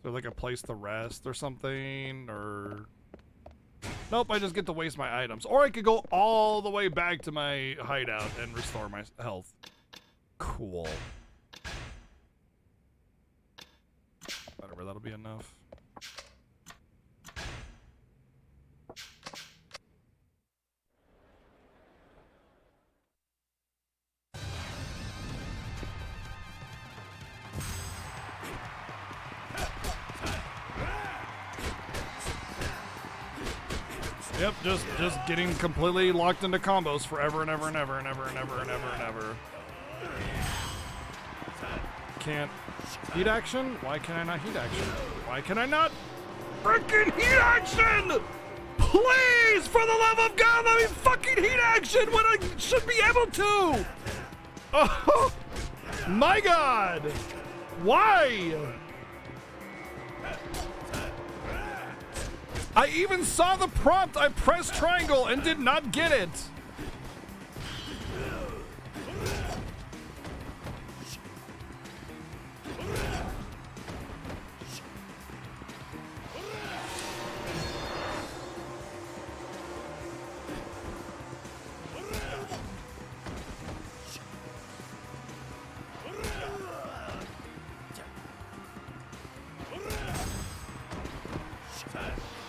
there like a place to rest or something, or... Nope, I just get to waste my items. Or I could go all the way back to my hideout and restore my health. Cool. Whatever, that'll be enough. Yep, just getting completely locked into combos forever and ever and ever and ever and ever and ever and ever. Can't heat action? Why can I not heat action? Why can I not freaking heat action? Please, for the love of God, let me fucking heat action when I should be able to! Oh my God! Why? I even saw the prompt. I pressed triangle and did not get it.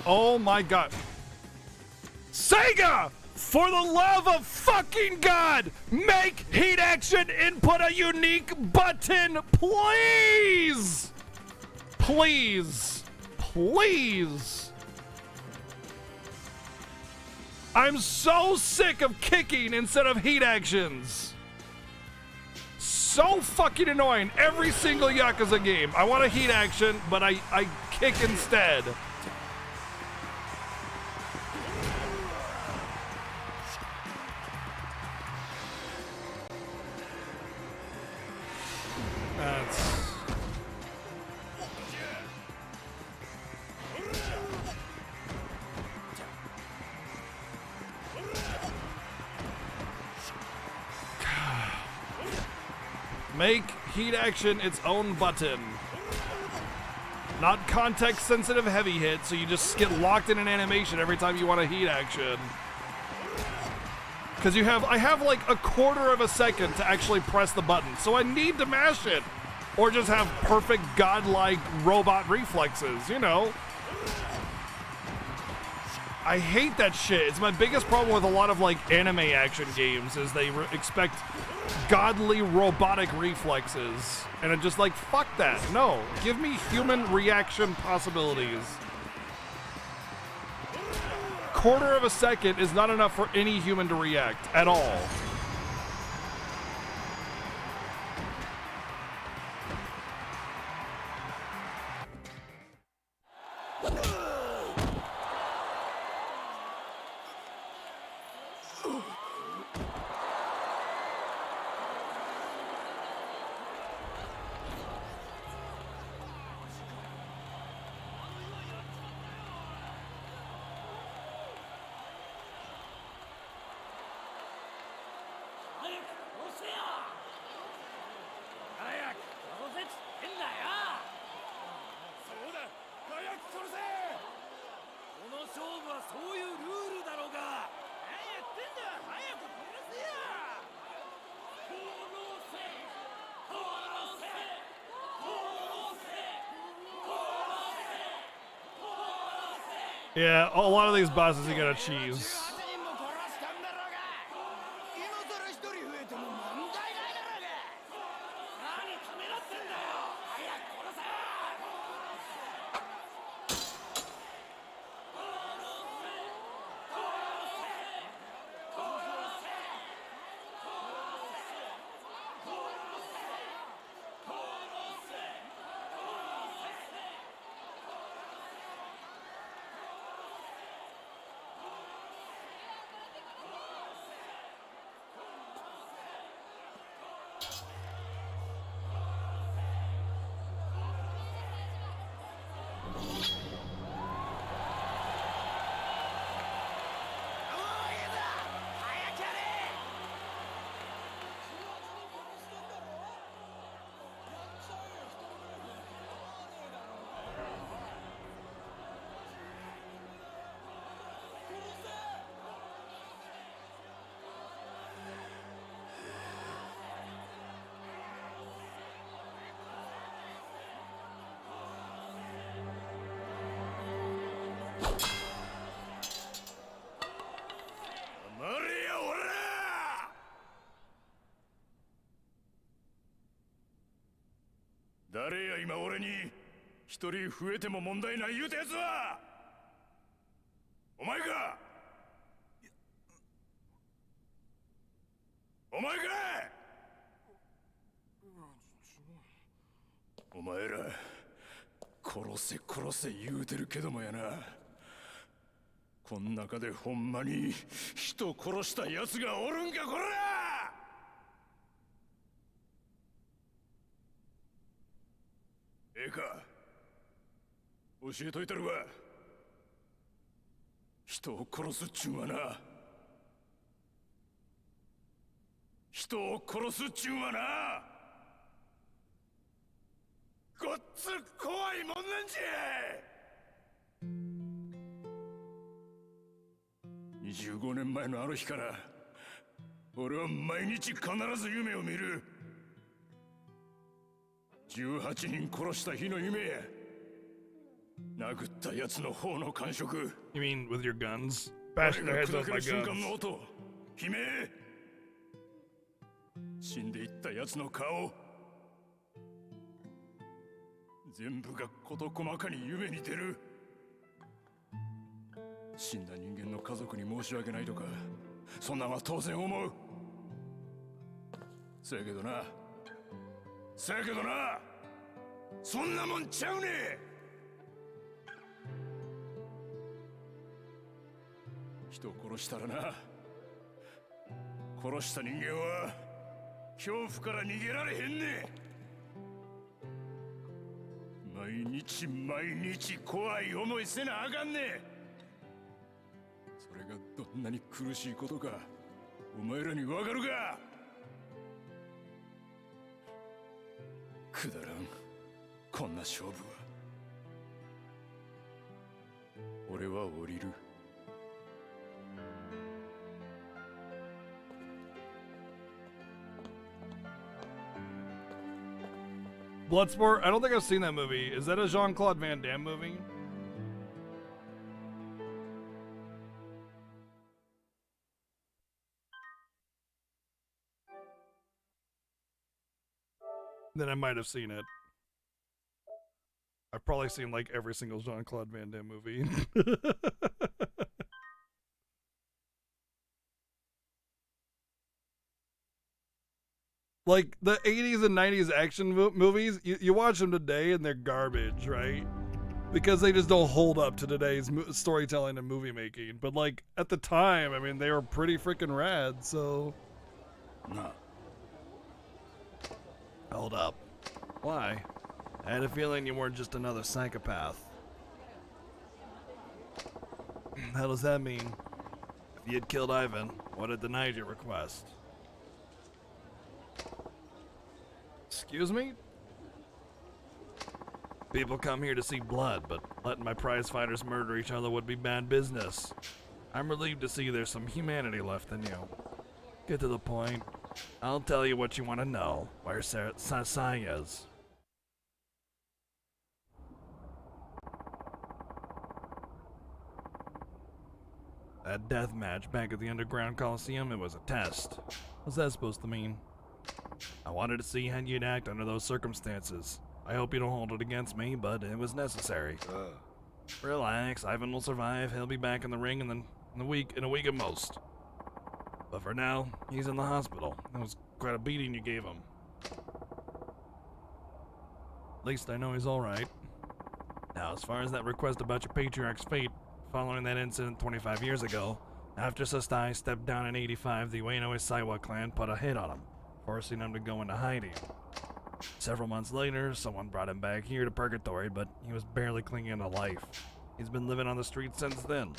Oh my God. Sega! For the love of fucking God! Make heat action input a unique button, please! Please. Please. I'm so sick of kicking instead of heat actions. So fucking annoying. Every single Yakuza game. I want a heat action, but I kick instead. Make heat action its own button. Not context sensitive heavy hit, so you just get locked in an animation every time you want a heat action. Because I have like a quarter of a second to actually press the button, so I need to mash it. Or just have perfect godlike robot reflexes, you know? I hate that shit. It's my biggest problem with a lot of like anime action games is they expect godly robotic reflexes. And I'm just like, fuck that. No, give me human reaction possibilities. Quarter of a second is not enough for any human to react at all. Yeah, a lot of these bosses you gotta cheese. 誰や今俺に一人増えても問題ない言うたやつは。お前か。お前か。お前ら殺せ殺せ言うてるけどもやな。こん中でほんまに人殺した奴がおるんかこら。ええか、教えといたるわ。人を殺すっちゅうんはな、人を殺すっちゅうんはな、ごっつ怖いもんなんじゃ。25年前のあの日から俺は毎日必ず夢を見る。18人殺した日の夢や。殴った奴の方の感触。 You mean with your guns? Bashing their heads off my 瞬間 guns. の音、悲鳴、死んでいった奴の顔、全部が事細かに夢に出る。死んだ人間の家族に申し訳ないとかそんなんは当然思う。そやけどな、そやけどな、そんなもんちゃうねえ。人を殺したらな、殺した人間は恐怖から逃げられへんねん。毎日毎日怖い思いせなあかんねん。それがどんなに苦しいことかお前らにわかるか。くだらんこんな勝負は。俺は降りる。Bloodsport? I don't think I've seen that movie. Is that a Jean-Claude Van Damme movie? Then I might have seen it. I've probably seen like every single Jean-Claude Van Damme movie. Like the 80s and 90s action movies, you watch them today and they're garbage, right? Because they just don't hold up to today's storytelling and movie making. But like at the time, I mean, they were pretty freaking rad, so. No. Hold up. Why? I had a feeling you weren't just another psychopath. How does that mean? If you had killed Ivan, would have denied your request. Excuse me? People come here to see blood, but letting my prize fighters murder each other would be bad business. I'm relieved to see there's some humanity left in you. Get to the point. I'll tell you what you want to know. Where's Sasai is. That death match back at the Underground Coliseum, it was a test. What's that supposed to mean? I wanted to see how you'd act under those circumstances. I hope you don't hold it against me, but it was necessary. Relax, Ivan will survive. He'll be back in the ring in a week at most. But for now, he's in the hospital. It was quite a beating you gave him. At least I know he's alright. Now, as far as that request about your patriarch's fate, following that incident 25 years ago, after Sastai stepped down in 85, the Ueno Isaiwa clan put a hit on him, forcing him to go into hiding. Several months later, someone brought him back here to Purgatory, but he was barely clinging to life. He's been living on the streets since then.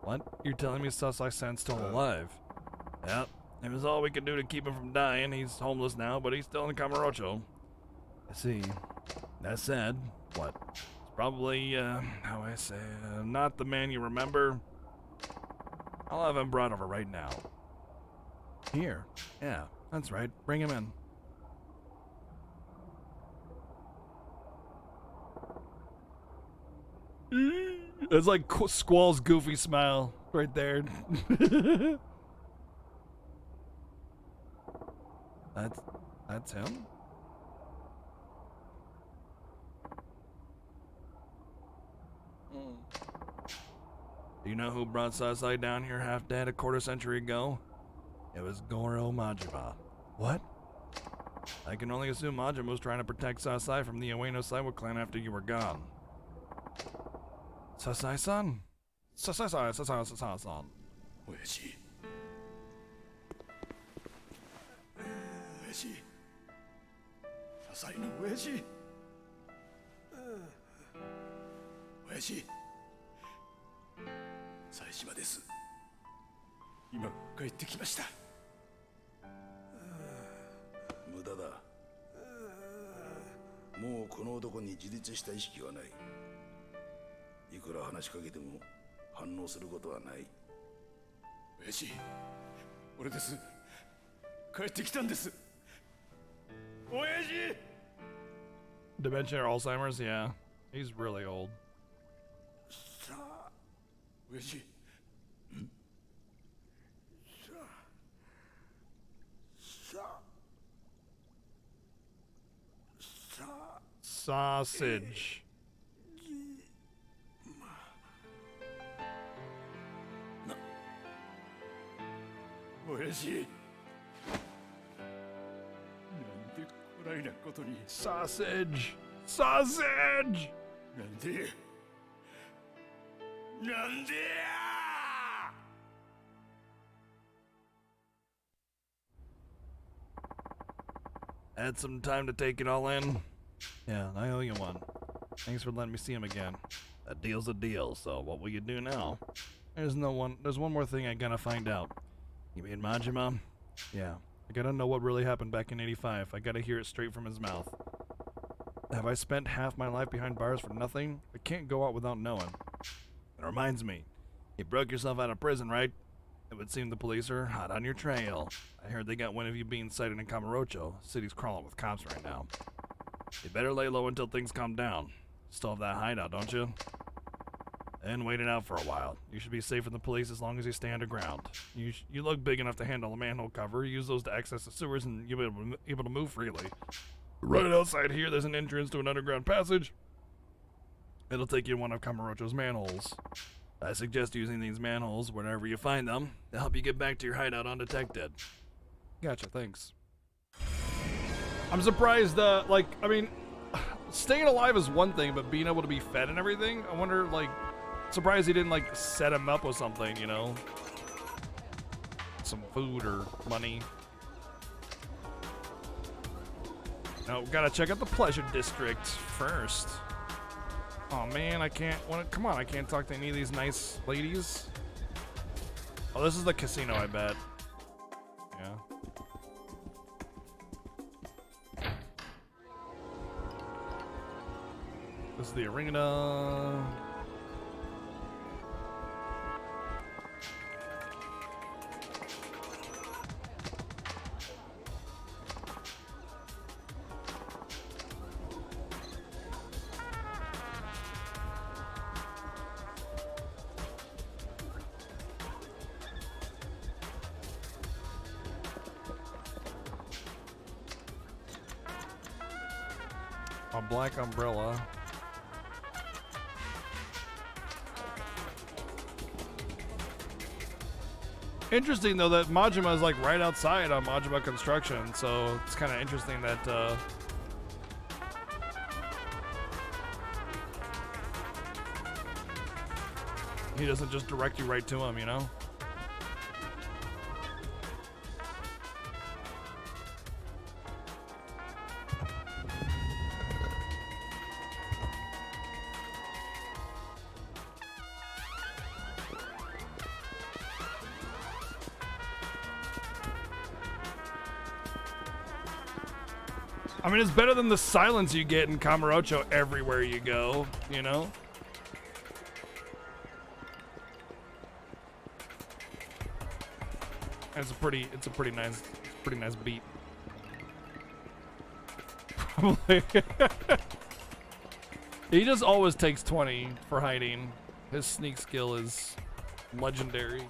What? You're telling me Sasai-san's still alive? Yep, it was all we could do to keep him from dying. He's homeless now, but he's still in Kamurocho. I see. That said, what? It's probably, not the man you remember. I'll have him brought over right now. Here? Yeah, that's right. Bring him in. It's like Squall's goofy smile right there. That's him? Do you know who brought Sasai down here half dead a quarter century ago? It was Goro Majima. What? I can only assume Majima was trying to protect Sasai from the Ueno Saiwa clan after you were gone. Sasai-san? Sasai-san. 親父親父支えの親父親父冴島です今帰ってきました無駄だもうこの男に自立した意識はないいくら話しかけても反応することはない親父俺です帰ってきたんです親父 Dementia or Alzheimer's? Yeah. He's really old. 親父Sausage. 親父なんでこないなことに Sausage. Sausage. なんでなんでや Had some time to take it all in. Yeah, I owe you one. Thanks for letting me see him again. A deal's a deal, so what will you do now? There's one more thing I gotta find out. You mean Majima? Yeah. I gotta know what really happened back in 85. I gotta hear it straight from his mouth. Have I spent half my life behind bars for nothing? I can't go out without knowing. It reminds me. You broke yourself out of prison, right? It would seem the police are hot on your trail. I heard they got wind of you being sighted in Kamurocho. City's crawling with cops right now. You better lay low until things calm down. Still have that hideout, don't you? And wait it out for a while. You should be safe from the police as long as you stay underground. You look big enough to handle a manhole cover. Use those to access the sewers and you'll be able to move freely. Right outside here, there's an entrance to an underground passage. It'll take you to one of Kamurocho's manholes. I suggest using these manholes whenever you find them to help you get back to your hideout undetected. Gotcha, thanks. I'm surprised, staying alive is one thing, but being able to be fed and everything, I wonder, surprised he didn't, set him up with something, you know? Some food or money. Now, gotta check out the Pleasure District first. Oh man, I can't, come on, I can't talk to any of these nice ladies. Oh, this is the casino, I bet. Yeah. This is the arena. A black umbrella. Interesting though that Majima is right outside on Majima Construction, so it's kind of interesting that he doesn't just direct you right to him, you know? I mean, it's better than the silence you get in Kamurocho everywhere you go, you know? It's a pretty nice beat. Probably. He just always takes 20 for hiding. His sneak skill is legendary.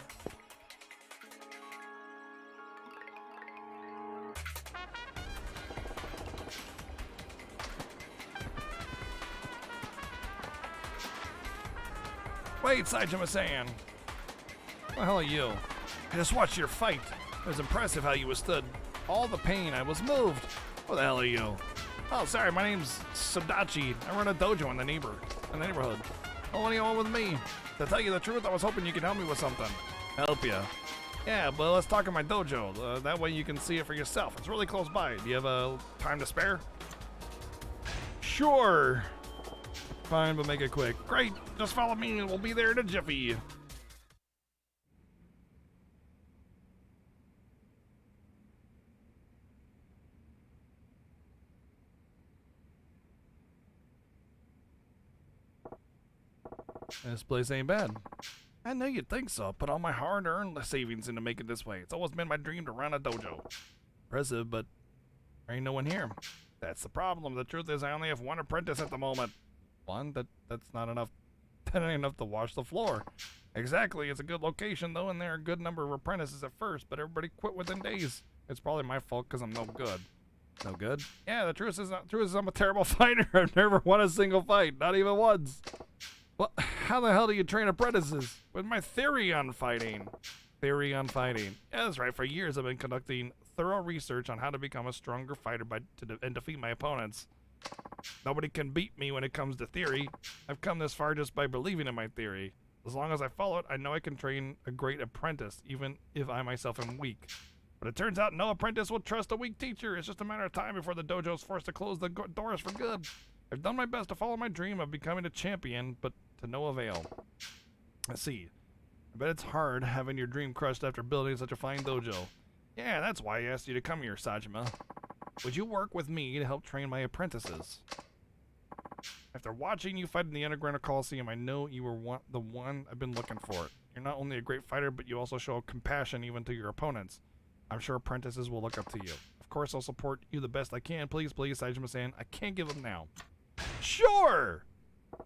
Wait, Saijima-san. What the hell are you? I just watched your fight. It was impressive how you withstood all the pain. I was moved. What the hell are you? Oh, sorry, my name's Sodachi. I run a dojo in the neighborhood. Oh, what do you want with me? To tell you the truth, I was hoping you could help me with something. Help ya? Yeah, well, let's talk in my dojo. That way you can see it for yourself. It's really close by. Do you have time to spare? Sure. Fine, but make it quick. Great. Just follow me and we'll be there in a jiffy. This place ain't bad. I know you'd think so. Put all my hard-earned savings into making this way. It's always been my dream to run a dojo. Impressive, but there ain't no one here. That's the problem. The truth is I only have one apprentice at the moment. One? That's not enough. That ain't enough to wash the floor. Exactly. It's a good location, though, and there are a good number of apprentices at first, but everybody quit within days. It's probably my fault because I'm no good. No good? Yeah, the truth is I'm a terrible fighter. I've never won a single fight. Not even once. Well, how the hell do you train apprentices? With my theory on fighting. Theory on fighting. Yeah, that's right. For years, I've been conducting thorough research on how to become a stronger fighter and defeat my opponents. Nobody can beat me when it comes to theory. I've come this far just by believing in my theory. As long as I follow it, I know I can train a great apprentice, even if I myself am weak. But it turns out no apprentice will trust a weak teacher. It's just a matter of time before the dojo is forced to close the doors for good. I've done my best to follow my dream of becoming a champion, but to no avail. Let's see. I bet it's hard having your dream crushed after building such a fine dojo. Yeah, that's why I asked you to come here, Sajima. Would you work with me to help train my apprentices? After watching you fight in the Underground Coliseum, I know you were the one I've been looking for. You're not only a great fighter, but you also show compassion even to your opponents. I'm sure apprentices will look up to you. Of course, I'll support you the best I can. Please, Saijima-san. I can't give up now. Sure!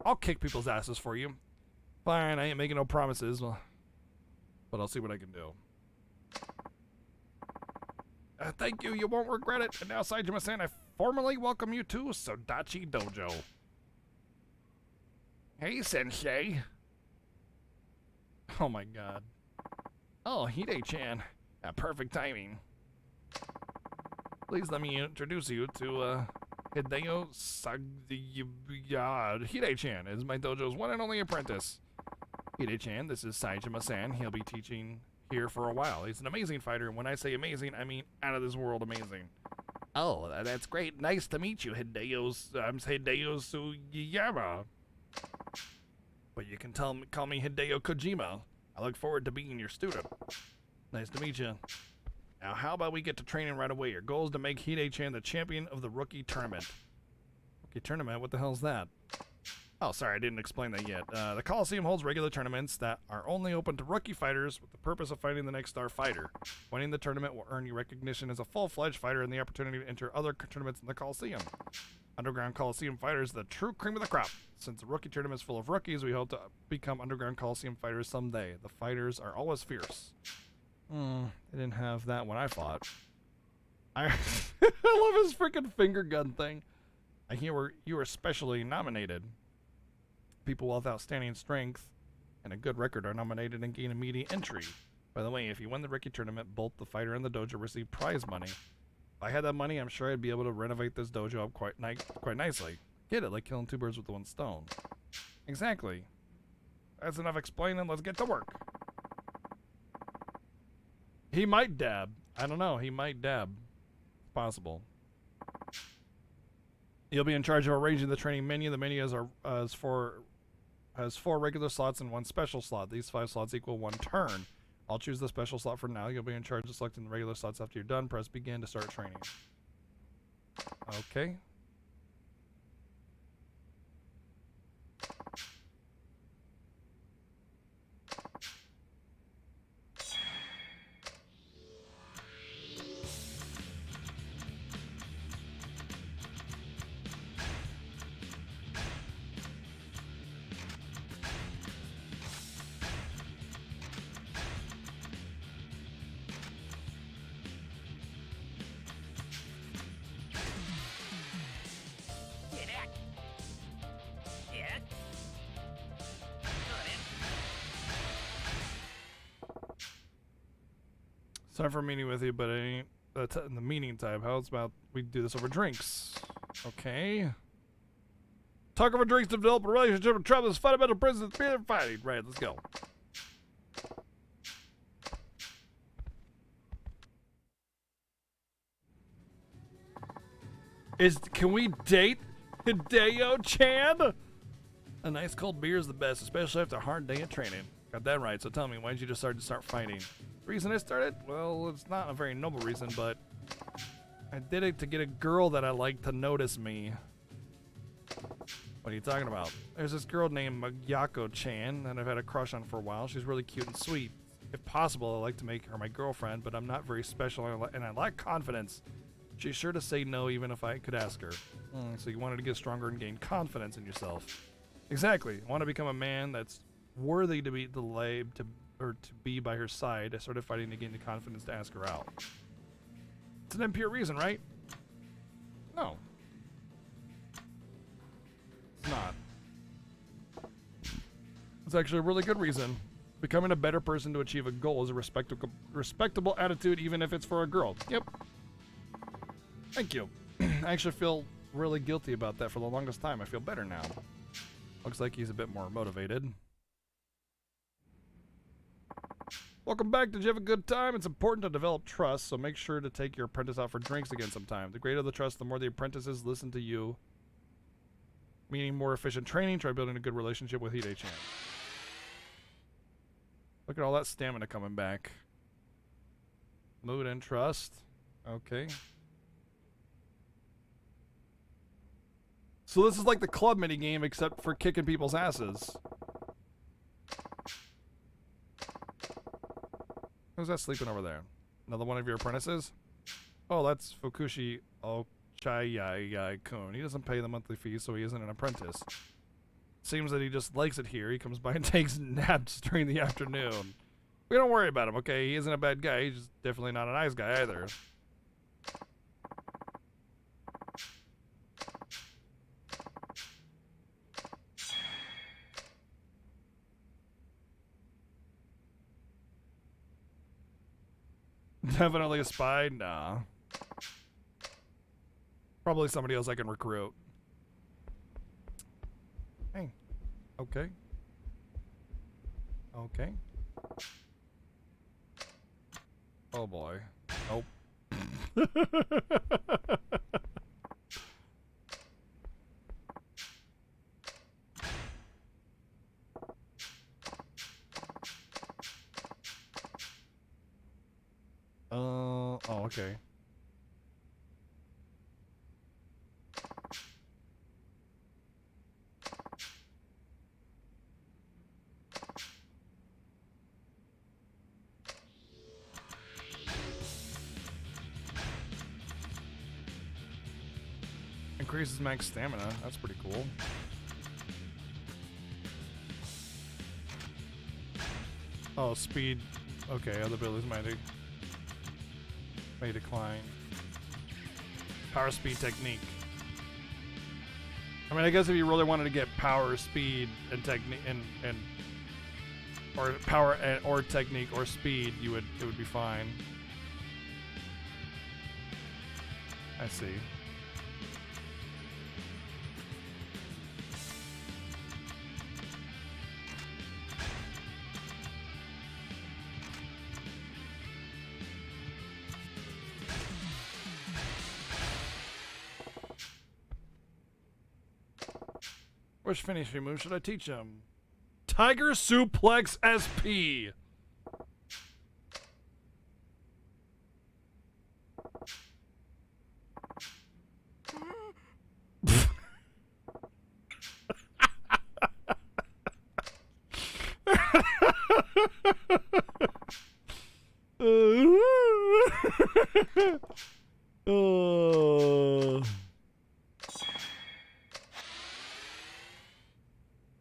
I'll kick people's asses for you. Fine, I ain't making no promises, but I'll see what I can do. Thank you, you won't regret it. And now, Saijima-san, I formally welcome you to Sodachi Dojo. Hey, Sensei. Oh my god. Oh, Hide-chan. Perfect timing. Please let me introduce you to, Hideo Hide-chan is my dojo's one and only apprentice. Hide-chan, this is Saijima-san. He'll be teaching here for a while. He's an amazing fighter, and when I say amazing, I mean out of this world amazing. Oh, that's great. Nice to meet you, I'm Hideo Sugiyama. But you can call me Hideo Kojima. I look forward to being your student. Nice to meet you. Now, how about we get to training right away? Your goal is to make Hide-chan the champion of the rookie tournament. Rookie tournament? What the hell's that? Oh, sorry, I didn't explain that yet. The Coliseum holds regular tournaments that are only open to rookie fighters with the purpose of fighting the next star fighter. Winning the tournament will earn you recognition as a full-fledged fighter and the opportunity to enter other tournaments in the Coliseum. Underground Coliseum fighters are the true cream of the crop. Since the rookie tournament is full of rookies, we hope to become Underground Coliseum fighters someday. The fighters are always fierce. They didn't have that when I fought. I love his freaking finger gun thing. I hear you were specially nominated. People with outstanding strength and a good record are nominated and gain immediate entry. By the way, if you win the rookie tournament, both the fighter and the dojo receive prize money. If I had that money, I'm sure I'd be able to renovate this dojo up quite nicely. Get it? Like killing two birds with one stone. Exactly. That's enough explaining. Let's get to work. He might dab. I don't know. He might dab. It's possible. You'll be in charge of arranging the training menu. The menu has 4 regular slots and 1 special slot. These 5 slots equal 1 turn. I'll choose the special slot for now. You'll be in charge of selecting the regular slots after you're done. Press begin to start training. Okay. Time for a meeting with you, but it ain't the meeting type. How's about we do this over drinks? Okay. Talk over drinks to develop a relationship with travelers, fundamental principles, beer fighting. Right, let's go. Can we date Hideo-chan? A nice cold beer is the best, especially after a hard day of training. Got that right, so tell me, why did you decide to start fighting? The reason I started? Well, it's not a very noble reason, but I did it to get a girl that I like to notice me. What are you talking about? There's this girl named Yako-chan that I've had a crush on for a while. She's really cute and sweet. If possible, I'd like to make her my girlfriend, but I'm not very special and I lack confidence. She's sure to say no even if I could ask her. So you wanted to get stronger and gain confidence in yourself. Exactly. I want to become a man that's worthy to be to be by her side. I started fighting to gain the confidence to ask her out. It's an impure reason, right? No. It's not. It's actually a really good reason. Becoming a better person to achieve a goal is a respectable attitude, even if it's for a girl. Yep. Thank you. I actually feel really guilty about that for the longest time. I feel better now. Looks like he's a bit more motivated. Welcome back. Did you have a good time? It's important to develop trust, so make sure to take your apprentice out for drinks again sometime. The greater the trust, the more the apprentices listen to you. Meaning more efficient training. Try building a good relationship with Hide-chan. Look at all that stamina coming back. Mood and trust. Okay. So this is like the club minigame, except for kicking people's asses. Who's that sleeping over there? Another one of your apprentices? Oh, that's Fukushi Ochayai-kun. He doesn't pay the monthly fee, so he isn't an apprentice. Seems that he just likes it here. He comes by and takes naps during the afternoon. We don't worry about him, okay? He isn't a bad guy. He's just definitely not a nice guy either. Definitely a spy? Nah. Probably somebody else I can recruit. Hey. Okay. Okay. Oh boy. Nope. Oh, okay. Increases max stamina. That's pretty cool. Oh, speed. Okay, other abilities may decline. Power, speed, technique. I mean, I guess if you really wanted to get power, speed, and technique, or power or technique or speed, it would be fine. I see. Which finishing move should I teach him? Tiger Suplex SP.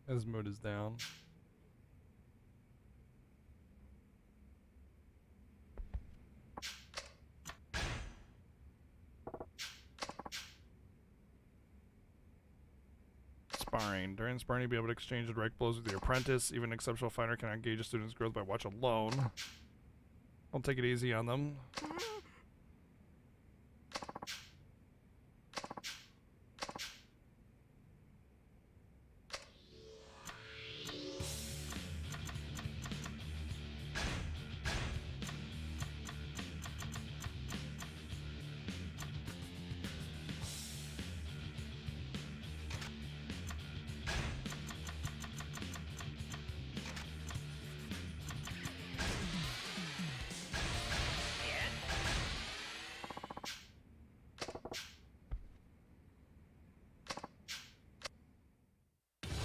His mood is down. Sparring. During sparring, you'll be able to exchange direct blows with your apprentice. Even an exceptional fighter cannot gauge a student's growth by watch alone. I'll take it easy on them.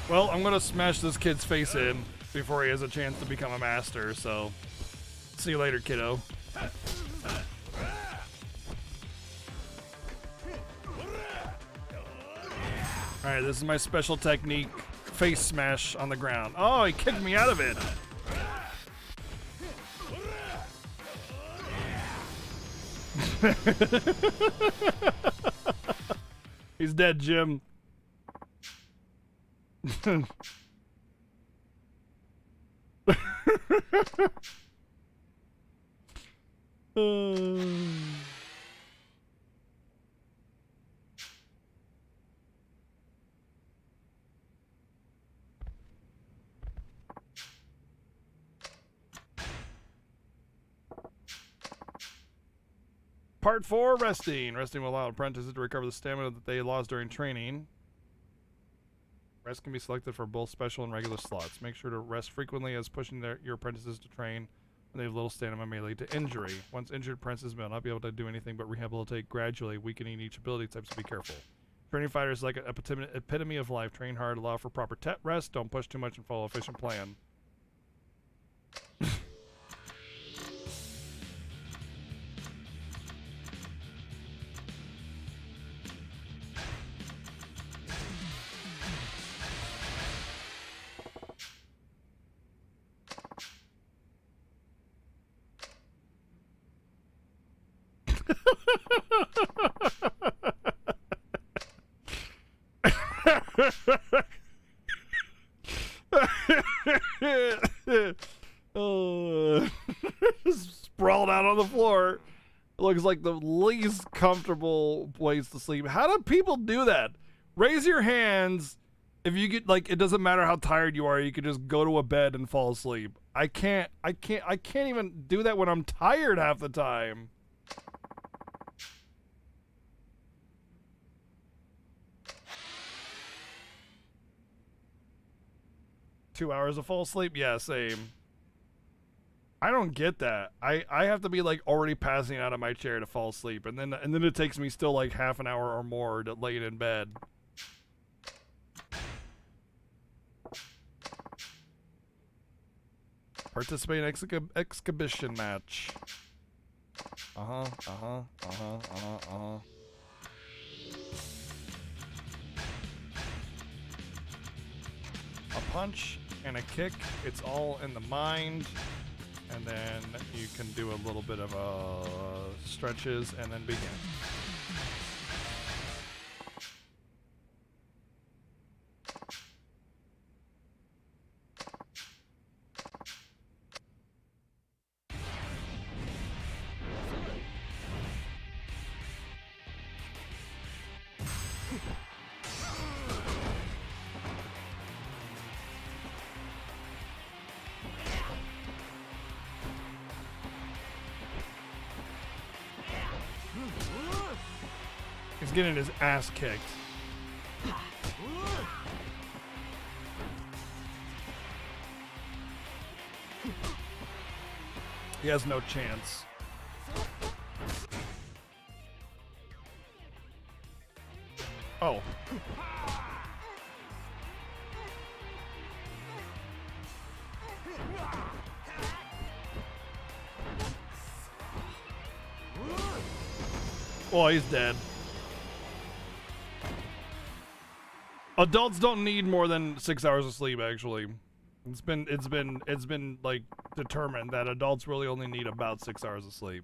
Well, I'm gonna smash this kid's face in before he has a chance to become a master, so see you later, kiddo. Alright, this is my special technique, face smash on the ground. Oh, he kicked me out of it! He's dead, Jim. Part 4, resting. Resting will allow apprentices to recover the stamina that they lost during training. Rest can be selected for both special and regular slots. Make sure to rest frequently, as pushing your apprentices to train when they have little stamina may lead to injury. Once injured, apprentices may not be able to do anything but rehabilitate gradually, weakening each ability type, so be careful. Training fighters is like an epitome of life. Train hard, allow for proper rest, don't push too much, and follow an efficient plan. Sprawled out on the floor. It looks like the least comfortable place to sleep. How do people do that? Raise your hands if you get, like, it doesn't matter how tired you are, you can just go to a bed and fall asleep. I can't even do that when I'm tired half the time. Two hours of fall asleep? Yeah, same. I don't get that. I have to be like already passing out of my chair to fall asleep, and then it takes me still like half an hour or more to lay it in bed. Participate in exhibition match. A punch and a kick, it's all in the mind, and then you can do a little bit of stretches and then begin. He's getting his ass kicked. He has no chance. Oh. Oh, he's dead. Adults don't need more than 6 hours of sleep, actually. It's been like determined that adults really only need about 6 hours of sleep.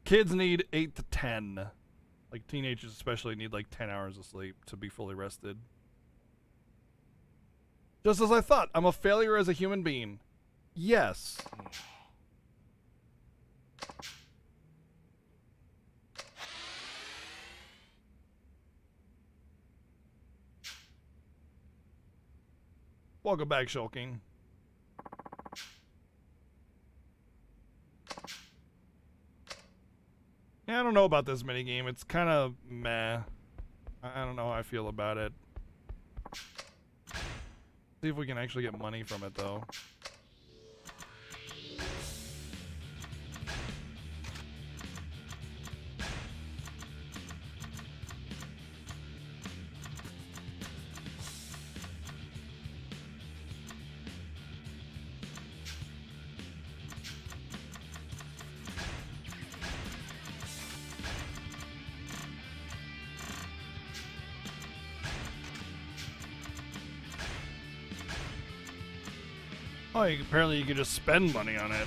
Kids need 8 to 10. Like teenagers especially need like 10 hours of sleep to be fully rested. Just as I thought, I'm a failure as a human being. Yes. Welcome back, Shulking. Yeah, I don't know about this minigame. It's kind of meh. I don't know how I feel about it. See if we can actually get money from it, though. Oh, apparently you can just spend money on it.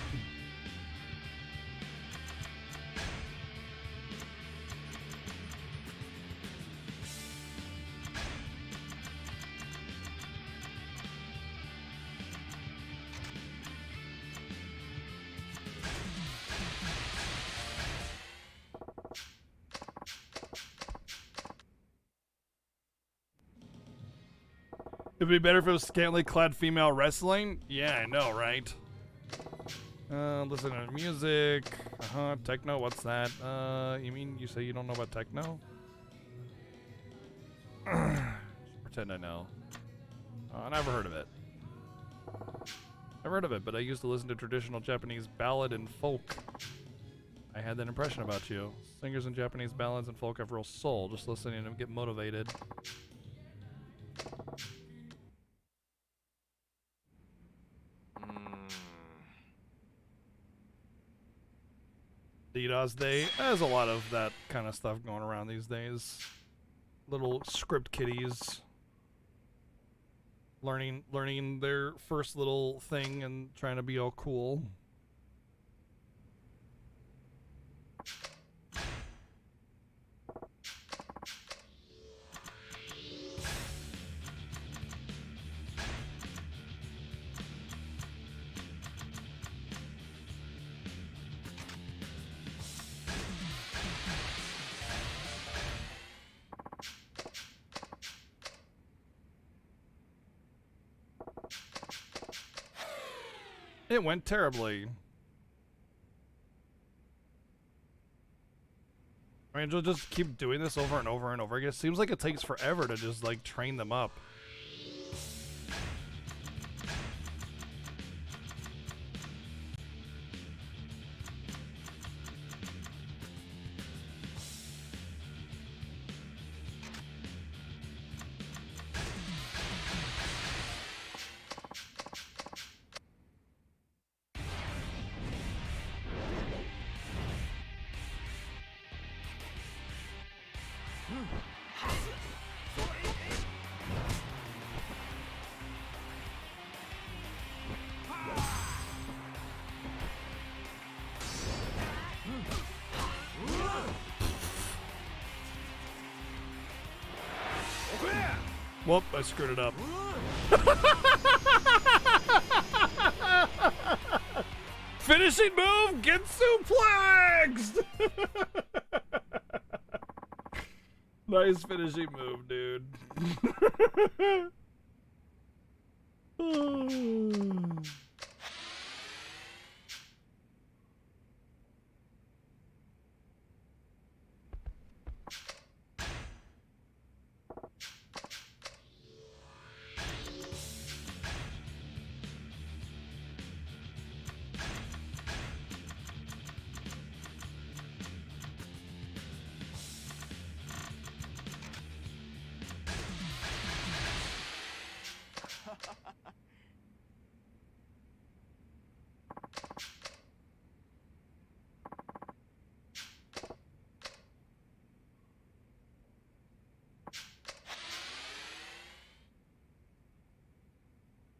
It'd be better if it was scantily clad female wrestling? Yeah, I know, right? Listen to music. Techno, what's that? You mean you say you don't know about techno? Pretend I know. I never heard of it. Never heard of it, but I used to listen to traditional Japanese ballad and folk. I had that impression about you. Singers in Japanese ballads and folk have real soul. Just listening to them get motivated. DDoS Day. There's a lot of that kind of stuff going around these days. Little script kiddies learning their first little thing and trying to be all cool. It went terribly. I mean, you'll just keep doing this over and over and over again. It seems like it takes forever to just, like, train them up. Whoop, I screwed it up. Finishing move, get suplexed! Nice finishing move, dude.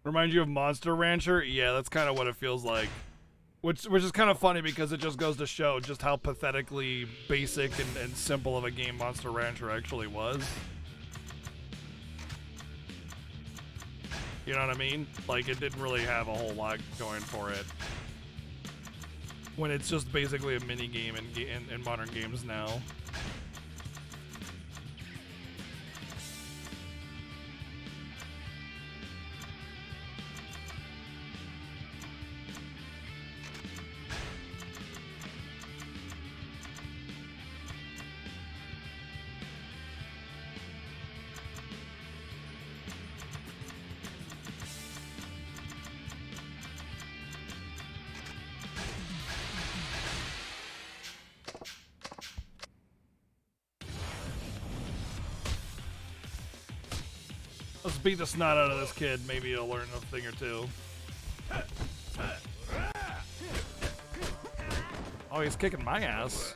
Remind you of Monster Rancher? Yeah, that's kind of what it feels like. Which is kind of funny because it just goes to show just how pathetically basic and simple of a game Monster Rancher actually was. You know what I mean? Like, it didn't really have a whole lot going for it. When it's just basically a mini game in modern games now. Let's beat the snot out of this kid. Maybe he'll learn a thing or two. Oh, he's kicking my ass.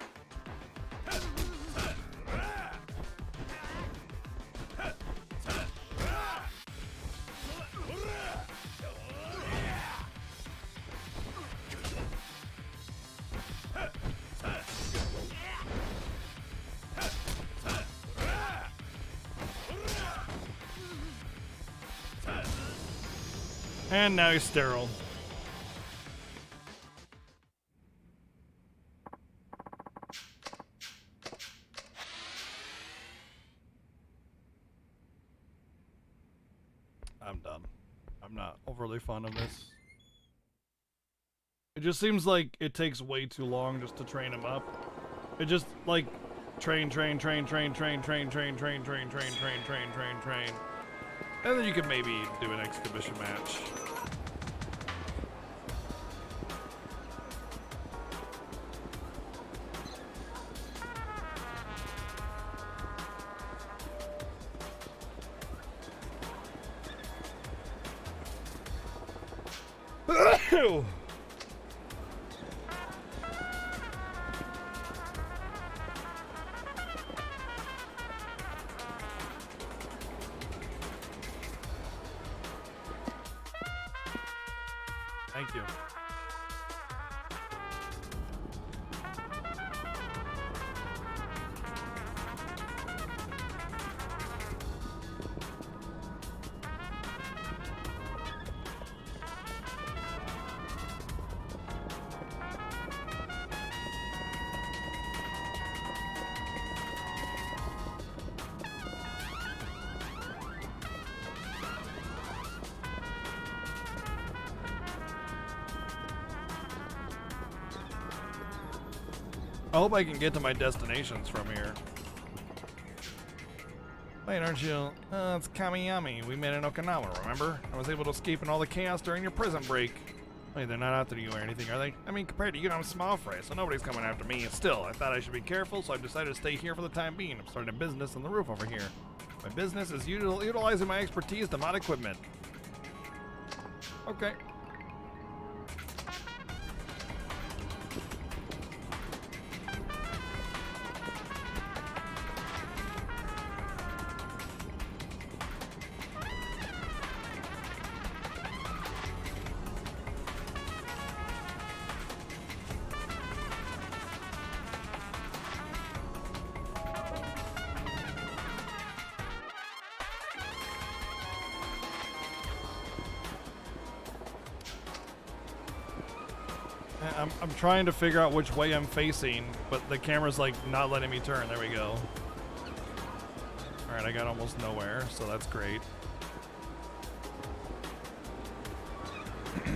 And now he's sterile. I'm done. I'm not overly fond of this. It just seems like it takes way too long just to train him up. It just like train. And then you can maybe do an exhibition match. Thank you. I hope I can get to my destinations from here. Wait, aren't you? It's Kamiyami. We met in Okinawa, remember? I was able to escape in all the chaos during your prison break. Wait, they're not after you or anything, are they? I mean, compared to you, I'm small fry, so nobody's coming after me. And still, I thought I should be careful, so I've decided to stay here for the time being. I'm starting a business on the roof over here. My business is utilizing my expertise to mod equipment. Okay. I'm trying to figure out which way I'm facing, but the camera's like not letting me turn. There we go. Alright, I got almost nowhere, so that's great. The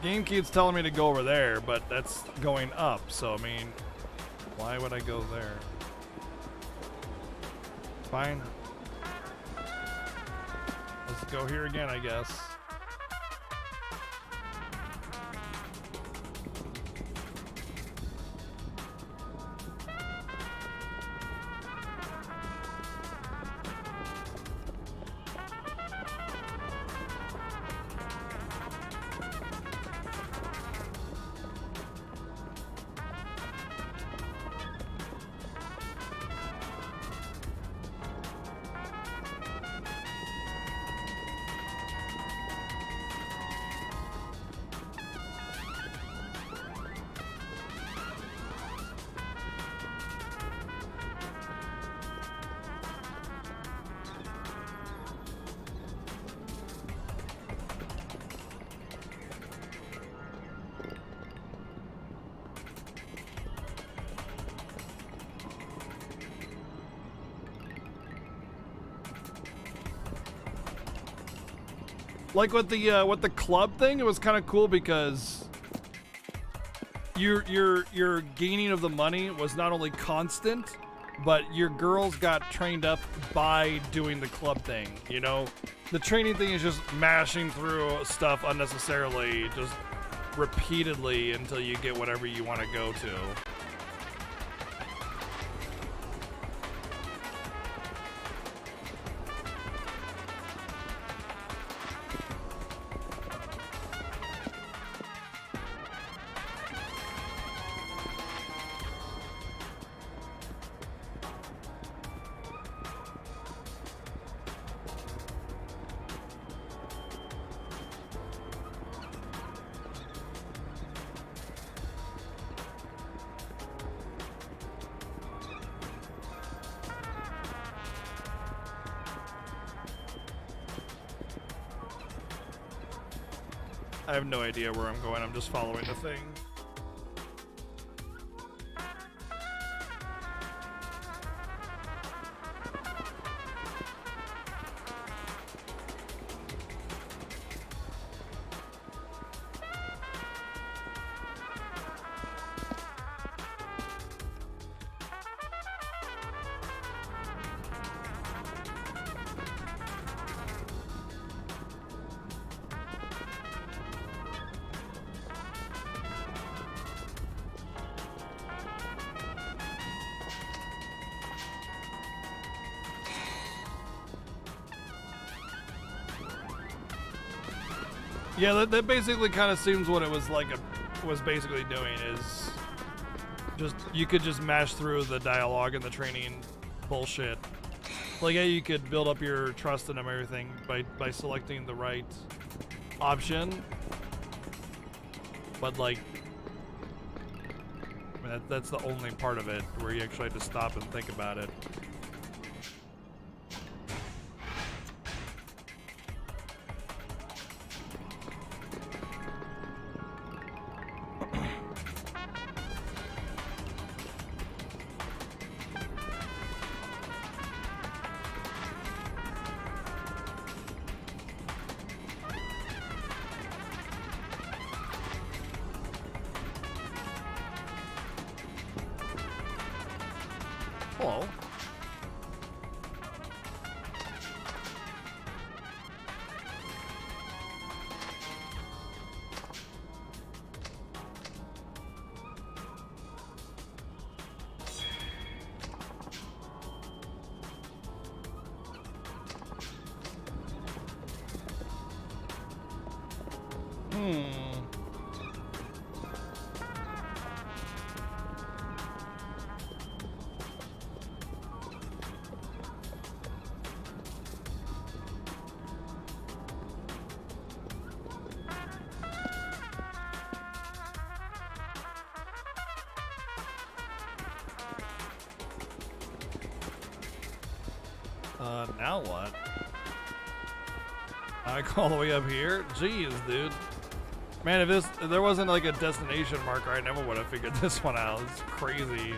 game keeps telling me to go over there, but that's going up, so I mean, why would I go there? Fine. Let's go here again, I guess. Like with the club thing, it was kind of cool because your gaining of the money was not only constant, but your girls got trained up by doing the club thing. You know, the training thing is just mashing through stuff unnecessarily, just repeatedly until you get whatever you want to go to. I have no idea where I'm going. I'm just following the thing. Yeah, that basically kind of seems what it was like. Was basically doing is just you could just mash through the dialogue and the training bullshit. Like, yeah, you could build up your trust in them and everything by selecting the right option, but like, I mean, that's the only part of it where you actually have to stop and think about it. Hello. Now what? I go all the way up here? Jeez, dude. Man, if there wasn't like a destination marker, I never would have figured this one out. It's crazy.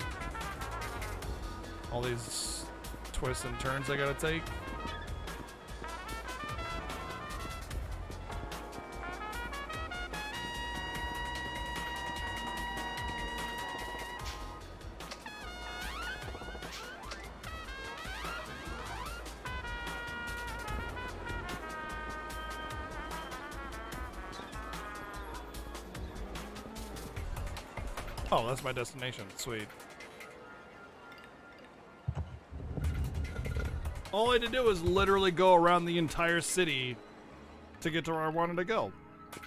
All these twists and turns I gotta take. Oh, that's my destination. Sweet. All I had to do was literally go around the entire city to get to where I wanted to go.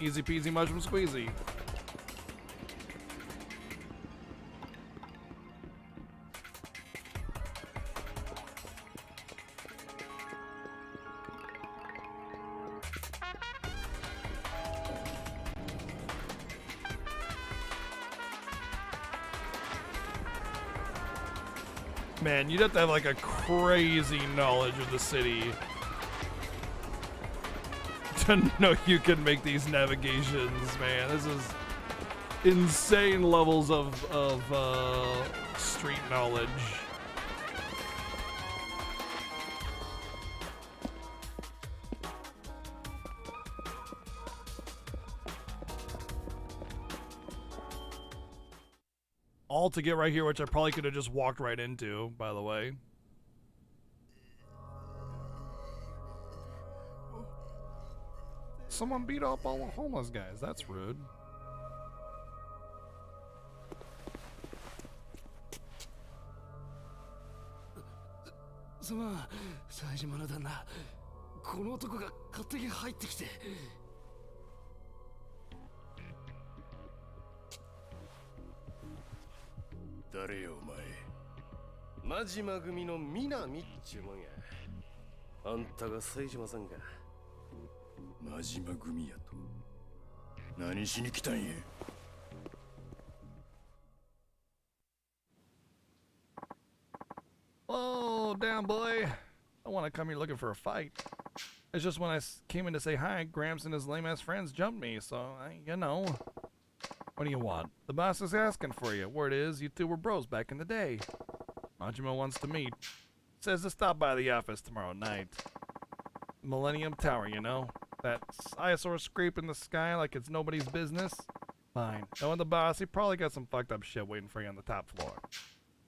Easy peasy mushroom squeezy. Man, you'd have to have like a crazy knowledge of the city to know you can make these navigations, man. This is insane levels of street knowledge. All to get right here, which I probably could have just walked right into, by the way. Someone beat up all the homeless guys. That's rude.誰よお前。真島組の南っちゅうもんや。あんたが冴島さんか。真島組やと。何しに来たんや。Oh, damn boy. I want to come here looking for a fight. It's just when I came in to say hi, Gramps and his lame-ass friends jumped me, so, you know. What do you want? The boss is asking for you. Word is, you two were bros back in the day. Majima wants to meet. Says to stop by the office tomorrow night. Millennium Tower, you know? That eyesore scrape in the sky like it's nobody's business? Fine. Knowing the boss, he probably got some fucked up shit waiting for you on the top floor.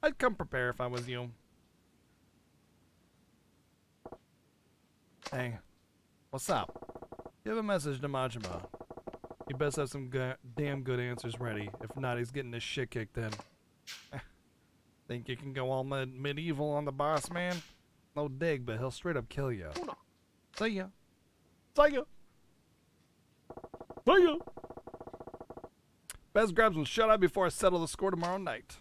I'd come prepare if I was you. Hey, what's up? Give a message to Majima. He best have some damn good answers ready. If not, he's getting his shit kicked in. Think you can go all medieval on the boss, man? No dig, but he'll straight up kill you. See ya. See ya. See ya. Best grab some shut eye before I settle the score tomorrow night.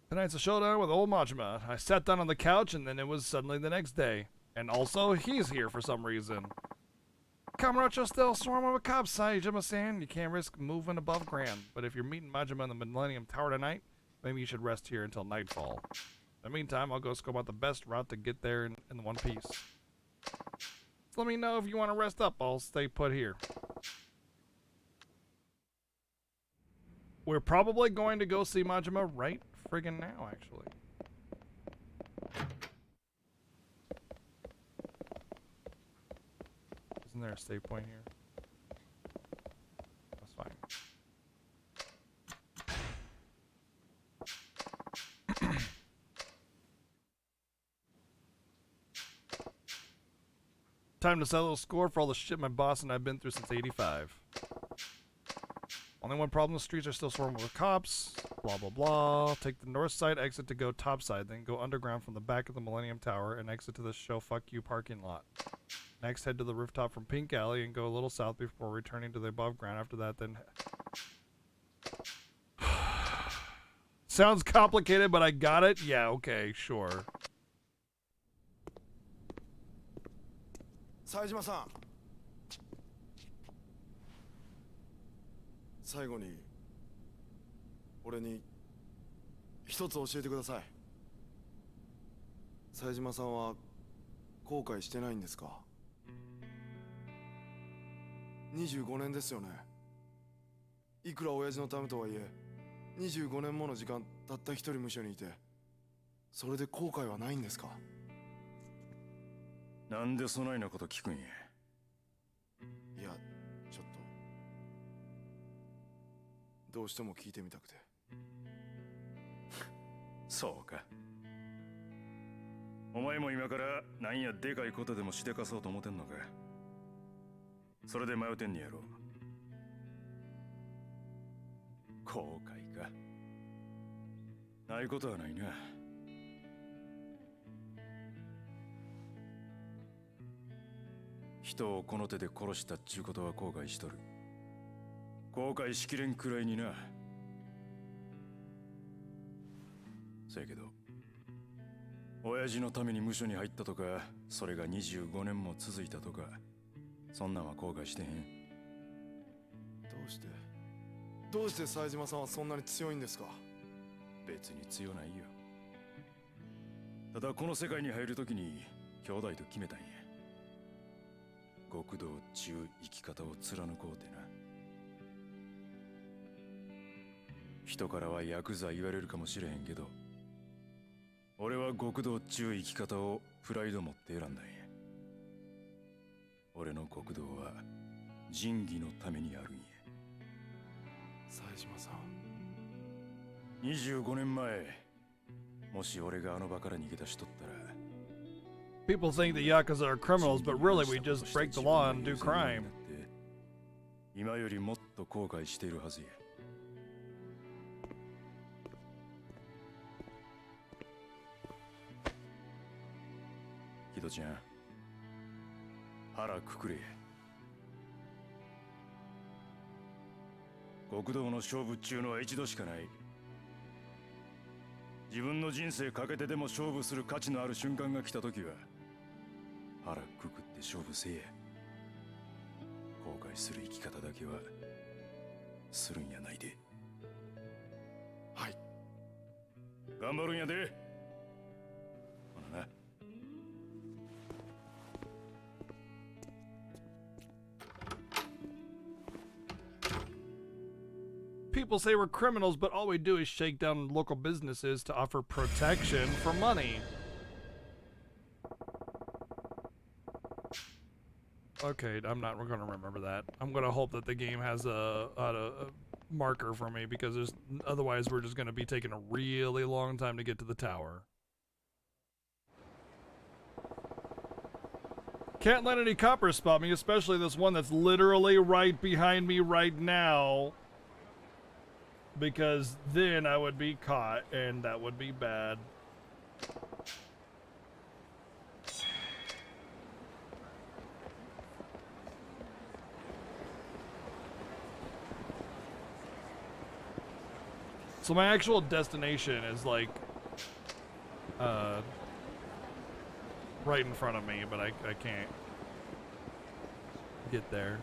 Tonight's a showdown with old Majima. I sat down on the couch and then it was suddenly the next day. And also, he's here for some reason. Kamurocho still swarm of a cops, Saejima-san. You can't risk moving above ground. But if you're meeting Majima in the Millennium Tower tonight, maybe you should rest here until nightfall. In the meantime, I'll go scope out the best route to get there in one piece. Just let me know if you want to rest up. I'll stay put here. We're probably going to go see Majima right friggin' now, actually. Isn't there a save point here? That's fine. Time to settle the score for all the shit my boss and I've been through since '85. Only one problem, the streets are still swarming with cops. Blah, blah, blah. Take the north side exit to go top side, then go underground from the back of the Millennium Tower and exit to the show fuck you parking lot. Next, head to the rooftop from Pink Alley and go a little south before returning to the above ground. After that, then... Sounds complicated, but I got it? Yeah, okay, sure. 冴島さん、最後に俺に一つ教えてください。冴島さんは後悔してないんですか？25年ですよね。いくら親父のためとはいえ25年もの時間たった一人無所にいて、それで後悔はないんですか？なんでそないなこと聞くんや。いや、ちょっとどうしても聞いてみたくて。そうか。お前も今からなんやでかいことでもしでかそうと思ってんのか。それで迷ってんねやろ。後悔か。ないことはないな。人をこの手で殺したっちゅうことは後悔しとる。後悔しきれんくらいにな。せやけど親父のために無所に入ったとか、それが25年も続いたとか、そんなんは後悔してへん。どうして冴島さんはそんなに強いんですか？別に強ないよ。ただこの世界に入るときに兄弟と決めたんや。極道っちゅう生き方を貫こうてな。人からはヤクザ言われるかもしれへんけど、俺は極道っちゅう生き方をプライド持って選んだんや。俺の極道は仁義のためにあるんや。冴島さん、25年前、もし俺があの場から逃げ出しとったら、 People think the Yakuza are criminals, but really we just break the law and do crime. 今よりもっと後悔しているはずや。ヒドちゃん、腹くくれ。極道の勝負っちゅうのは一度しかない。自分の人生かけてでも勝負する価値のある瞬間が来た時は、腹くくって勝負せえや。後悔する生き方だけはするんやないで。はい。頑張るんやで。ほなな。people say we're criminals, but all we do is shake down local businesses to offer protection for money. Okay, we're gonna remember that. I'm gonna hope that the game has a marker for me, because otherwise we're just gonna be taking a really long time to get to the tower. Can't let any coppers spot me, especially this one that's literally right behind me right now, because then I would be caught and that would be bad. So my actual destination is like right in front of me, but I can't get there.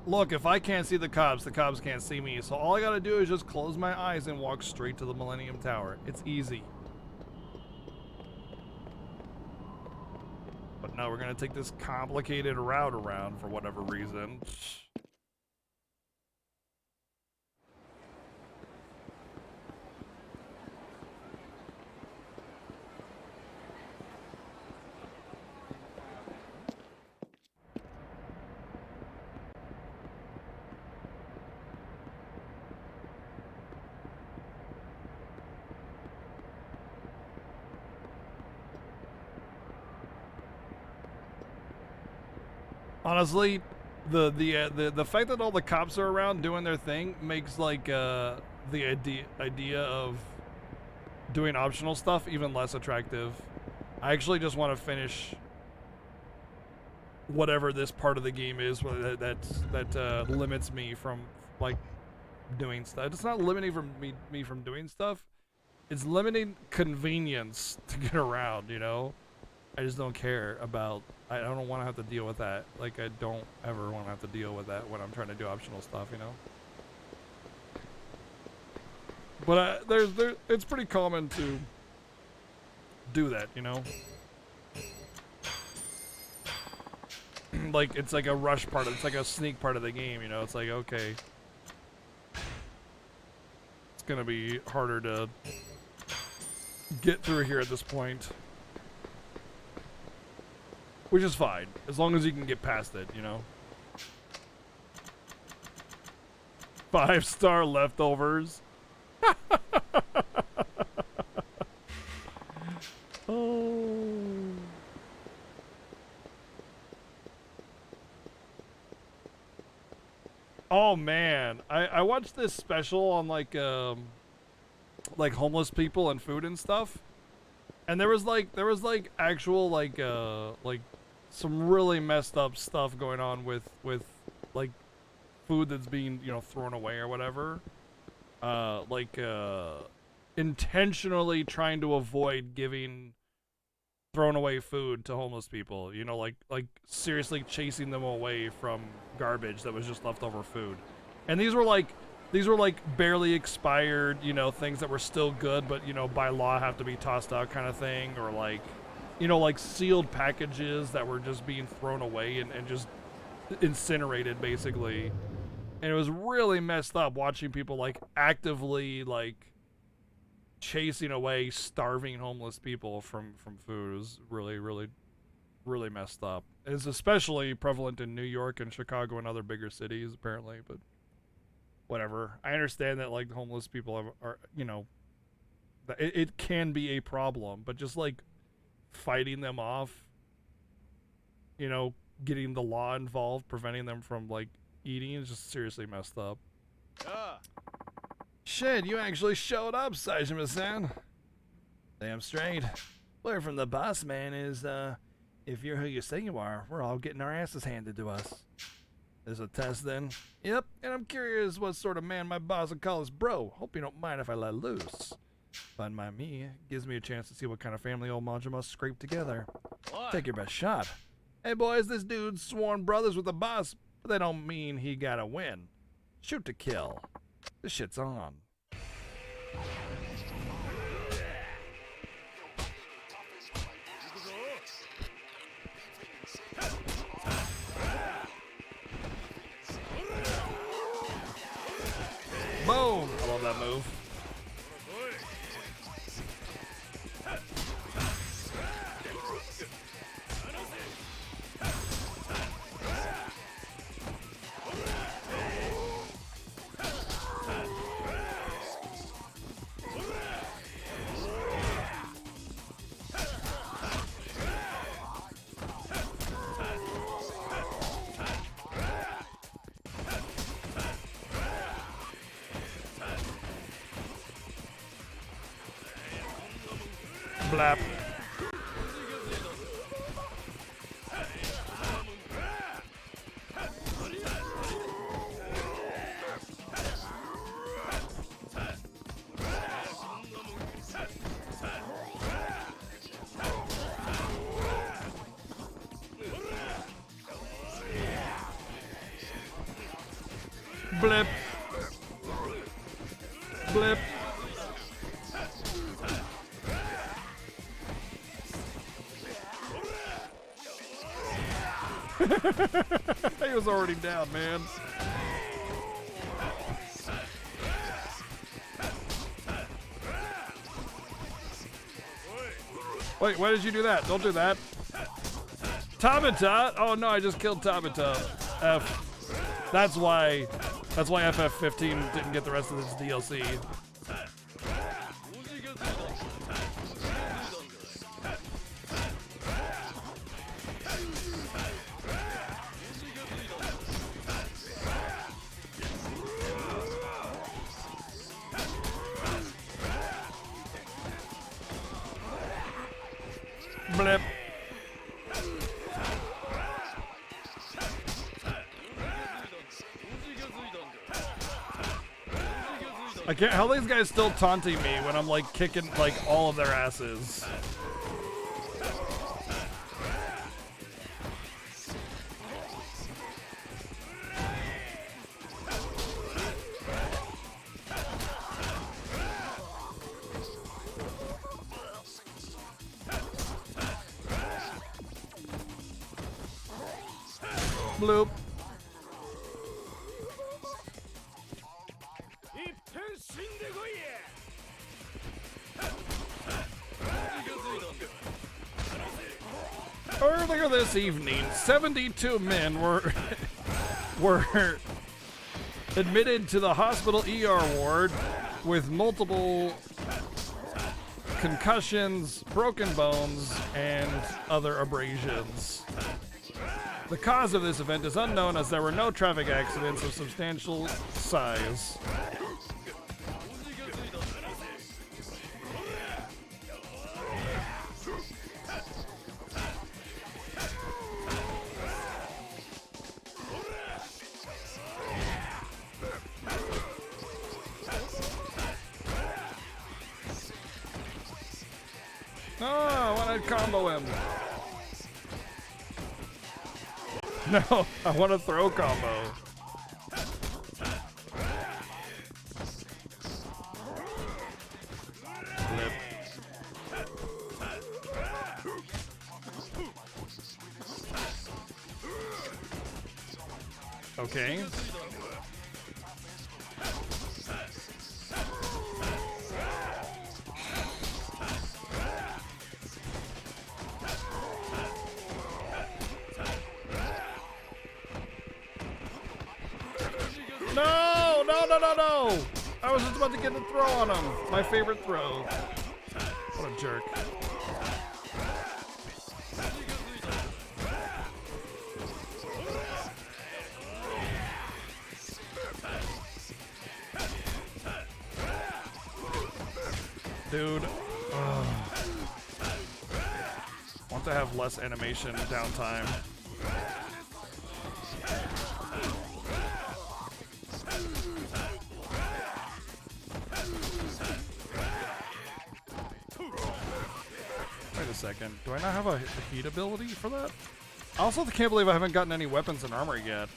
Look, if I can't see the cops can't see me. So all I gotta do is just close my eyes and walk straight to the Millennium Tower. It's easy. But no, we're gonna take this complicated route around for whatever reason. Honestly, the fact that all the cops are around doing their thing makes like the idea of doing optional stuff even less attractive. I actually just want to finish whatever this part of the game is that limits me from like doing stuff. It's not limiting me from doing stuff. It's limiting convenience to get around, you know? I just don't care about, I don't want to have to deal with that. Like, I don't ever want to have to deal with that when I'm trying to do optional stuff, you know? But it's pretty common to do that, you know? Like, it's like a rush part, it's like a sneak part of the game, you know? It's like, okay. It's gonna be harder to get through here at this point. Which is fine, as long as you can get past it, you know? 5-star leftovers. Oh. Oh man, I watched this special on like homeless people and food and stuff. And there was like actual like some really messed up stuff going on with like food that's being, you know, thrown away or whatever. Intentionally trying to avoid giving thrown away food to homeless people, you know, like seriously chasing them away from garbage that was just leftover food. And these were like barely expired, you know, things that were still good, but, you know, by law have to be tossed out kind of thing, or like you know, like sealed packages that were just being thrown away and just incinerated, basically. And it was really messed up watching people like actively like chasing away starving homeless people from food. It was really messed up. It's especially prevalent in New York and Chicago and other bigger cities, apparently, but whatever. I understand that like homeless people are you know, it can be a problem, but just like fighting them off, you know, getting the law involved, preventing them from like eating is just seriously messed up. Shit, you actually showed up, Saijima-san. Damn straight. Word from the boss man is, if you're who you say you are, we're all getting our asses handed to us. There's a test then? Yep, and I'm curious what sort of man my boss would call his bro. Hope you don't mind if I let loose. Fun by me, it gives me a chance to see what kind of family old Majima scraped together. What? Take your best shot. Hey boys, this dude's sworn brothers with the boss, but that don't mean he gotta win. Shoot to kill. This shit's on. Boom! I love that move. Blap. Blip. Blip. He was already down, man. Wait, why did you do that? Don't do that. Tabata? Oh no, I just killed Tabata. F. That's why FF15 didn't get the rest of this DLC. Blip. I can't. How are these guys still taunting me when I'm like kicking like all of their asses? Bloop. Earlier this evening, 72 men were admitted to the hospital ER ward with multiple concussions, broken bones, and other abrasions. The cause of this event is unknown as there were no traffic accidents of substantial size. No, I want to combo him. No, I want to throw combo. Flip. Okay. No, no, no, no, no! I was just about to get the throw on him. My favorite throw. What a jerk. Dude. Want to have less animation downtime. Wait a second. Do I not have a heat ability for that? I also can't believe I haven't gotten any weapons and armor yet.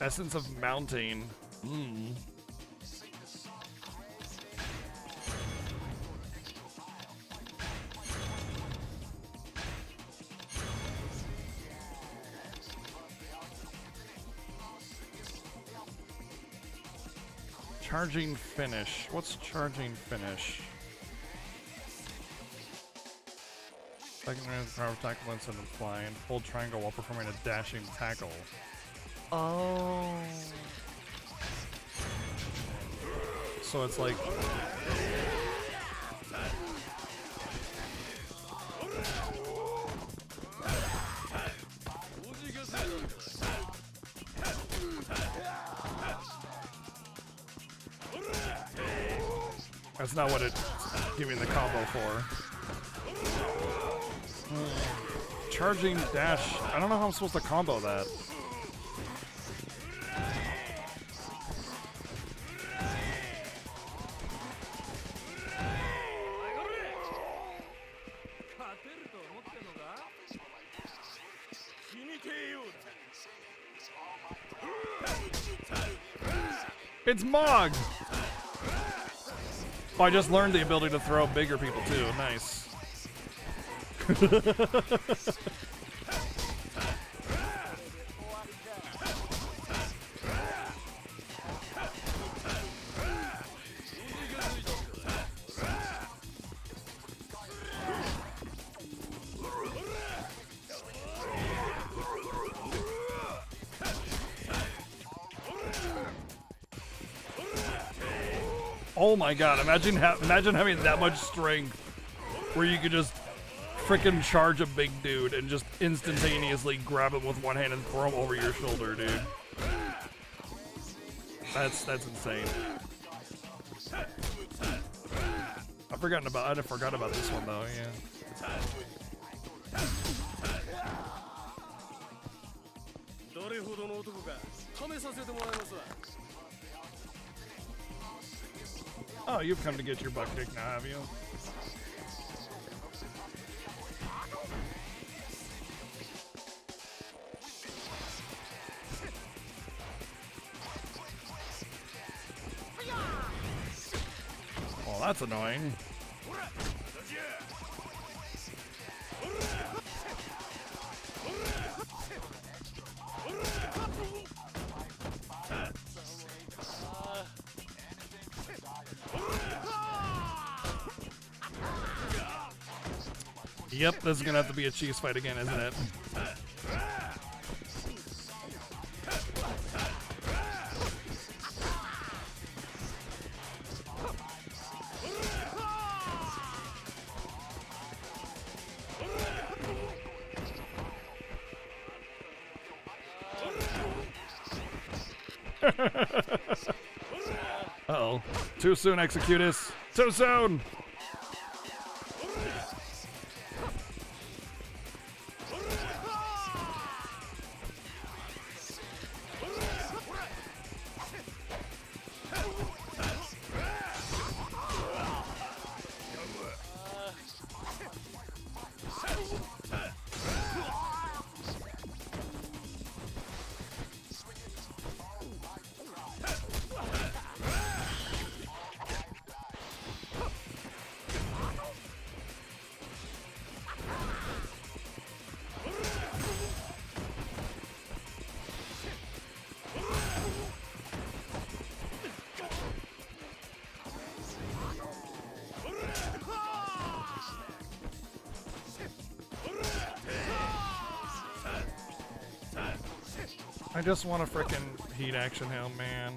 Essence of mounting. Charging finish. What's charging finish? Second round power tackle instead of flying. Hold triangle while performing a dashing tackle. Oh. So it's like that's not what it's giving the combo for. Charging dash. I don't know how I'm supposed to combo that. It's Mog! Oh, I just learned the ability to throw bigger people too. Nice. Oh my god, imagine having that much strength where you could just frickin' charge a big dude and just instantaneously grab him with one hand and throw him over your shoulder, dude. That's insane. I forgot about this one though, yeah. Oh, you've come to get your butt kicked now, have you? Well, that's annoying. Yep, this is gonna have to be a cheese fight again, isn't it? Uh-oh. Too soon, Executus. Too soon! just want a frickin' heat action helm, man.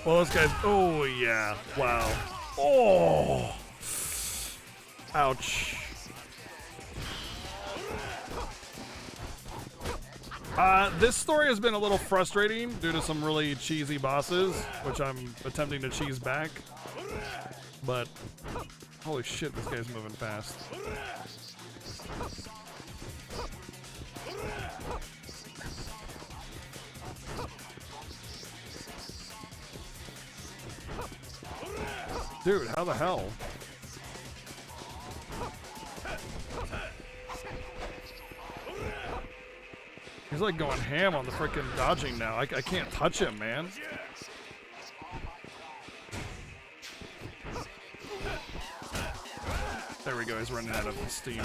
Well, this guy's. Oh, yeah. Wow. Oh! Ouch. This story has been a little frustrating due to some really cheesy bosses, which I'm attempting to cheese back. But, holy shit, this guy's moving fast. Dude, how the hell? He's like going ham on the freaking dodging now. I can't touch him, man. There we go, he's running out of steam.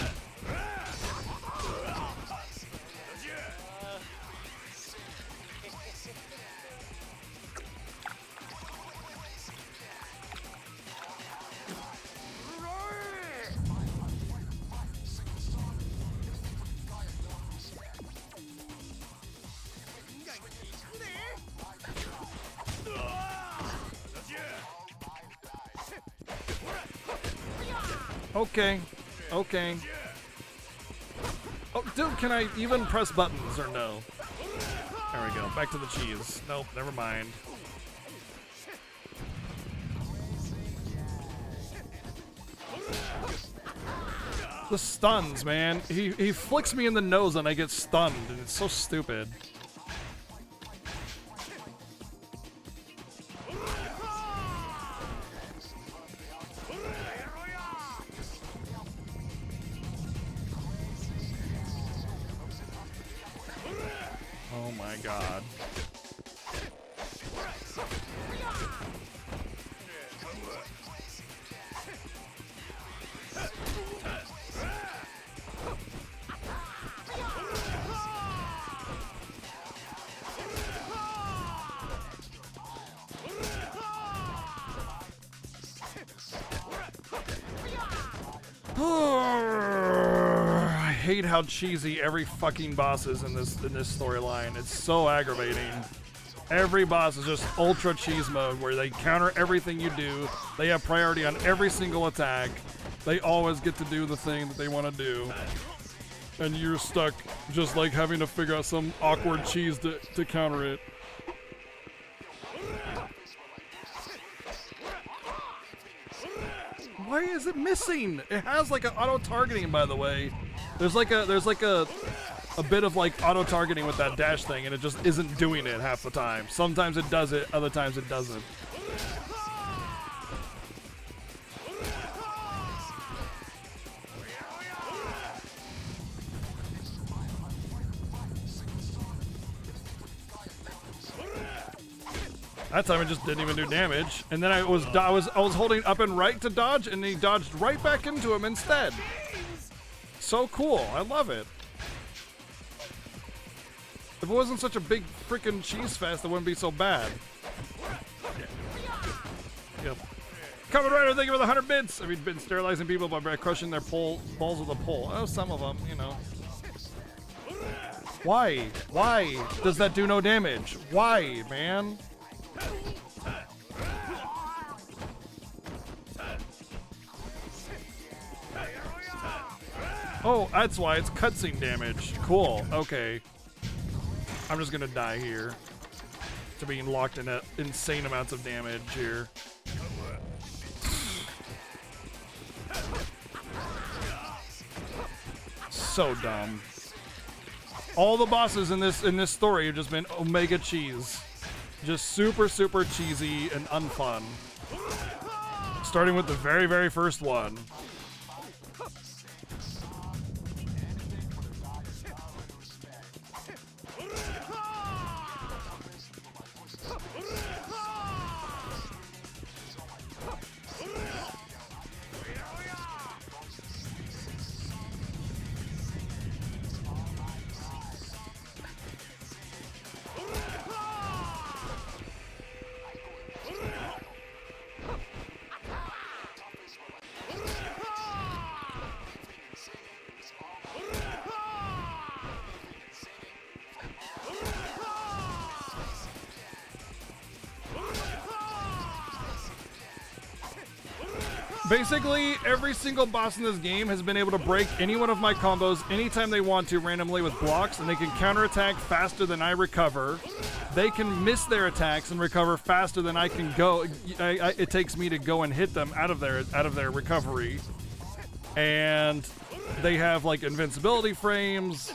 Okay, okay. Oh, dude, can I even press buttons or no? There we go, back to the cheese. Nope, never mind. The stuns, man. He flicks me in the nose and I get stunned, and it's so stupid. Oh my god. I hate how cheesy every fucking boss is in this storyline. It's so aggravating. Every boss is just ultra cheese mode where they counter everything you do. They have priority on every single attack. They always get to do the thing that they want to do. And you're stuck just like having to figure out some awkward cheese to counter it. Why is it missing? It has like an auto targeting, by the way. There's like a bit of like auto targeting with that dash thing, and it just isn't doing it half the time. Sometimes it does it, other times it doesn't. That time it just didn't even do damage, and then I was holding up and right to dodge, and he dodged right back into him instead. So cool, I love it. If it wasn't such a big freaking cheese fest, it wouldn't be so bad. Yep. Common Rider, thank you for the 100 bits. I've been sterilizing people by crushing their balls with a pole. Oh, some of them, you know. Why? Why does that do no damage? Why, man? Oh, that's why it's cutscene damage. Cool, okay. I'm just gonna die here to being locked in insane amounts of damage here. So dumb. All the bosses in this story have just been Omega cheese. Just super, super cheesy and unfun. Starting with the very, very first one. Basically, every single boss in this game has been able to break any one of my combos anytime they want to randomly with blocks, and they can counterattack faster than I recover. They can miss their attacks and recover faster than I can go. It takes me to go and hit them out of their recovery. And they have like invincibility frames.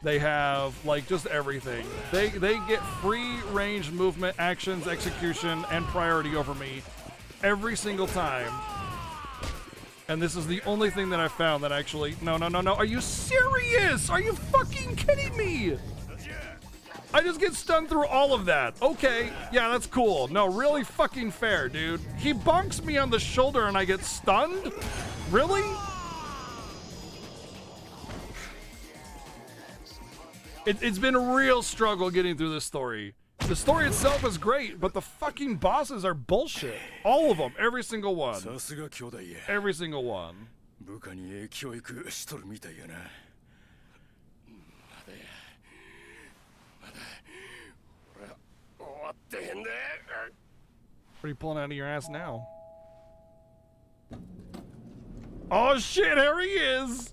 They have like just everything. They get free range movement, actions, execution, and priority over me every single time. And this is the only thing that I found that actually... No. Are you serious? Are you fucking kidding me? I just get stunned through all of that. Okay, yeah, that's cool. No, really fucking fair, dude. He bonks me on the shoulder and I get stunned? Really? It's been a real struggle getting through this story. The story itself is great, but the fucking bosses are bullshit. All of them, every single one. Every single one. What are you pulling out of your ass now? Oh shit, here he is!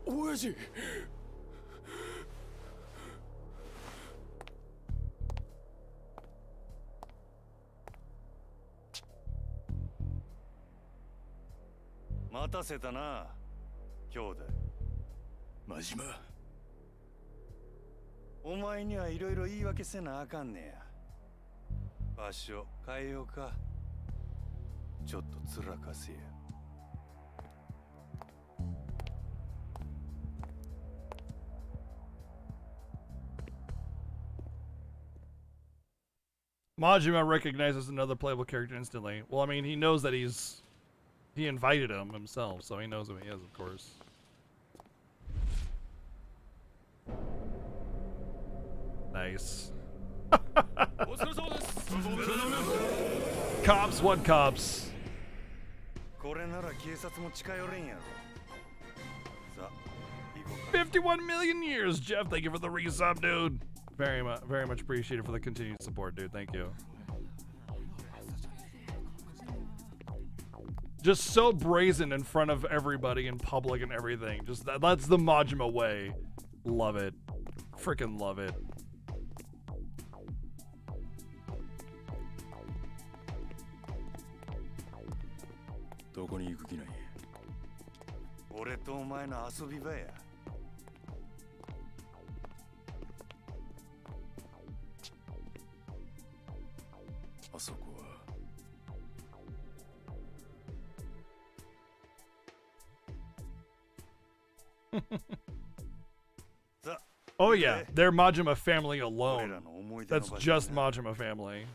Oyaji! 待たせたな、兄弟。真島。お前にはいろいろ言い訳せなあかんねや。場所変えようか。ちょっとつらかせや。Majima recognizes another playable character instantly. Well, I mean, he knows that he invited him himself, so he knows who he is, of course. Nice. Cops, what cops? これなら警察も近寄れんやろ。さあ、行こうか。 51 million years, Jeff. Thank you for the resub, dude. Very much appreciated for the continued support, dude. Thank you. Just so brazen in front of everybody in public and everything. Just that's the Majima way. Love it. Freaking love it. Where 俺とお前の遊び場や。あそこは。Oh yeah, they're Majima family alone. That's just Majima family.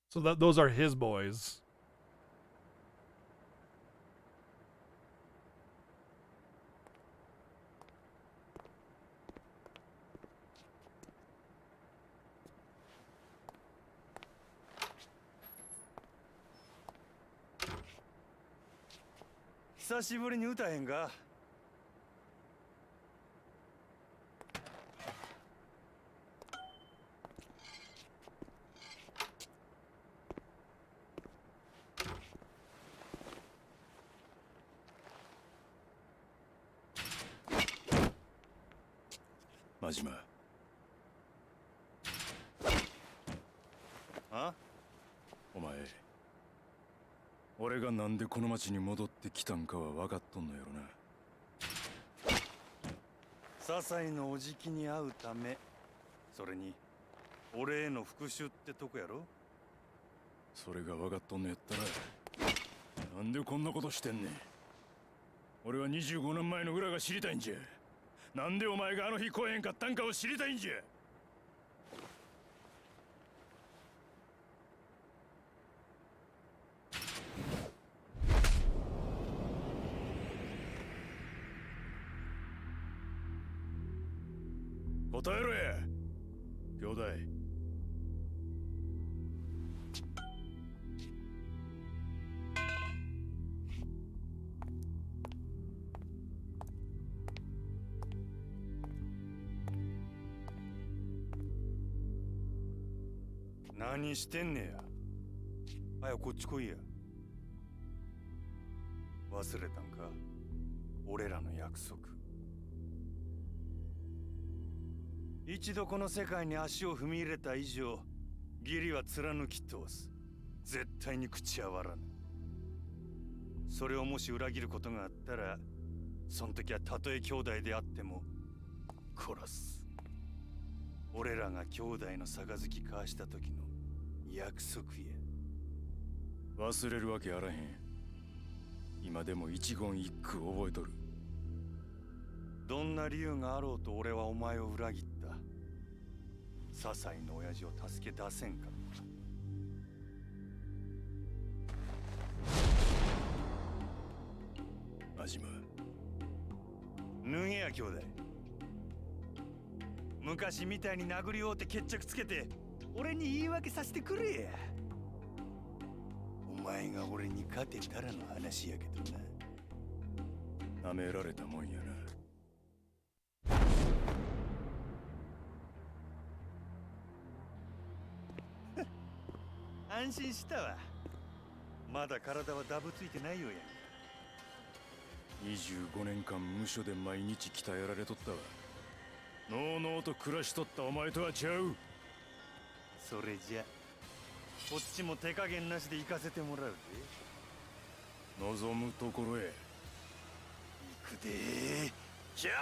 So those are his boys.久しぶりに歌えへんか。真島。あ？お前。俺がなんでこの町に戻ってきたんかは分かっとんのやろな。笹井のおじきに会うため、それに俺への復讐ってとこやろ。それが分かっとんのやったらなんでこんなことしてんねん。俺は25年前の裏が知りたいんじゃ。なんでお前があの日来えへんかったんかを知りたいんじゃ。答えろや、兄弟。何してんねや。早くこっち来いや。忘れたんか、俺らの約束。一度この世界に足を踏み入れた以上、義理は貫き通す。絶対に口は割らぬ。それをもし裏切ることがあったら、その時はたとえ兄弟であっても殺す。俺らが兄弟の杯交わした時の約束や。忘れるわけあらへん。今でも一言一句覚えとる。どんな理由があろうと俺はお前を裏切った。些細の親父を助け出せんかった。真島、脱げや兄弟。昔みたいに殴り合うて決着つけて俺に言い訳させてくれや。お前が俺に勝てたらの話やけどな。舐められたもんやな。安心したわ。まだ体はダブついてないよや。25年間無所で毎日鍛えられとったわ。のうのうと暮らしとったお前とはちゃう。それじゃこっちも手加減なしで行かせてもらうぜ。望むところへ行くでー。兄弟。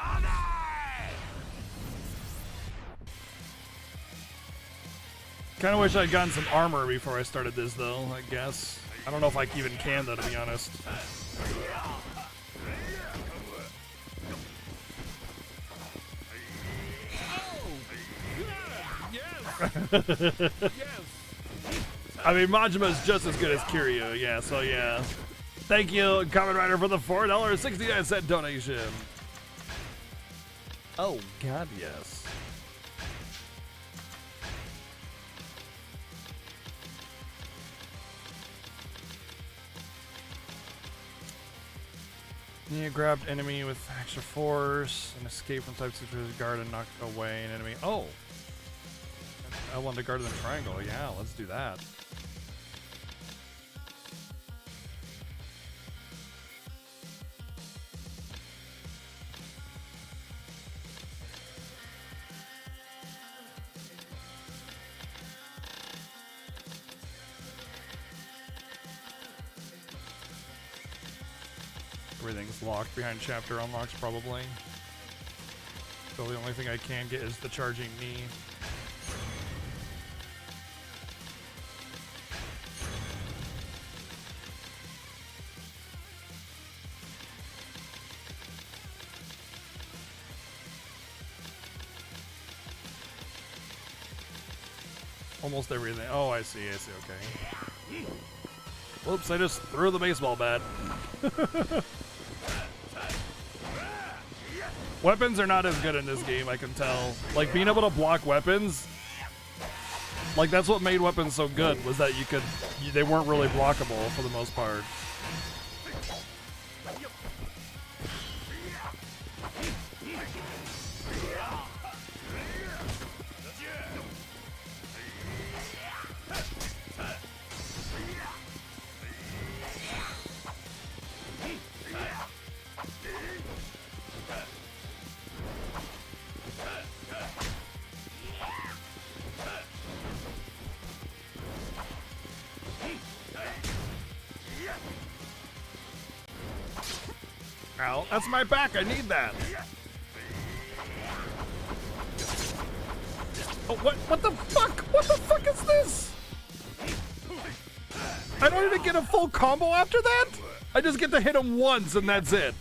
Kind of wish I'd gotten some armor before I started this, though, I guess. I don't know if I even can, though, to be honest. I mean, Majima is just as good as Kiryu, yeah, so yeah. Thank you, Kamen Rider, for the $4.69 donation. Oh, God, yes. Yeah, grabbed enemy with extra force and escape from type 6 guard and knock away an enemy. Oh! L1 to guard in the triangle. Yeah, let's do that. Everything's locked behind chapter unlocks, probably. So the only thing I can get is the charging knee. Almost everything. Oh, I see, okay. Whoops, I just threw the baseball bat. Weapons are not as good in this game, I can tell. Like, being able to block weapons, like, that's what made weapons so good, was that they weren't really blockable for the most part. Ow, that's my back, I need that. Oh, what the fuck? What the fuck is this? I don't even get a full combo after that? I just get to hit him once and that's it.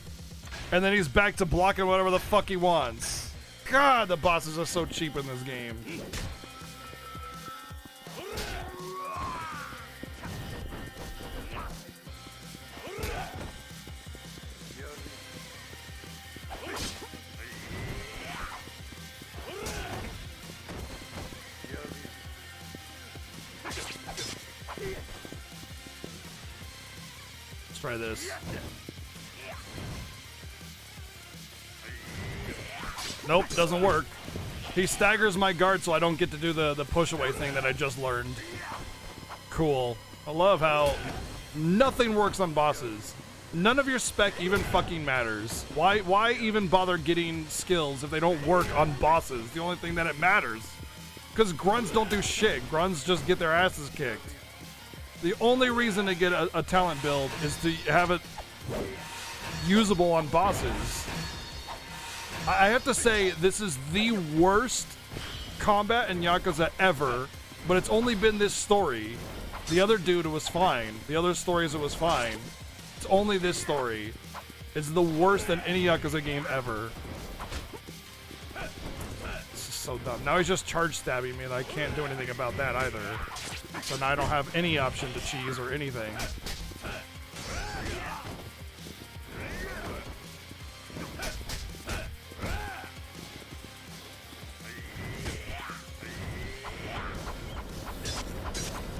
And then he's back to blocking whatever the fuck he wants. God, the bosses are so cheap in this game. Let's try this. Nope, doesn't work. He staggers my guard so I don't get to do the push away thing that I just learned. Cool. I love how nothing works on bosses. None of your spec even fucking matters. Why even bother getting skills if they don't work on bosses? The only thing that it matters. Because grunts don't do shit. Grunts just get their asses kicked. The only reason to get a talent build is to have it usable on bosses. I have to say, this is the worst combat in Yakuza ever, but it's only been this story. The other dude was fine. The other stories it was fine. It's only this story. It's the worst in any Yakuza game ever. This is so dumb. Now he's just charge stabbing me and I can't do anything about that either. So now I don't have any option to cheese or anything.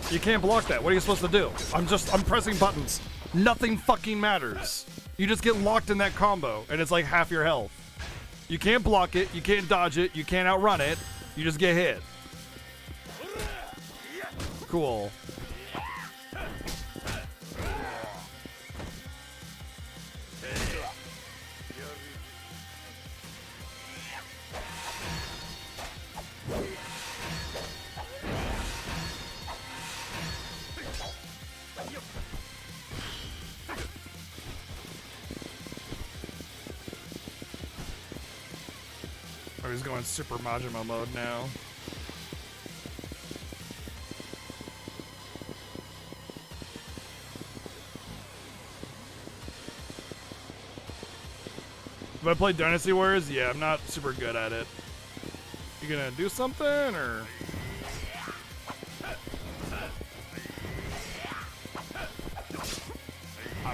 You can't block that. What are you supposed to do? I'm pressing buttons. Nothing fucking matters. You just get locked in that combo, and it's like half your health. You can't block it, you can't dodge it, you can't outrun it, you just get hit. Cool. Oh, he's going Super Majima mode now. Have I played Dynasty Warriors? Yeah, I'm not super good at it. You gonna do something, or?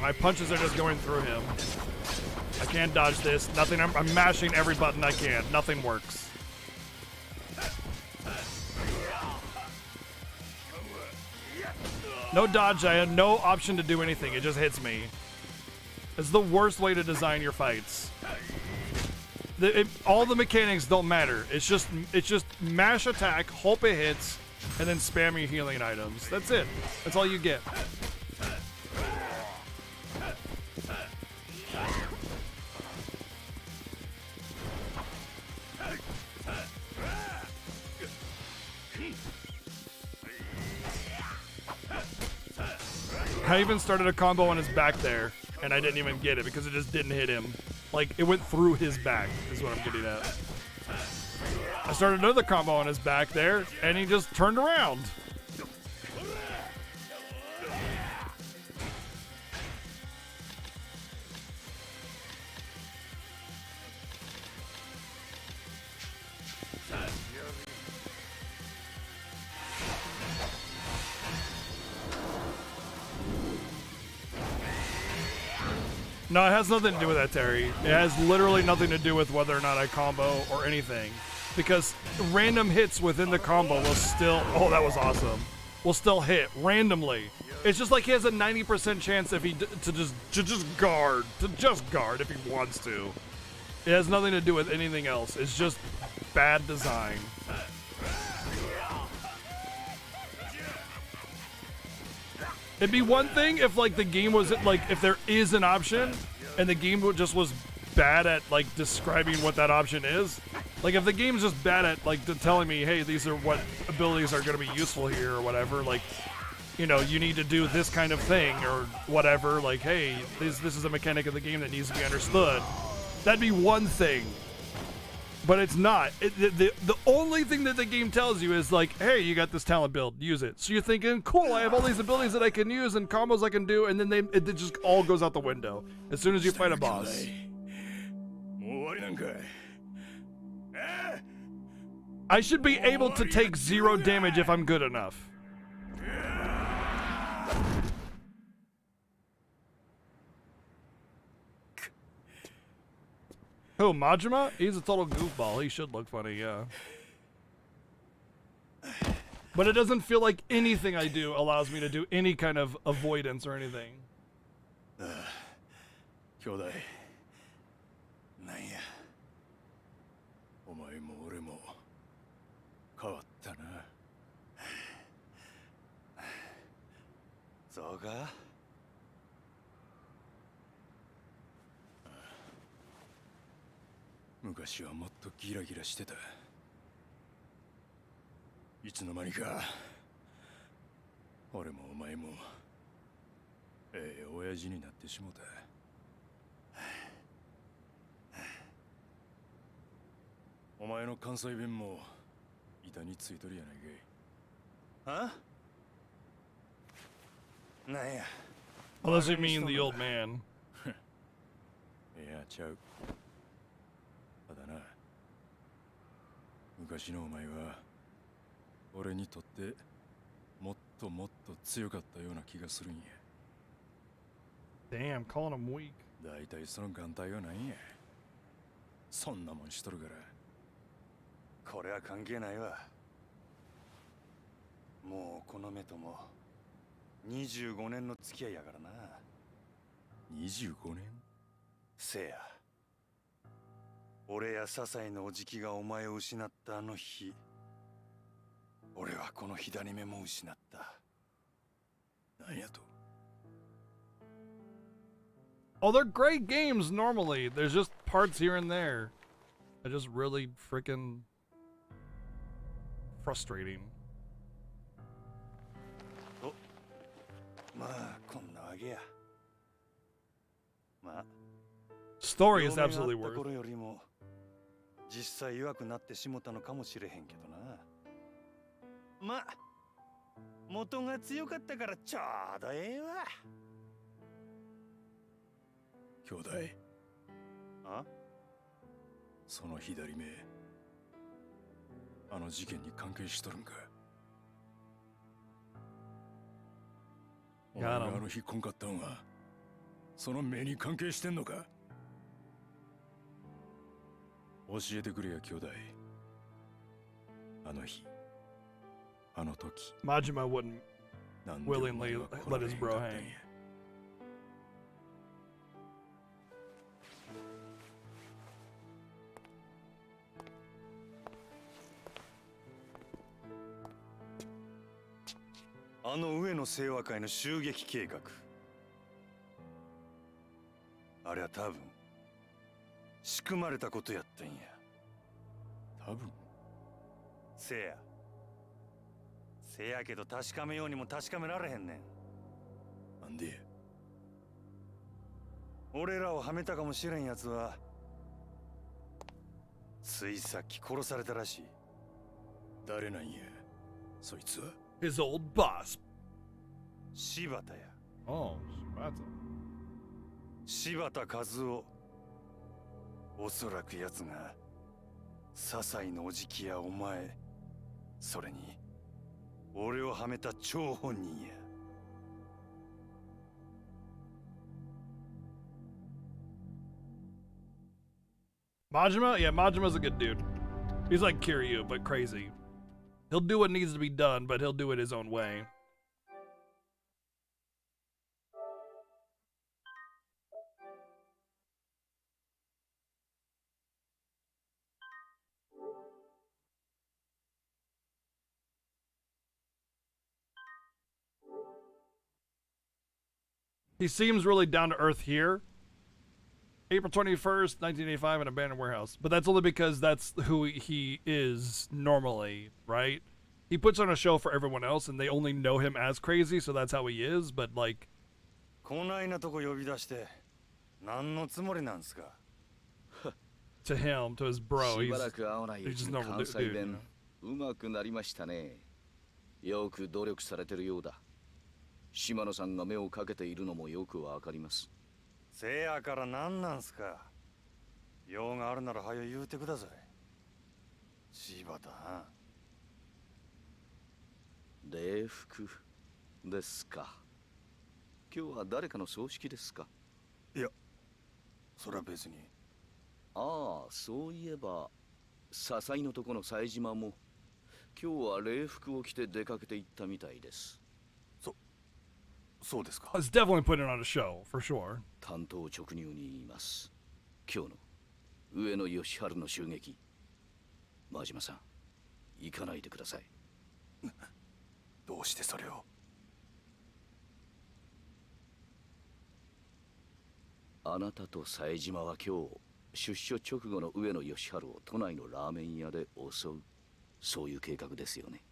My punches are just going through him. I can't dodge this. Nothing. I'm mashing every button I can. Nothing works. No dodge. I had no option to do anything. It just hits me. It's the worst way to design your fights. All the mechanics don't matter. It's just mash attack, hope it hits, and then spam your healing items. That's it. That's all you get. I even started a combo on his back there, and I didn't even get it because it just didn't hit him. Like, it went through his back, is what I'm getting at. I started another combo on his back there, and he just turned around. No, it has nothing to do with that, Terry. It has literally nothing to do with whether or not I combo or anything. Because random hits within the combo will still... Oh, that was awesome. Will still hit randomly. It's just like he has a 90% chance if he to just guard if he wants to. It has nothing to do with anything else. It's just bad design. It'd be one thing if, like, the game was, like, if there is an option and the game just was bad at, like, describing what that option is. Like, if the game's just bad at, like, telling me, hey, these are what abilities are going to be useful here or whatever, like, you know, you need to do this kind of thing or whatever, like, hey, this is a mechanic of the game that needs to be understood. That'd be one thing. But it's not. The only thing that the game tells you is like, hey, you got this talent build, use it. So you're thinking, cool, I have all these abilities that I can use and combos I can do, and then it just all goes out the window as soon as you fight a boss. I should be able to take 0 damage if I'm good enough. Who, Majima? He's a total goofball. He should look funny, yeah. But it doesn't feel like anything I do allows me to do any kind of avoidance or anything. 兄弟なんやお前も俺もか？昔はもっとギラギラしてた。いつの間にか俺もお前も親父になってしもた。お前の関西弁も板についとるやないかい。あ？なんや。 Unless you mean the old man. いやちゃう。ただな、昔のお前は俺にとってもっともっと強かったような気がするんや。 Damn, calling him weak. だいたいその眼帯は何や。そんなもんしとるから。これは関係ないわ。もうこの目とも25年の付き合いやからな。25年？せや。俺や笹井のおじきがお前を失ったあの日、俺はこの左目も失った。なんやと。Oh, they're great games normally. There's just parts here and there that just really freaking frustrating. お、まあこんなわけや。まあ Story is 両目があ absolutely った worth. 頃よりも実際弱くなってしもたのかもしれへんけどな。まあ元が強かったからちょうどええわ。兄弟、あ？その左目、あの事件に関係しとるんか。お前があの日来んかったんはその目に関係してんのか。教えてくれや兄弟。あの日、あの時、 Majima wouldn't なんでお willingly 前は来 let られ his へん bro かったんや。 hang. あの上野清和会の襲撃計画、あれは多分仕組まれたことやったんや。多分。せやけど確かめようにも確かめられへんねん。なんで。俺らをはめたかもしれんやつはついさっき殺されたらしい。誰なんやそいつは。 His old boss. 柴田や。 Oh, that's 柴田和夫。おそらく奴が笹井のおじきやお前、それに俺をはめた張本人や。Majima? Yeah, Majima's a good dude. He's like Kiryu, but crazy. He'll do what needs to be done, but he'll do it his own way. He seems really down to earth here. April 21st, 1985, an abandoned warehouse. But that's only because that's who he is normally, right? He puts on a show for everyone else, and they only know him as crazy, so that's how he is. But, like... こないなとこ呼び出して何のつもりなんすか? To him, to his bro, しばらく会わないう he's ち just に normal 関 dude. 西弁うまくなりましたね。よく努力されてるようだ。島野さんが目をかけているのもよくわかります。せやから何なんすか。用があるなら早言うてください。柴田。礼服ですか。今日は誰かの葬式ですか。いや、それは別に。ああ、そういえば笹井のとこの冴島も今日は礼服を着て出かけて行ったみたいです。そうですか。 It's definitely putting on a show, for sure. 担当直入に言います。今日の上野義治の襲撃、真島さん、行かないでください。どうしてそれを。あなたと冴島は今日出所直後の上野義晴を都内のラーメン屋で襲う、そういう計画ですよね。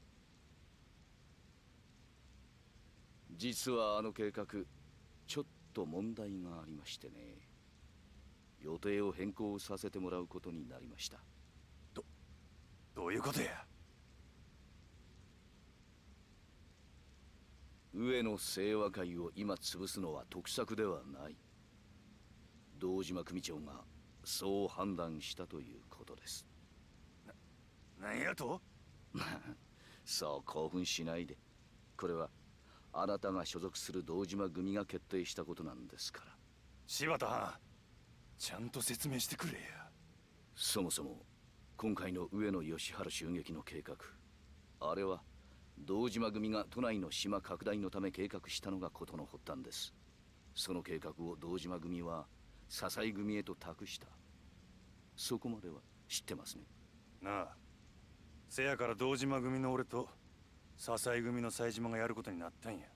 実はあの計画ちょっと問題がありましてね、予定を変更させてもらうことになりました。どういうことや。上野清和会を今潰すのは得策ではない、堂島組長がそう判断したということです。何やと。そう興奮しないで。これはあなたが所属する堂島組が決定したことなんですから。柴田藩、ちゃんと説明してくれや。そもそも今回の上野義晴襲撃の計画、あれは堂島組が都内の島拡大のため計画したのが事の発端です。その計画を堂島組は笹井組へと託した。そこまでは知ってますね。なあ、せやから堂島組の俺と笹井組の冴島がやることになったんや。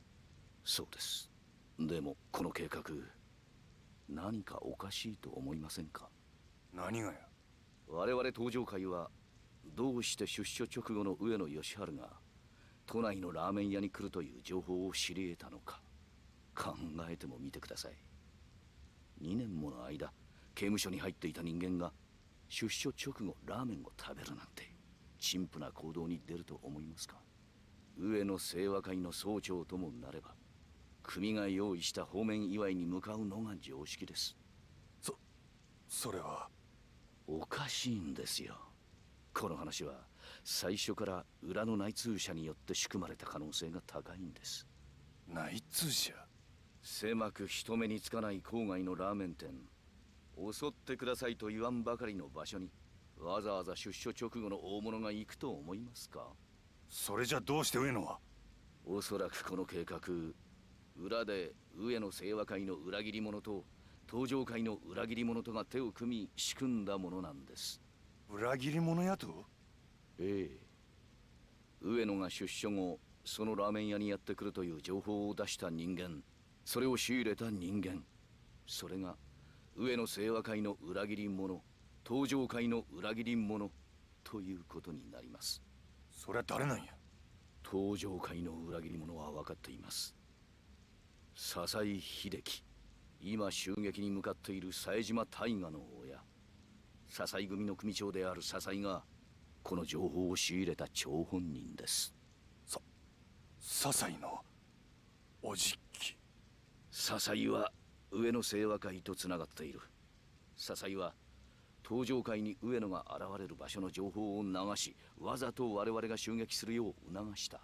そうです。でもこの計画何かおかしいと思いませんか。何がや。我々登場会はどうして出所直後の上野義晴が都内のラーメン屋に来るという情報を知り得たのか。考えてもみてください。2年もの間刑務所に入っていた人間が出所直後ラーメンを食べるなんて陳腐な行動に出ると思いますか。上野清和会の総長ともなれば組が用意した方面祝いに向かうのが常識です。それはおかしいんですよ。この話は最初から裏の内通者によって仕組まれた可能性が高いんです。内通者。狭く人目につかない郊外のラーメン店、襲ってくださいと言わんばかりの場所にわざわざ出所直後の大物が行くと思いますか。それじゃどうして上野は。おそらくこの計画、裏で上野清和会の裏切り者と東上会の裏切り者とが手を組み仕組んだものなんです。裏切り者やと。ええ。上野が出所後そのラーメン屋にやってくるという情報を出した人間、それを仕入れた人間、それが上野清和会の裏切り者、東上会の裏切り者ということになります。それは誰なんや。東上会の裏切り者は分かっています。笹井秀樹、今襲撃に向かっている冴島大河の親、笹井組の組長である笹井がこの情報を仕入れた張本人です。笹井のおじき。笹井は上野清和会とつながっている。笹井は東上会に上野が現れる場所の情報を流し、わざと我々が襲撃するよう促した。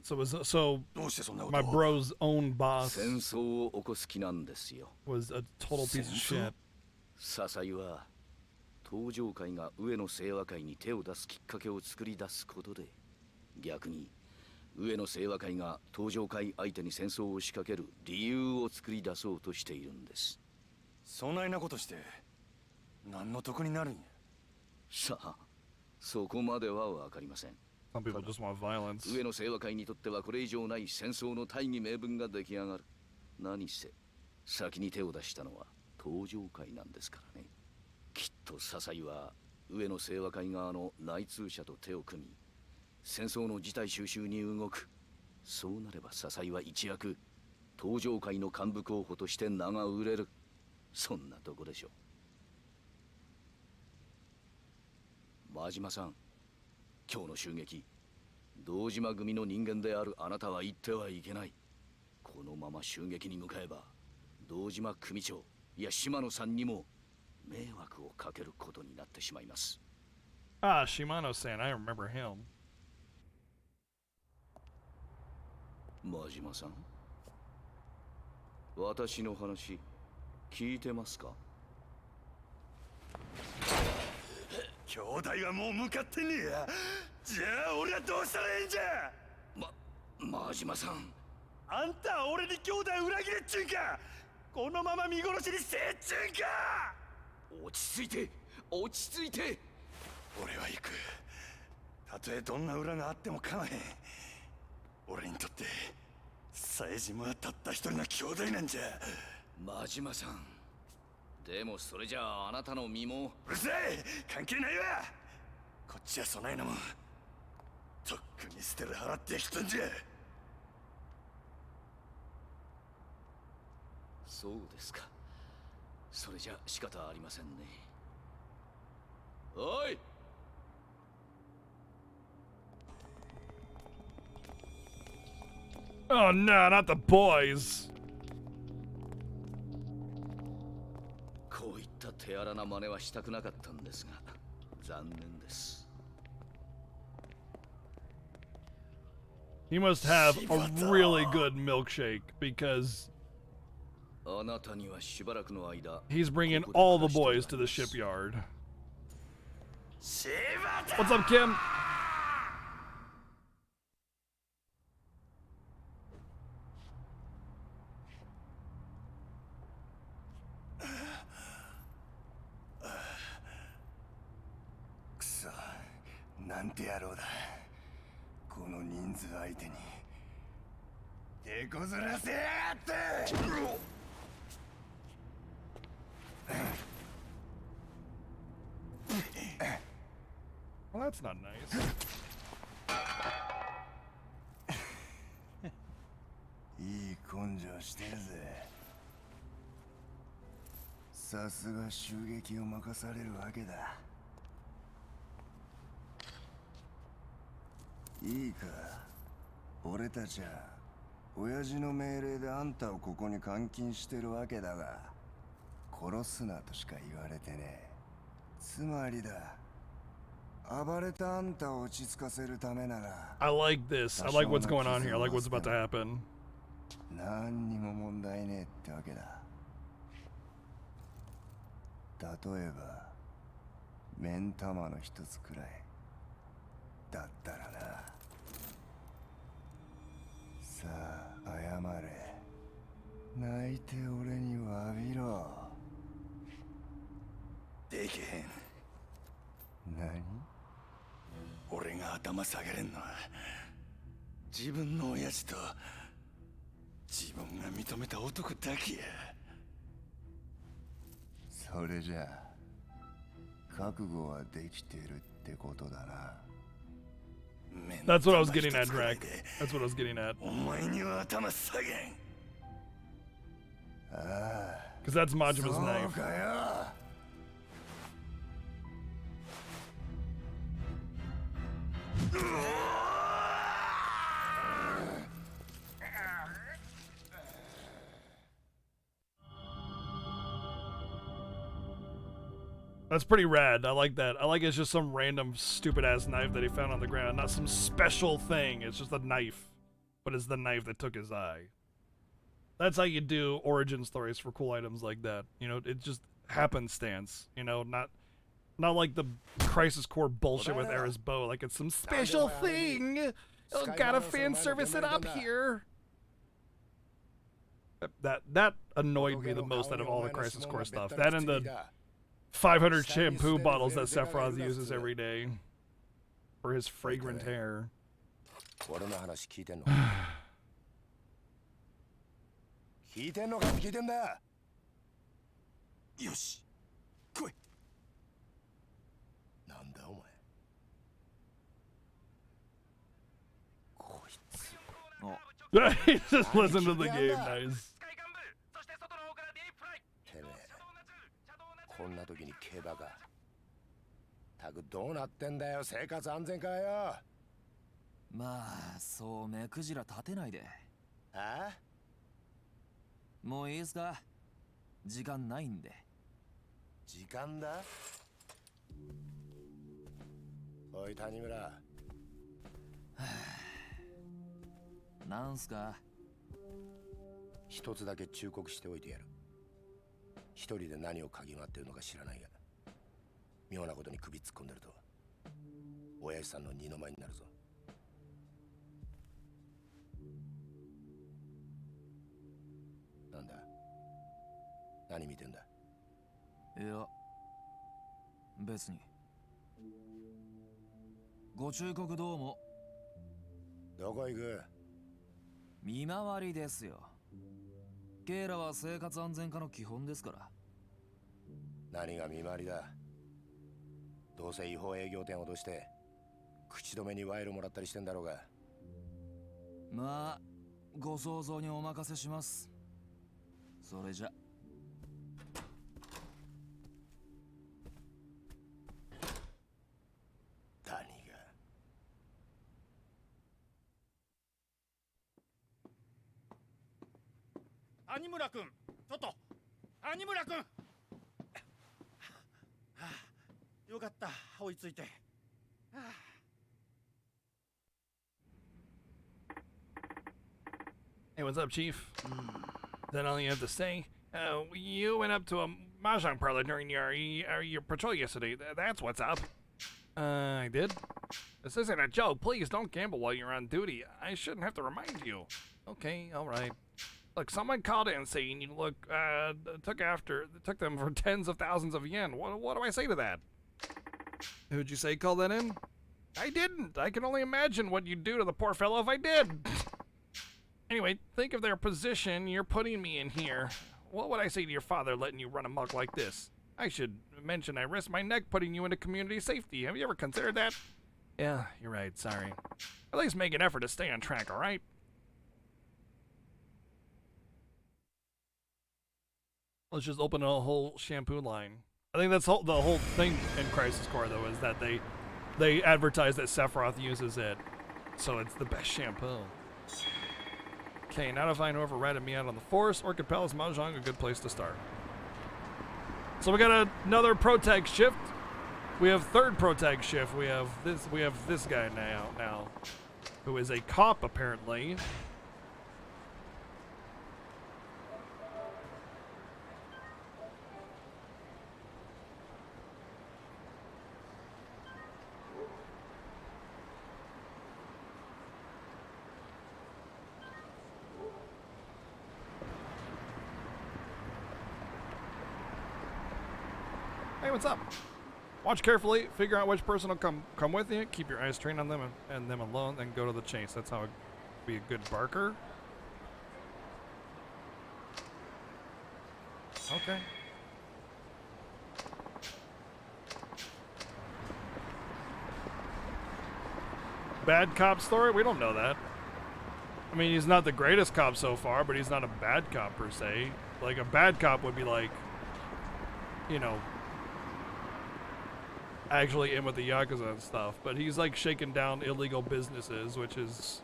So どうしてそんなこと my を。 bro's own boss 戦争を起こす気なんですよ。was a total piece of shit. 笹井は東上会が上野清和会に手を出すきっかけを作り出すことで、逆に上野清和会が東上会相手に戦争を仕掛ける理由を作り出そうとしているんです。そないなことして何の得になるんや。さあ、そこまではわかりません。 Some people just want violence. 上野清和会にとってはこれ以上ない戦争の大義名分が出来上がる。何せ先に手を出したのは東上会なんですからね。きっと笹井は上野清和会側の内通者と手を組み戦争の事態収拾に動く。そうなれば笹井は一躍東上会の幹部候補として名が売れる。そんなとこでしょう。真島さん、今日の襲撃、堂島組の人間であるあなたは言ってはいけない。このまま襲撃に向かえば堂島組長、いや島野さんにも迷惑をかけることになってしまいます。Ah, Shimano-san, I remember him. 真島さん、私の話聞いてますか。兄弟はもう向かってねえや。じゃあ俺はどうしたらええんじゃ。真島さん、あんたは俺に兄弟裏切れっちゅうんか。このまま見殺しにせえっちゅうんか。落ち着いて落ち着いて。俺は行く。たとえどんな裏があっても構えへん。俺にとって冴島はたった一人の兄弟なんじゃ。真島さん、でもそれじゃああなたの身も。うるせえ、関係ないわ。こっちはそないなもんとっくに捨てる払ってきたんじゃ。そうですか。それじゃ仕方ありませんね。おい。Oh no, not the boys. こういった手荒な真似はしたくなかったんですが、残念です。He must have a really good milkshake because あなたにはしばらくの間 he's bringing all the boys to the shipyard. What's up, Kim? くそ、なんて野郎だ。この人数相手に手こずらせやがって。Well, that's not nice. いい根性してるぜ。さすが襲撃を任されるわけだ。いいか、俺たちは親父の命令であんたをここに監禁してるわけだが、殺すなとしか言われてねえ。つまりだ、暴れたあんたを落ち着かせるためなら I like this. I like what's going on here. I like what's about to happen. 何にも問題ねえってわけだ。例えば目ん玉の一つくらいだったらな。さあ謝れ。泣いて俺に詫びろ。できへん。何？俺が頭下げれんのは自分の親父と自分が認めた男だけや。それじゃあ覚悟はできてるってことだな。That's what I was getting at, Drac. That's what I was getting at. お前には頭下げん。ああ。 Because that's Majima's そう knife. かよ。That's pretty rad. I like that. I like it's just some random stupid ass knife that he found on the ground. Not some special thing. It's just a knife. But it's the knife that took his eye. That's how you do origin stories for cool items like that. You know, it just happenstance. You know, not like the Crisis Core bullshit with Era's bow. Like it's some special thing. Oh, gotta fan service it up here. That annoyed me the most out of all the Crisis Core stuff. That and the 500 shampoo bottles that Sephiroth uses every day for his fragrant hair. 俺の話聞いてんの聞いてんのか聞いてんだ。よし来い。なんだお前。こいつ。 He just listened to the game, nice. てめえこんな時に競馬か。たくどうなってんだよ、生活安全かよ。まあそう目くじら立てないで。ああ、もういいですか、時間ないんで。時間だ。おい谷村、なんすか。一つだけ忠告しておいてやる。一人で何を嗅ぎ回ってるのか知らないが、妙なことに首突っ込んでると親父さんの二の舞になるぞ。なんだ、何見てんだ。いや別に。ご忠告どうも。どこ行く。見回りですよ。ケイラは生活安全課の基本ですから。何が見回りだ。どうせ違法営業店を脅して口止めに賄賂もらったりしてんだろうが。まあご想像にお任せします。それじゃ。何が。有村君、ちょっと有村君。よかった、追いついて。Hey, what's up, Chief? Is that all you have to say? You went up to a mahjong parlor during your patrol yesterday. That's what's up. I did. This isn't a joke. Please don't gamble while you're on duty. I shouldn't have to remind you. Okay, all right. Look, someone called in saying you took them for tens of thousands of yen. What do I say to that? Who'd you say called that in? I didn't. I can only imagine what you'd do to the poor fellow if I did. Anyway, think of their position. You're putting me in here. What would I say to your father letting you run amok like this? I should mention I risked my neck putting you into community safety. Have you ever considered that? Yeah, you're right. Sorry. At least make an effort to stay on track, all right? Let's just open a whole shampoo line. I think that's the whole thing in Crisis Core, though, is that they advertise that Sephiroth uses it, so it's the best shampoo. Okay, now to find whoever ratted me out on the force. Orchid Palace Mahjong, a good place to start. So we got another protag shift. We have third protag shift. We have this guy now, who is a cop apparently. Hey, what's up? Watch carefully, figure out which person will come with you, keep your eyes trained on them and them alone, then go to the chase. That's how it be a good barker. Okay. Bad cop story? We don't know that. I mean, he's not the greatest cop so far, but he's not a bad cop per se. Like, a bad cop would be like, you know, actually in with the Yakuza and stuff, but he's like shaking down illegal businesses, which is,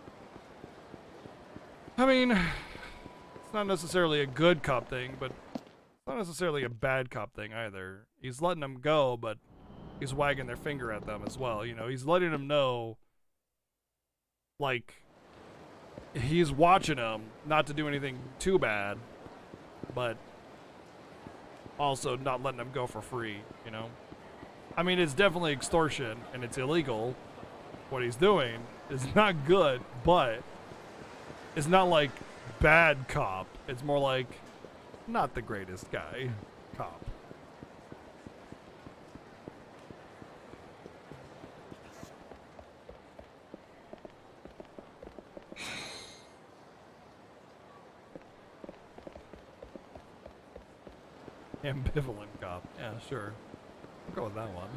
I mean, it's not necessarily a good cop thing, but it's not necessarily a bad cop thing either. He's letting them go, but he's wagging their finger at them as well. You know, he's letting them know, like, he's watching them not to do anything too bad, but also not letting them go for free, you know? I mean, it's definitely extortion, and it's illegal. What he's doing is not good, but it's not like bad cop. It's more like not the greatest guy cop. Ambivalent cop. Yeah, sure. I'll go with that one.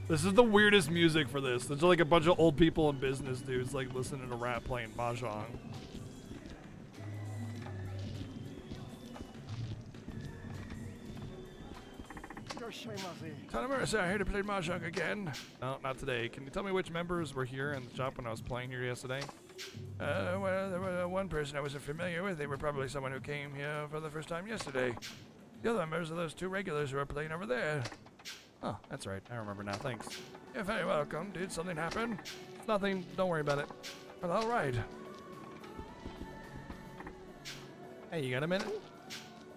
This is the weirdest music for this. There's like a bunch of old people and business dudes like listening to rap playing mahjong. Tanamura, sir, here to play mahjong again. No, not today. Can you tell me which members were here in the shop when I was playing here yesterday? Well, there was one person I wasn't familiar with. They were probably someone who came here for the first time yesterday. The other members are those two regulars who are playing over there. Oh, that's right. I remember now. Thanks. You're very welcome. Did something happen? Nothing. Don't worry about it. Well, all right. Hey, you got a minute?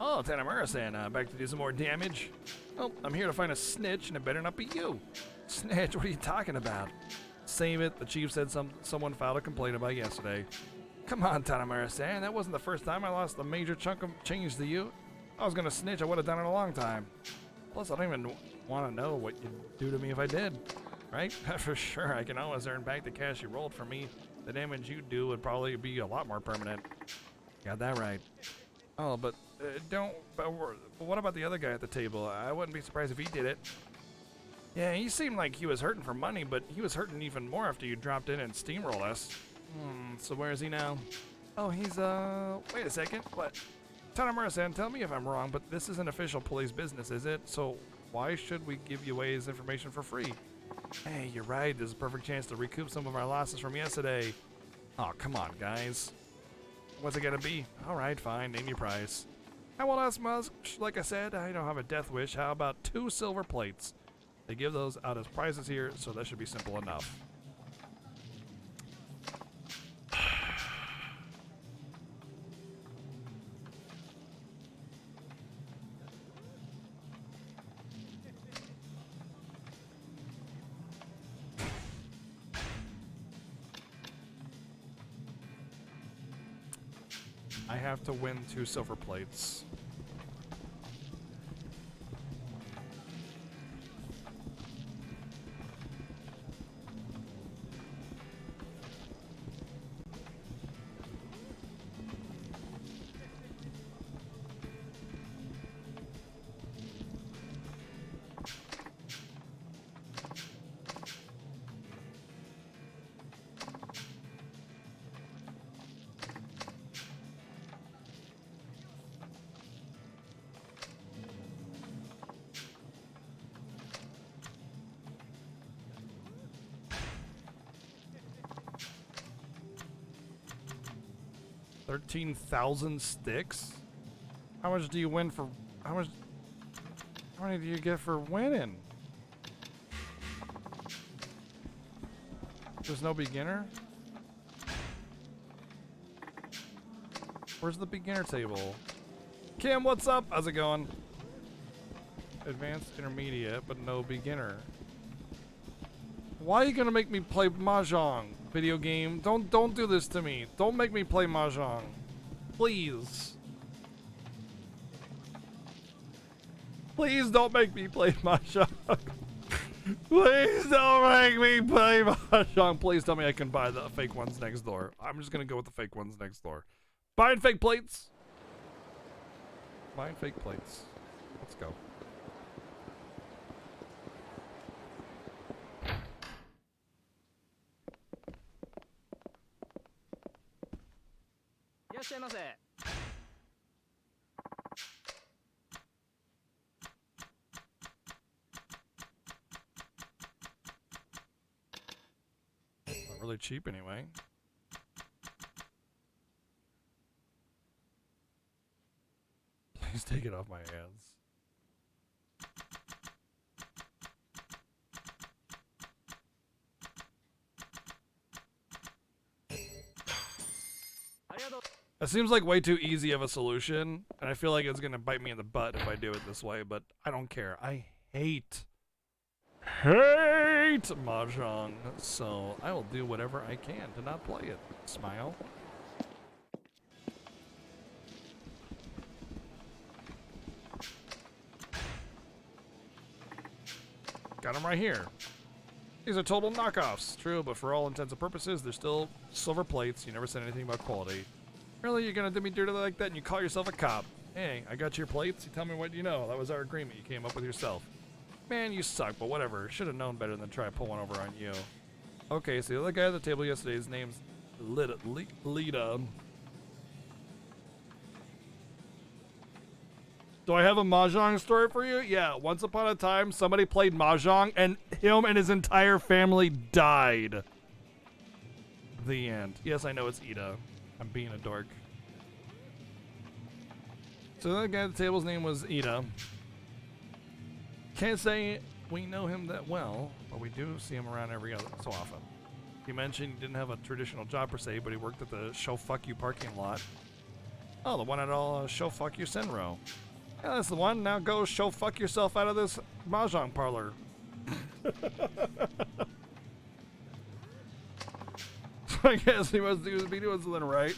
Oh, Tanamura-san, back to do some more damage. Well, I'm here to find a snitch, and it better not be you. Snitch? What are you talking about? Save it. The chief said someone filed a complaint about yesterday. Come on, Tanamura-san. That wasn't the first time I lost a major chunk of change to you. I was gonna snitch. I would have done it a long time. Plus, I don't even want to know what you'd do to me if I did. right? For sure, I can always earn back the cash you rolled for me. The damage you do would probably be a lot more permanent. Got that right. Oh, but but what about the other guy at the table? I wouldn't be surprised if he did it. Yeah, he seemed like he was hurting for money, but he was hurting even more after you dropped in and steamrolled us. So where is he now? Oh, he's, wait a second, what? Tanamura-san, tell me if I'm wrong, but this isn't official police business, is it? So why should we give you away his information for free? Hey, you're right, this is a perfect chance to recoup some of our losses from yesterday. Oh, come on, guys. What's it gonna be? Alright, fine, name your price. I won't ask much, like I said, I don't have a death wish. How about 2 silver plates? They give those out as prizes here, so that should be simple enough. I have to win 2 silver plates. $13,000 sticks? How much do you win for? How many do you get for winning? There's no beginner? Where's the beginner table? Kim, what's up? How's it going? Advanced, intermediate, but no beginner. Why are you gonna make me play Mahjong? Video game, don't do this to me. Don't make me play Mahjong. Please. Please don't make me play Mahjong. Please don't make me play Mahjong. Please tell me I can buy the fake ones next door. I'm just gonna go with the fake ones next door. Buying fake plates. Buying fake plates. Let's go. Not really cheap anyway. Please take it off my hands. That seems like way too easy of a solution, and I feel like it's gonna bite me in the butt if I do it this way, but I don't care. I hate Mahjong, so I will do whatever I can to not play it. Smile. Got them right here. These are total knockoffs. True, but for all intents and purposes, they're still silver plates. You never said anything about quality. Really? You're gonna do me dirty like that and you call yourself a cop? Hey, I got your plates. You tell me what you know. That was our agreement you came up with yourself. Man, you suck, but whatever. Should have known better than try to pull one over on you. Okay, so the other guy at the table yesterday, his name's Lita. Do I have a Mahjong story for you? Yeah, once upon a time, somebody played Mahjong and him and his entire family died. The end. Yes, I know it's Ida. I'm being a dork. So the other guy at the table's name was Ida. Can't say we know him that well, but we do see him around every other so often. He mentioned he didn't have a traditional job per se, but he worked at the Show Fuck You parking lot. Oh, the one at all Show Fuck You Senro. Yeah, that's the one. Now go show fuck yourself out of this Mahjong parlor. So I guess he must be doing something right.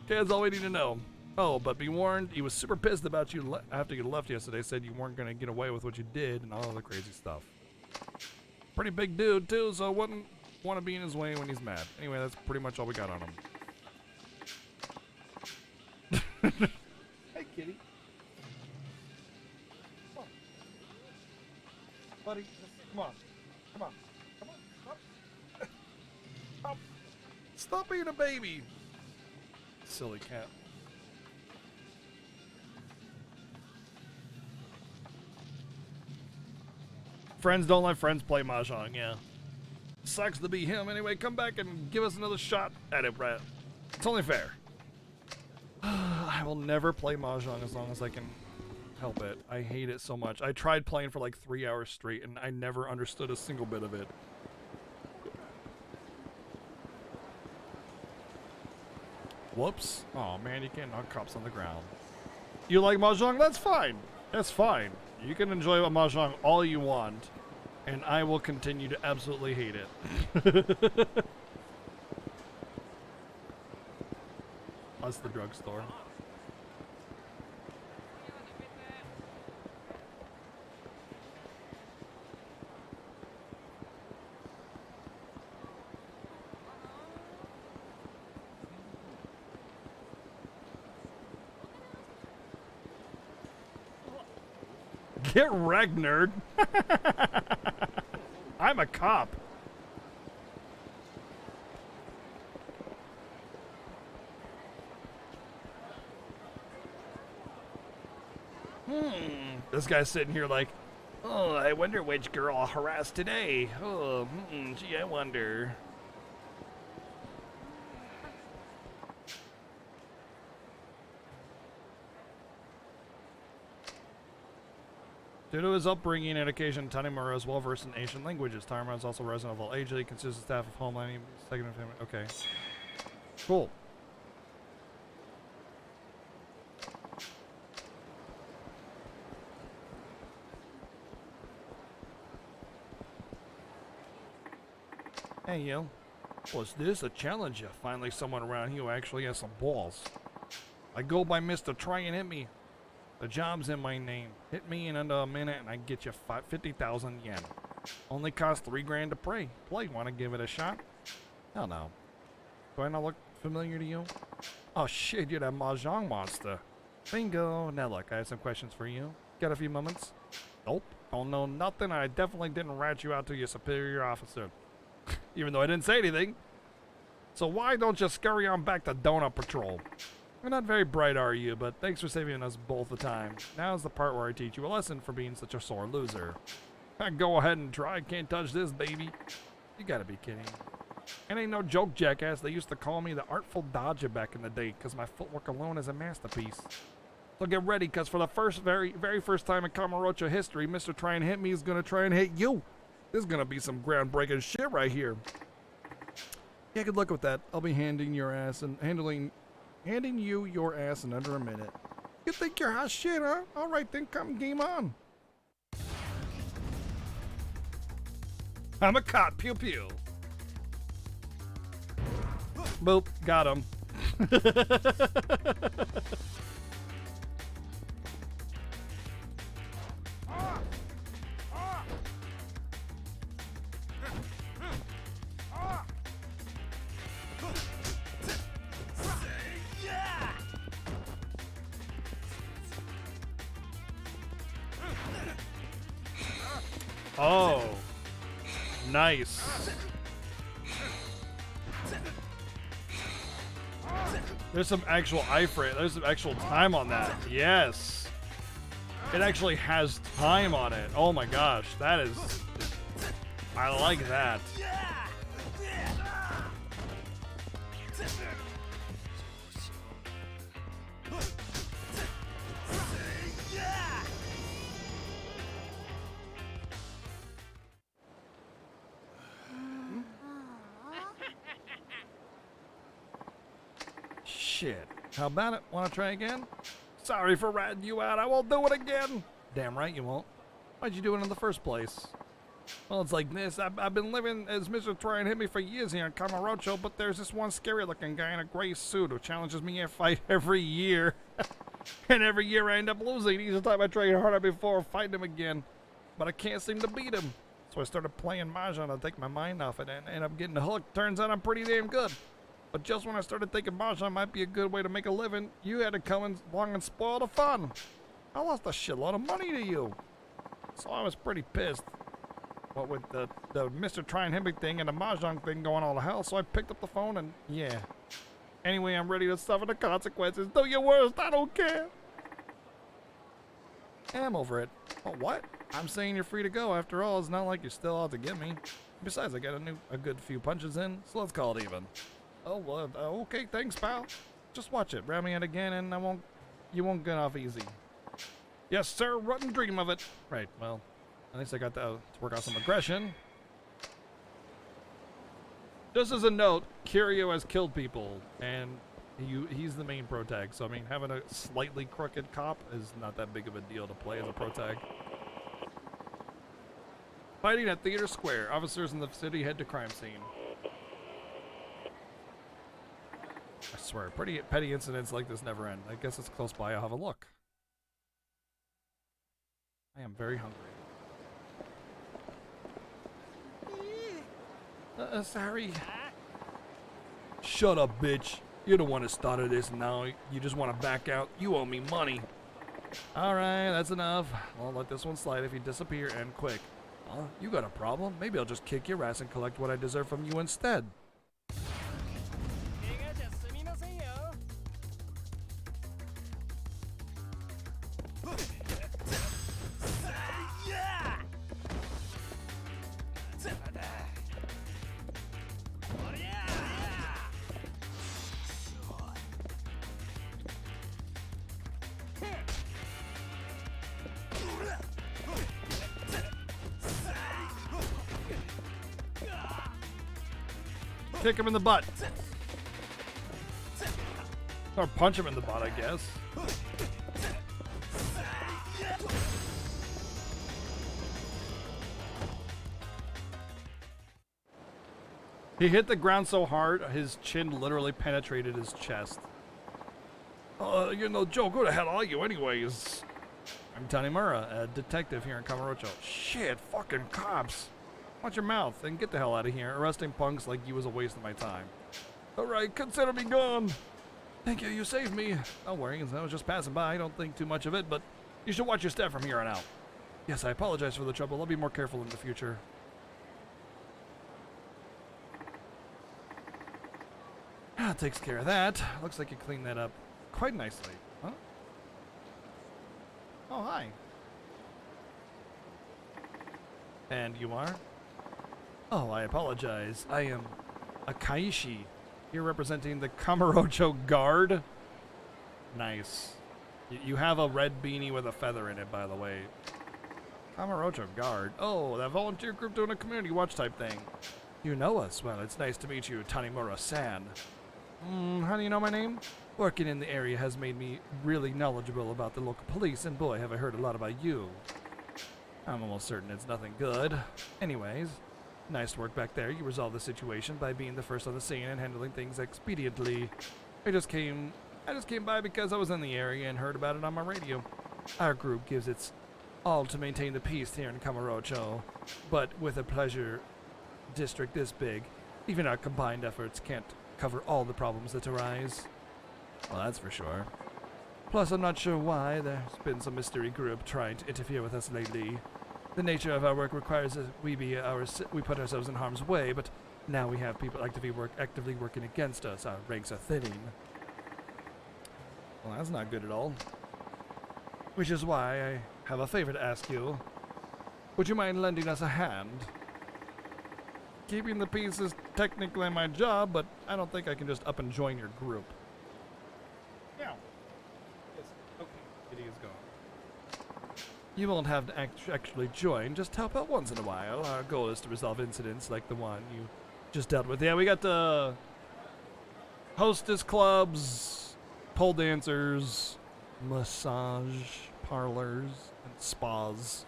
Okay, that's all we need to know. Oh, but be warned, he was super pissed about you after you left yesterday. Said you weren't going to get away with what you did and all the crazy stuff. Pretty big dude, too, so I wouldn't want to be in his way when he's mad. Anyway, that's pretty much all we got on him. Hey, kitty. Come on. Buddy, come on. Come on. Come on. Stop. Stop. Stop being a baby. Silly cat. Friends don't let friends play Mahjong, yeah. Sucks to be him. Anyway, come back and give us another shot at it, Brett. It's only fair. I will never play Mahjong as long as I can help it. I hate it so much. I tried playing for like 3 hours straight and I never understood a single bit of it. Whoops. Oh man, you can't knock cops on the ground. You like Mahjong? That's fine. That's fine. You can enjoy Mahjong all you want, and I will continue to absolutely hate it. That's the drugstore. Get wrecked, nerd. I'm a cop. This guy's sitting here like, oh, I wonder which girl I'll harass today. Oh, gee, I wonder. Due to his upbringing and education, Tanimura is well versed in Asian languages. Tanimura is also a resident of all ages. He consists of staff of Homeland, second of family. Okay. Cool. Hey, yo. Was this a challenger? Finally someone around here who actually has some balls. I go by Mr. Try and Hit Me. The job's in my name. Hit me in under a minute and I get you 50,000 yen. Only costs 3 grand to play. Want to give it a shot? Hell no. Do I not look familiar to you? Oh shit, you're that Mahjong monster. Bingo. Now look, I have some questions for you. Got a few moments? Nope. Don't know nothing. I definitely didn't rat you out to your superior officer. Even though I didn't say anything. So why don't you scurry on back to Donut Patrol? You're not very bright, are you? But thanks for saving us both the time. Now's the part where I teach you a lesson for being such a sore loser. Go ahead and try. Can't touch this, baby. You gotta be kidding. It ain't no joke, jackass. They used to call me the Artful Dodger back in the day because my footwork alone is a masterpiece. So get ready, because for the very first time in Kamurocho history, Mr. Try and Hit Me is gonna try and hit you. This is gonna be some groundbreaking shit right here. Yeah, good luck with that. I'll be handing you your ass in under a minute. You think you're hot shit, huh? Alright then, come game on. I'm a cop, pew pew. Boop, got him. Oh, nice. There's some actual iframe. There's some actual time on that. Yes. It actually has time on it. Oh my gosh. That is... I like that. Shit. How about it? Want to try again? Sorry for ratting you out. I won't do it again. Damn right you won't. Why'd you do it in the first place? Well, it's like this. I've been living as Mr. Try and Hit Me for years here in Kamurocho, but there's this one scary-looking guy in a gray suit who challenges me in a fight every year. And every year I end up losing. Each time I try harder before fighting him again. But I can't seem to beat him. So I started playing Mahjong to take my mind off it and ended up getting hooked. Turns out I'm pretty damn good. But just when I started thinking Mahjong might be a good way to make a living, you had to come along and spoil the fun. I lost a shitload of money to you. So I was pretty pissed. What with the Mr. Try and Hit Me thing and the Mahjong thing going all to hell, so I picked up the phone and yeah. Anyway, I'm ready to suffer the consequences. Do your worst, I don't care. I'm over it. Oh, what? I'm saying you're free to go. After all, it's not like you're still out to get me. Besides, I got a good few punches in, so let's call it even. Oh, well, okay, thanks, pal. Just watch it. Ram me in again, and you won't get off easy. Yes, sir. Run and dream of it. Right. Well, at least I got to work out some aggression. Just as a note, Kiryu has killed people, and he's the main protag. So I mean, having a slightly crooked cop is not that big of a deal to play as a protag. Fighting at Theater Square. Officers in the city head to crime scene. I swear, petty incidents like this never end. I guess it's close by. I'll have a look. I am very hungry. Sorry. Shut up, bitch. You're the one that started this and now you just want to back out. You owe me money. Alright, that's enough. I'll let this one slide if you disappear and quick. You got a problem? Maybe I'll just kick your ass and collect what I deserve from you instead. Kick him in the butt. Or punch him in the butt, I guess. He hit the ground so hard, his chin literally penetrated his chest. You're no joke. Who the hell are you anyways? I'm Tanimura, a detective here in Kamurocho. Shit, fucking cops. Watch your mouth and get the hell out of here. Arresting punks like you was a waste of my time. Alright, consider me gone. Thank you, you saved me. Don't worry, I was just passing by. Don't think too much of it, but you should watch your step from here on out. Yes, I apologize for the trouble. I'll be more careful in the future. Ah, takes care of that. Looks like you cleaned that up quite nicely. Huh? Oh, hi. And you are? Oh, I apologize. I am Akaishi, here representing the Kamurocho Guard. Nice. You have a red beanie with a feather in it, by the way. Kamurocho Guard. Oh, that volunteer group doing a community watch type thing. You know us. Well, it's nice to meet you, Tanimura-san. How do you know my name? Working in the area has made me really knowledgeable about the local police, and boy, have I heard a lot about you. I'm almost certain it's nothing good. Anyways, nice work back there. You resolved the situation by being the first on the scene and handling things expediently. I just came by because I was in the area and heard about it on my radio. Our group gives its all to maintain the peace here in Kamurocho, but with a pleasure district this big, even our combined efforts can't cover all the problems that arise. Well, that's for sure. Plus, I'm not sure why. There's been some mystery group trying to interfere with us lately. The nature of our work requires that we put ourselves in harm's way, but now we have people actively working against us. Our ranks are thinning. Well, that's not good at all. Which is why I have a favor to ask you. Would you mind lending us a hand? Keeping the peace is technically my job, but I don't think I can just up and join your group. Yeah. Yes. Okay. It is gone. You won't have to actually join, just help out once in a while. Our goal is to resolve incidents like the one you just dealt with. Yeah, we got the hostess clubs, pole dancers, massage parlors, and spas.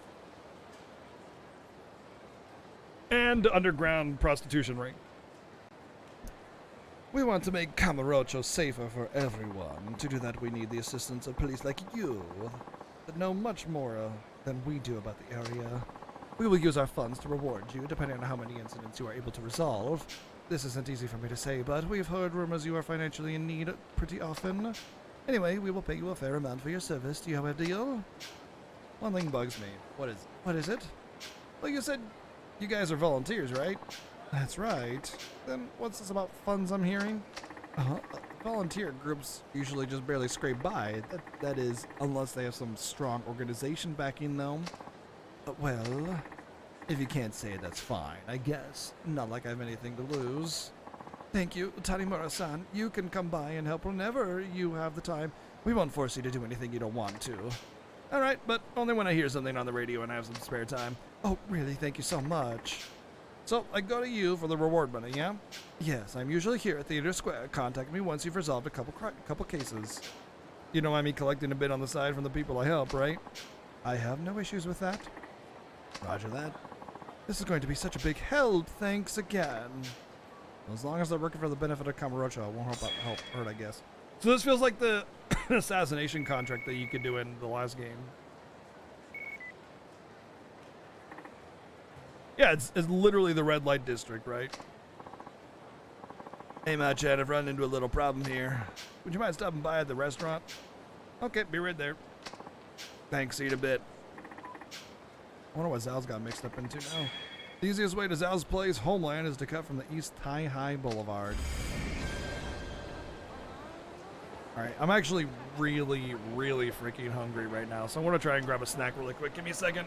And underground prostitution ring. We want to make Kamurocho safer for everyone. To do that, we need the assistance of police like you that know much more than we do about the area. We will use our funds to reward you, depending on how many incidents you are able to resolve. This isn't easy for me to say, but we've heard rumors you are financially in need pretty often. Anyway, we will pay you a fair amount for your service. Do you have a deal? One thing bugs me. What is it? Well, you said you guys are volunteers, right? That's right. Then what's this about funds I'm hearing? Volunteer groups usually just barely scrape by. That is, unless they have some strong organization backing them. Well, if you can't say it, that's fine, I guess. Not like I have anything to lose. Thank you, Tanimura-san. You can come by and help whenever you have the time. We won't force you to do anything you don't want to. Alright, but only when I hear something on the radio and I have some spare time. Oh, really? Thank you so much. So, I go to you for the reward money, yeah? Yes, I'm usually here at Theater Square. Contact me once you've resolved a couple cases. You don't mind me collecting a bit on the side from the people I help, right? I have no issues with that. Roger that. This is going to be such a big help. Thanks again. As long as they're working for the benefit of Kamurocho, it won't help hurt, I guess. So this feels like the assassination contract that you could do in the last game. Yeah, it's literally the red light district, right? Hey, Machan, I've run into a little problem here. Would you mind stopping by at the restaurant? Okay, be right there. Thanks, see you in a bit. I wonder what Zal's got mixed up into now. The easiest way to Zal's place, Homeland, is to cut from the East Tai High Boulevard. Alright, I'm actually really, really freaking hungry right now, so I'm gonna try and grab a snack really quick. Give me a second.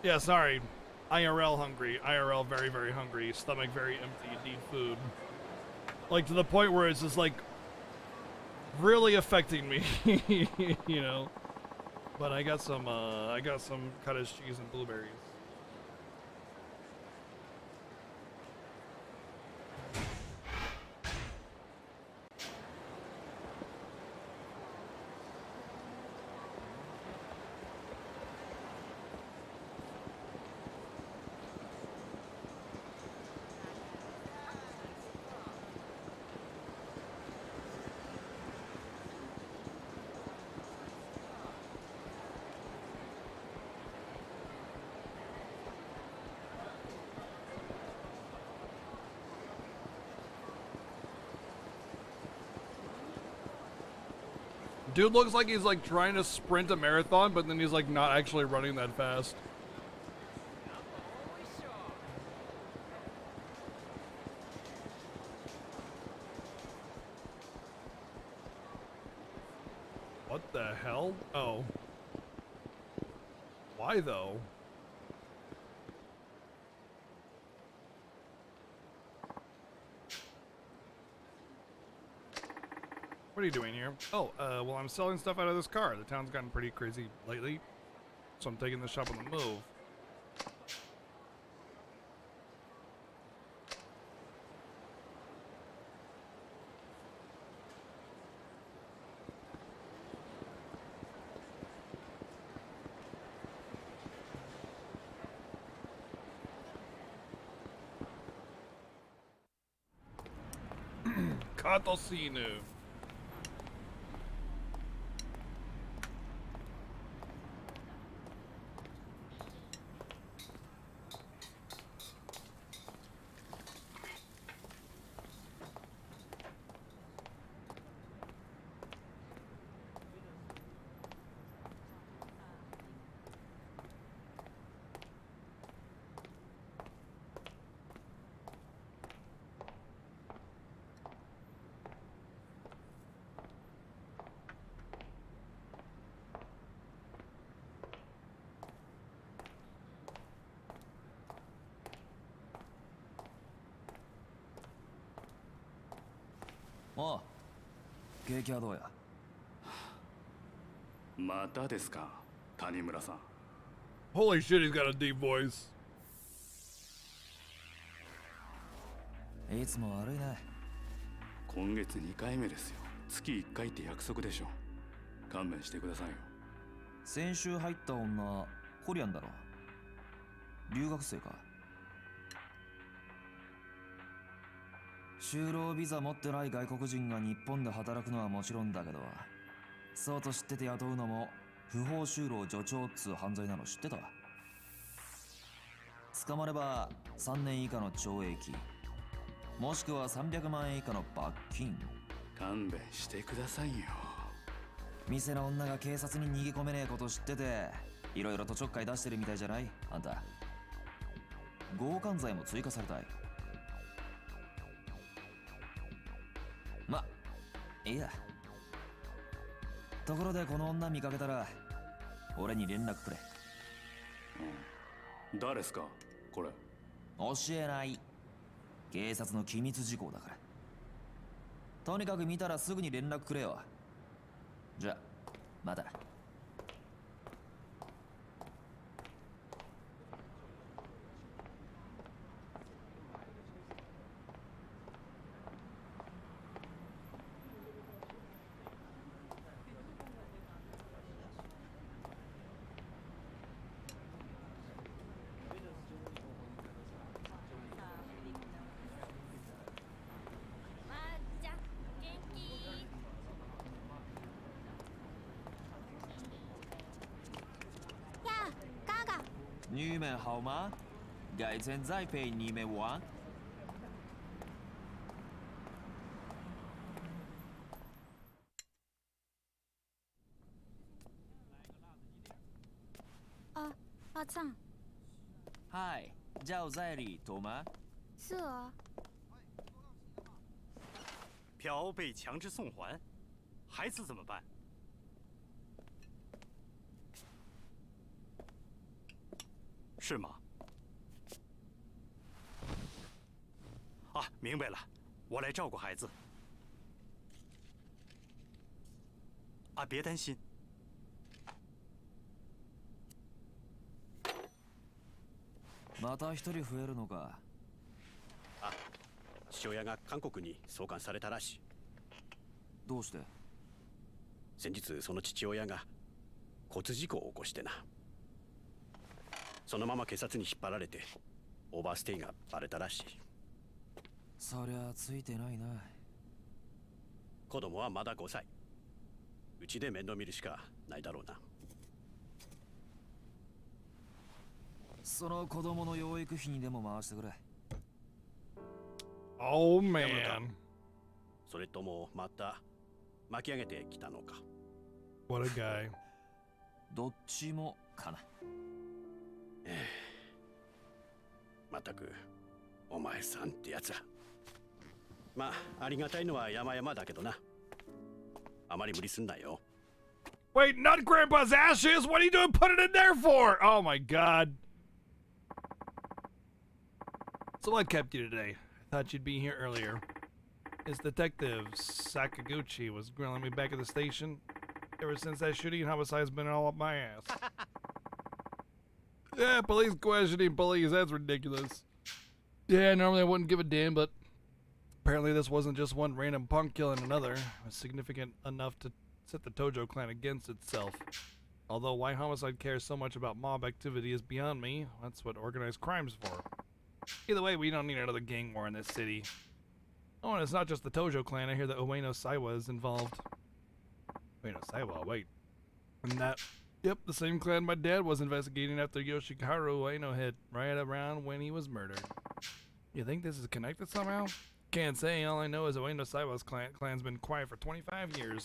Yeah, sorry. IRL hungry. IRL very, very hungry. Stomach very empty. Need food. Like, to the point where it's just, like, really affecting me. You know? But I got some cottage cheese and blueberries. Dude looks like he's like trying to sprint a marathon, but then he's like not actually running that fast. What the hell? Oh. Why though? What are you doing here? Oh, well, I'm selling stuff out of this car. The town's gotten pretty crazy lately, so I'm taking the shop on the move. Katosinu.おう、景気はどうや。またですか、谷村さん。 Holy shit, he's got a deep voice. いつも悪いね。今月2回目ですよ。月1回って約束でしょ。勘弁してくださいよ。先週入った女、コリアンだろ。留学生か。就労ビザ持ってない外国人が日本で働くのはもちろんだけど、そうと知ってて雇うのも不法就労助長っつう犯罪なの知ってた。捕まれば3年以下の懲役、もしくは300万円以下の罰金。勘弁してくださいよ。店の女が警察に逃げ込めねえこと知ってて、いろいろとちょっかい出してるみたいじゃないあんた。強姦罪も追加されたい。ま、いいや。ところでこの女見かけたら俺に連絡くれ。誰ですかこれ。教えない。警察の機密事項だから。とにかく見たらすぐに連絡くれよ。じゃあまた。你们好吗？改天再陪你们玩。啊，阿藏。嗨，叫在里头吗？是啊。票被强制送还，孩子怎么办？是吗？啊，明白了，我来照顾孩子。啊，别担心。また一人増えるのか。あ、父親が韓国に送還されたらしい。どうして？先日その父親が交通事故を起こしてな。そのまま警察に引っ張られてオーバーステイがバレたらしい。そりゃついてないな。子供はまだ5歳。うちで面倒見るしかないだろうな。その子供の養育費にでも回してくれ。Oh man. それともまた巻き上げてきたのか。What a guy. どっちもかな。まったくお前さんってやつは。まあありがたいのは山々だけどな。あまり無理すんなよ。 Wait, not Grandpa's ashes? What are you doing? Put it in there for? Oh my god. So what kept you today? I thought you'd be here earlier. This detective Sakaguchi was grilling me back at the station. Ever since that shooting, homicide's been all up my ass. Yeah, police questioning police. That's ridiculous. Yeah, normally I wouldn't give a damn, but apparently this wasn't just one random punk killing another. It was significant enough to set the Tojo clan against itself. Although why homicide cares so much about mob activity is beyond me. That's what organized crime's for. Either way, we don't need another gang war in this city. Oh, and it's not just the Tojo clan. I hear that Ueno Saiwa is involved. Ueno Saiwa, wait. And that, yep, the same clan my dad was investigating after Yoshikaru Ueno hit, right around when he was murdered. You think this is connected somehow? Can't say. All I know is Ueno Saiwa's clan's been quiet for 25 years.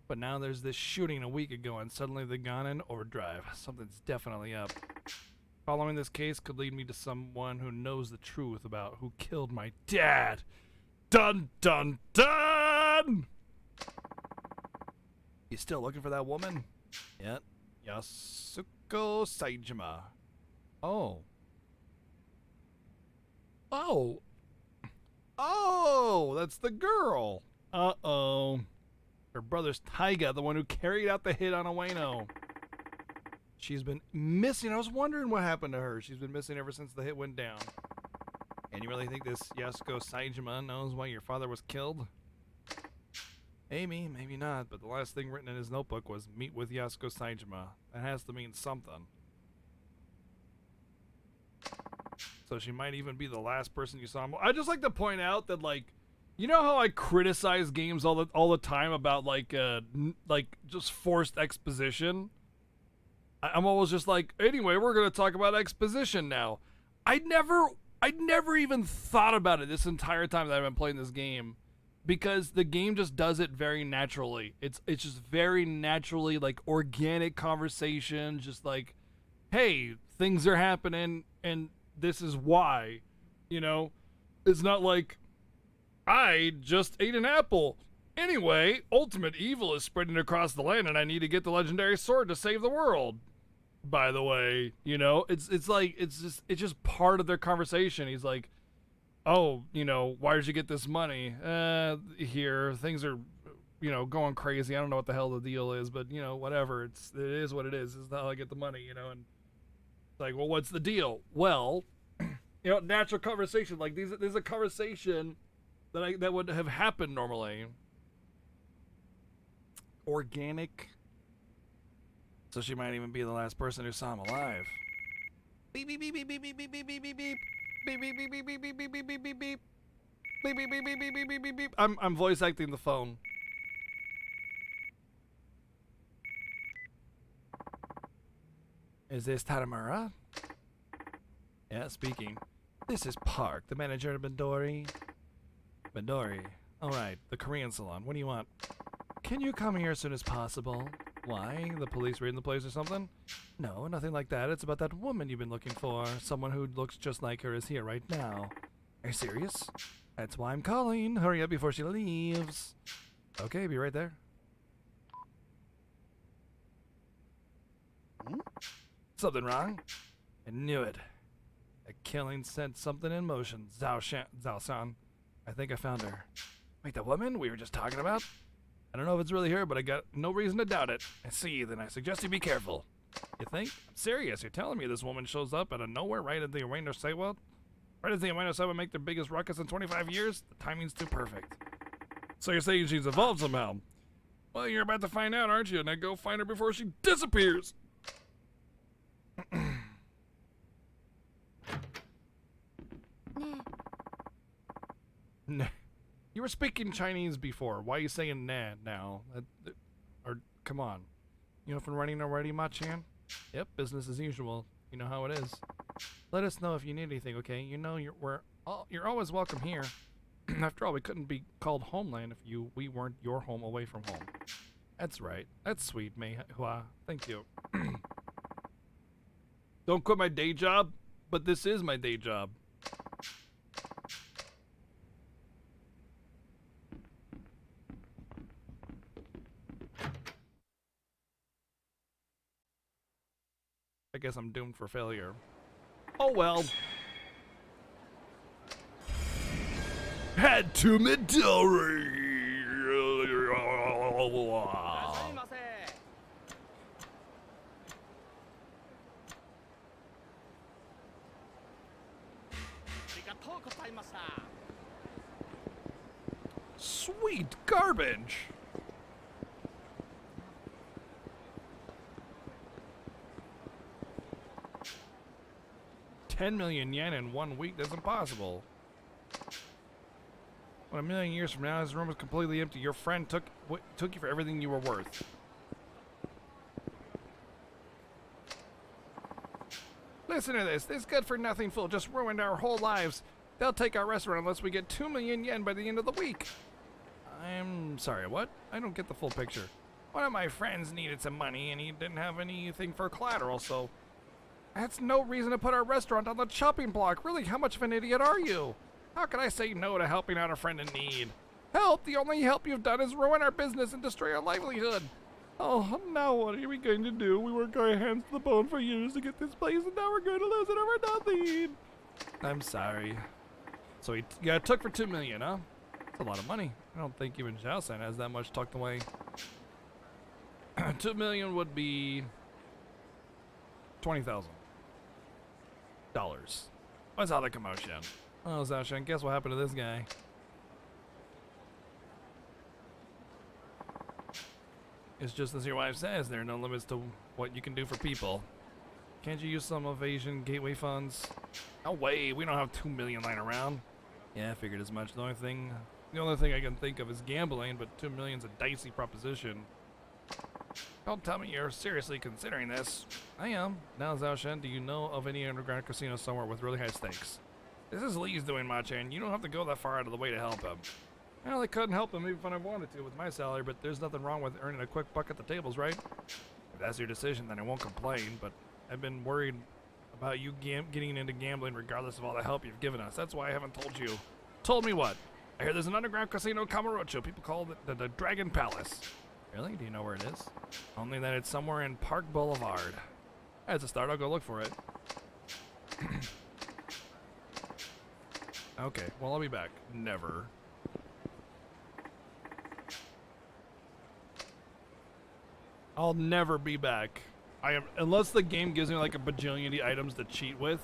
But now there's this shooting a week ago and suddenly they've gone in overdrive. Something's definitely up. Following this case could lead me to someone who knows the truth about who killed my dad. Dun dun dun! You still looking for that woman? Yep. Yasuko Saijima. Oh. Oh. Oh, that's the girl. Uh-oh. Her brother's Taiga, the one who carried out the hit on Ueno. She's been missing. I was wondering what happened to her. She's been missing ever since the hit went down. And you really think this Yasuko Saijima knows why your father was killed? Maybe, maybe not, but the last thing written in his notebook was meet with Yasuko Saijima. That has to mean something. So she might even be the last person you saw. I'd just like to point out that, like, you know how I criticize games all the time about like just forced exposition? I'm always just like, anyway, we're gonna talk about exposition now. I'd never even thought about it this entire time that I've been playing this game, because the game just does it very naturally. It's just very naturally, like, organic conversation, just like, hey, things are happening and this is why, you know? It's not like, I just ate an apple. Anyway, ultimate evil is spreading across the land and I need to get the legendary sword to save the world. By the way, you know, it's just part of their conversation. He's like, oh, you know, why did you get this money? Here, things are, you know, going crazy. I don't know what the hell the deal is, but, you know, whatever. It is what it is. This is how I get the money, you know, and it's like, well, what's the deal? Well, you know, natural conversation. Like, there's a conversation that would have happened normally. Organic. So she might even be the last person who saw him alive. Beep beep beep beep beep beep beep beep beep beep beep. Beep beep beep beep beep beep beep beep beep beep beep. Beep beep beep beep beep beep beep beep beep. I'm voice acting the phone. Is this Taramura? Yeah, speaking. This is Park, the manager of Midori. Midori. Alright, the Korean salon. What do you want? Can you come here as soon as possible? Why? The police raiding the place or something? No, nothing like that. It's about that woman you've been looking for. Someone who looks just like her is here right now. Are you serious? That's why I'm calling. Hurry up before she leaves. Okay, be right there. Something wrong? I knew it. A killing sent something in motion. Zhao-san. I think I found her. Wait, the woman we were just talking about? I don't know if it's really her, but I got no reason to doubt it. I see, then I suggest you be careful. You think? I'm serious. You're telling me this woman shows up out of nowhere right at the Ueno Seiwa? Right as the Ueno Seiwa make their biggest ruckus in 25 years? The timing's too perfect. So you're saying she's evolved somehow? Well, you're about to find out, aren't you? Now go find her before she disappears. Nah. You were speaking Chinese before. Why are you saying nah now? Or come on. You up and running already, Ma-chan? Yep, business as usual. You know how it is. Let us know if you need anything, okay? You know you're always welcome here. After all, we couldn't be called homeland if we weren't your home away from home. That's right. That's sweet, Mei-hua. Thank you. Don't quit my day job, but this is my day job. I guess I'm doomed for failure. Oh well. Head to Midori. Sweet garbage. $10 million yen in 1 week? That's impossible. When 1,000,000 years from now, this room is completely empty. Your friend took you for everything you were worth. Listen to this. This good-for-nothing fool just ruined our whole lives. They'll take our restaurant unless we get 2 million yen by the end of the week. I'm sorry, what? I don't get the full picture. One of my friends needed some money, and he didn't have anything for collateral, so... That's no reason to put our restaurant on the chopping block. Really, how much of an idiot are you? How can I say no to helping out a friend in need? Help! The only help you've done is ruin our business and destroy our livelihood. Oh, now what are we going to do? We worked our hands to the bone for years to get this place, and now we're going to lose it over nothing. I'm sorry. So he got took for 2 million, huh? That's a lot of money. I don't think even Zhao-san has that much tucked away. 2 million would be $20,000. What's all the commotion? Oh, Zhao-san, guess what happened to this guy? It's just as your wife says, there are no limits to what you can do for people. Can't you use some of Asian gateway funds? No way, we don't have 2 million lying around. Yeah, I figured as much. The only thing I can think of is gambling, but 2 million's a dicey proposition. Don't tell me you're seriously considering this. I am. Now, Zhao-shen, do you know of any underground casino somewhere with really high stakes? This is Lee's doing, Ma-chan. You don't have to go that far out of the way to help him. Well, I couldn't help him even if I wanted to with my salary, but there's nothing wrong with earning a quick buck at the tables, right? If that's your decision, then I won't complain, but I've been worried about you getting into gambling regardless of all the help you've given us. That's why I haven't told you. Told me what? I hear there's an underground casino in Kamurocho. People call it the Dragon Palace. Really? Do you know where it is? Only that it's somewhere in Park Boulevard. That's a start. I'll go look for it. Okay, well, I'll be back. Never. I'll never be back. Unless the game gives me like a bajillion items to cheat with,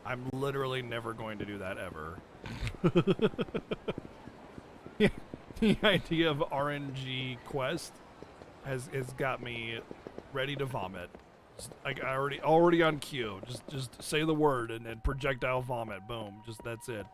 I'm literally never going to do that ever. The idea of RNG quest has got me ready to vomit. Like already on cue. Just say the word and then projectile vomit. Boom. Just that's it.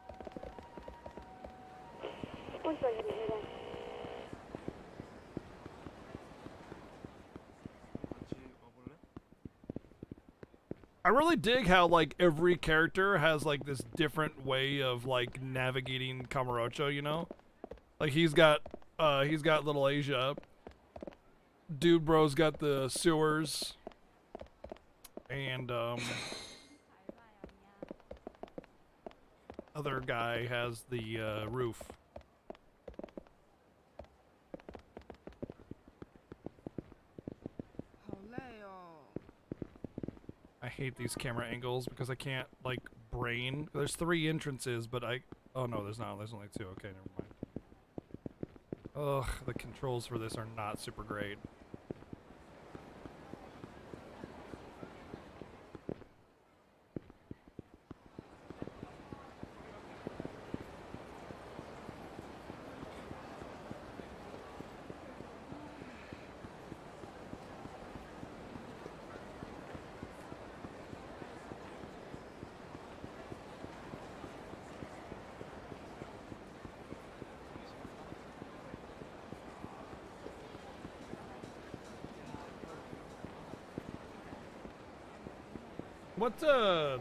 I really dig how like every character has like this different way of like navigating Kamurocho, you know? Like he's got Little Asia. Dude bro's got the sewers. And other guy has the roof. I hate these camera angles because I can't, like, brain. There's 3 entrances, but oh no, there's not. There's only 2. Okay, never mind. Ugh, the controls for this are not super great. What's the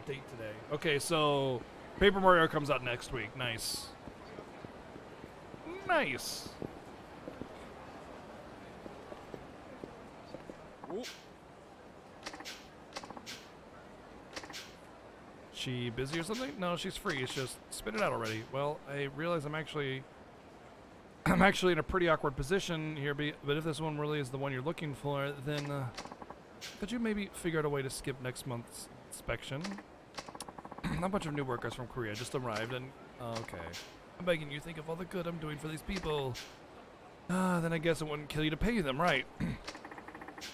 date today? Okay, so Paper Mario comes out next week. Nice. Nice. Ooh. She busy or something? No, she's free. It's just spit it out already. Well, I realize I'm actually in a pretty awkward position here, but if this one really is the one you're looking for, then could you maybe figure out a way to skip next month's inspection? A bunch of new workers from Korea just arrived and... okay. I'm begging you, think of all the good I'm doing for these people. Then I guess it wouldn't kill you to pay them, right?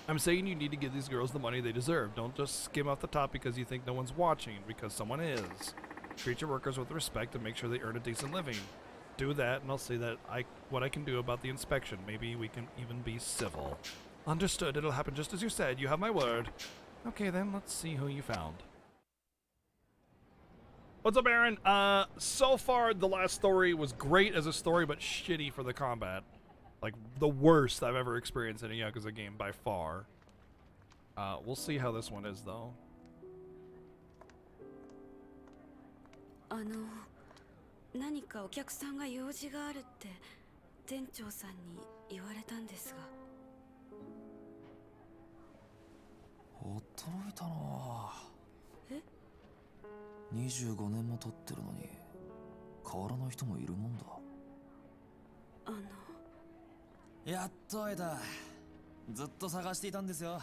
I'm saying you need to give these girls the money they deserve. Don't just skim off the top because you think no one's watching, because someone is. Treat your workers with respect and make sure they earn a decent living. Do that and I'll see what I can do about the inspection. Maybe we can even be civil. Understood, it'll happen just as you said. You have my word. Okay then, let's see who you found. What's up, Aaron? So far, the last story was great as a story, but shitty for the combat. Like, the worst I've ever experienced in a Yakuza game by far. We'll see how this one is, though. 何かお客さんが用事があるって店長さんに言われたんですが。驚いたなあ。え25年も経ってるのに変わらない人もいるもんだ。やっと会えた。ずっと探していたんですよ。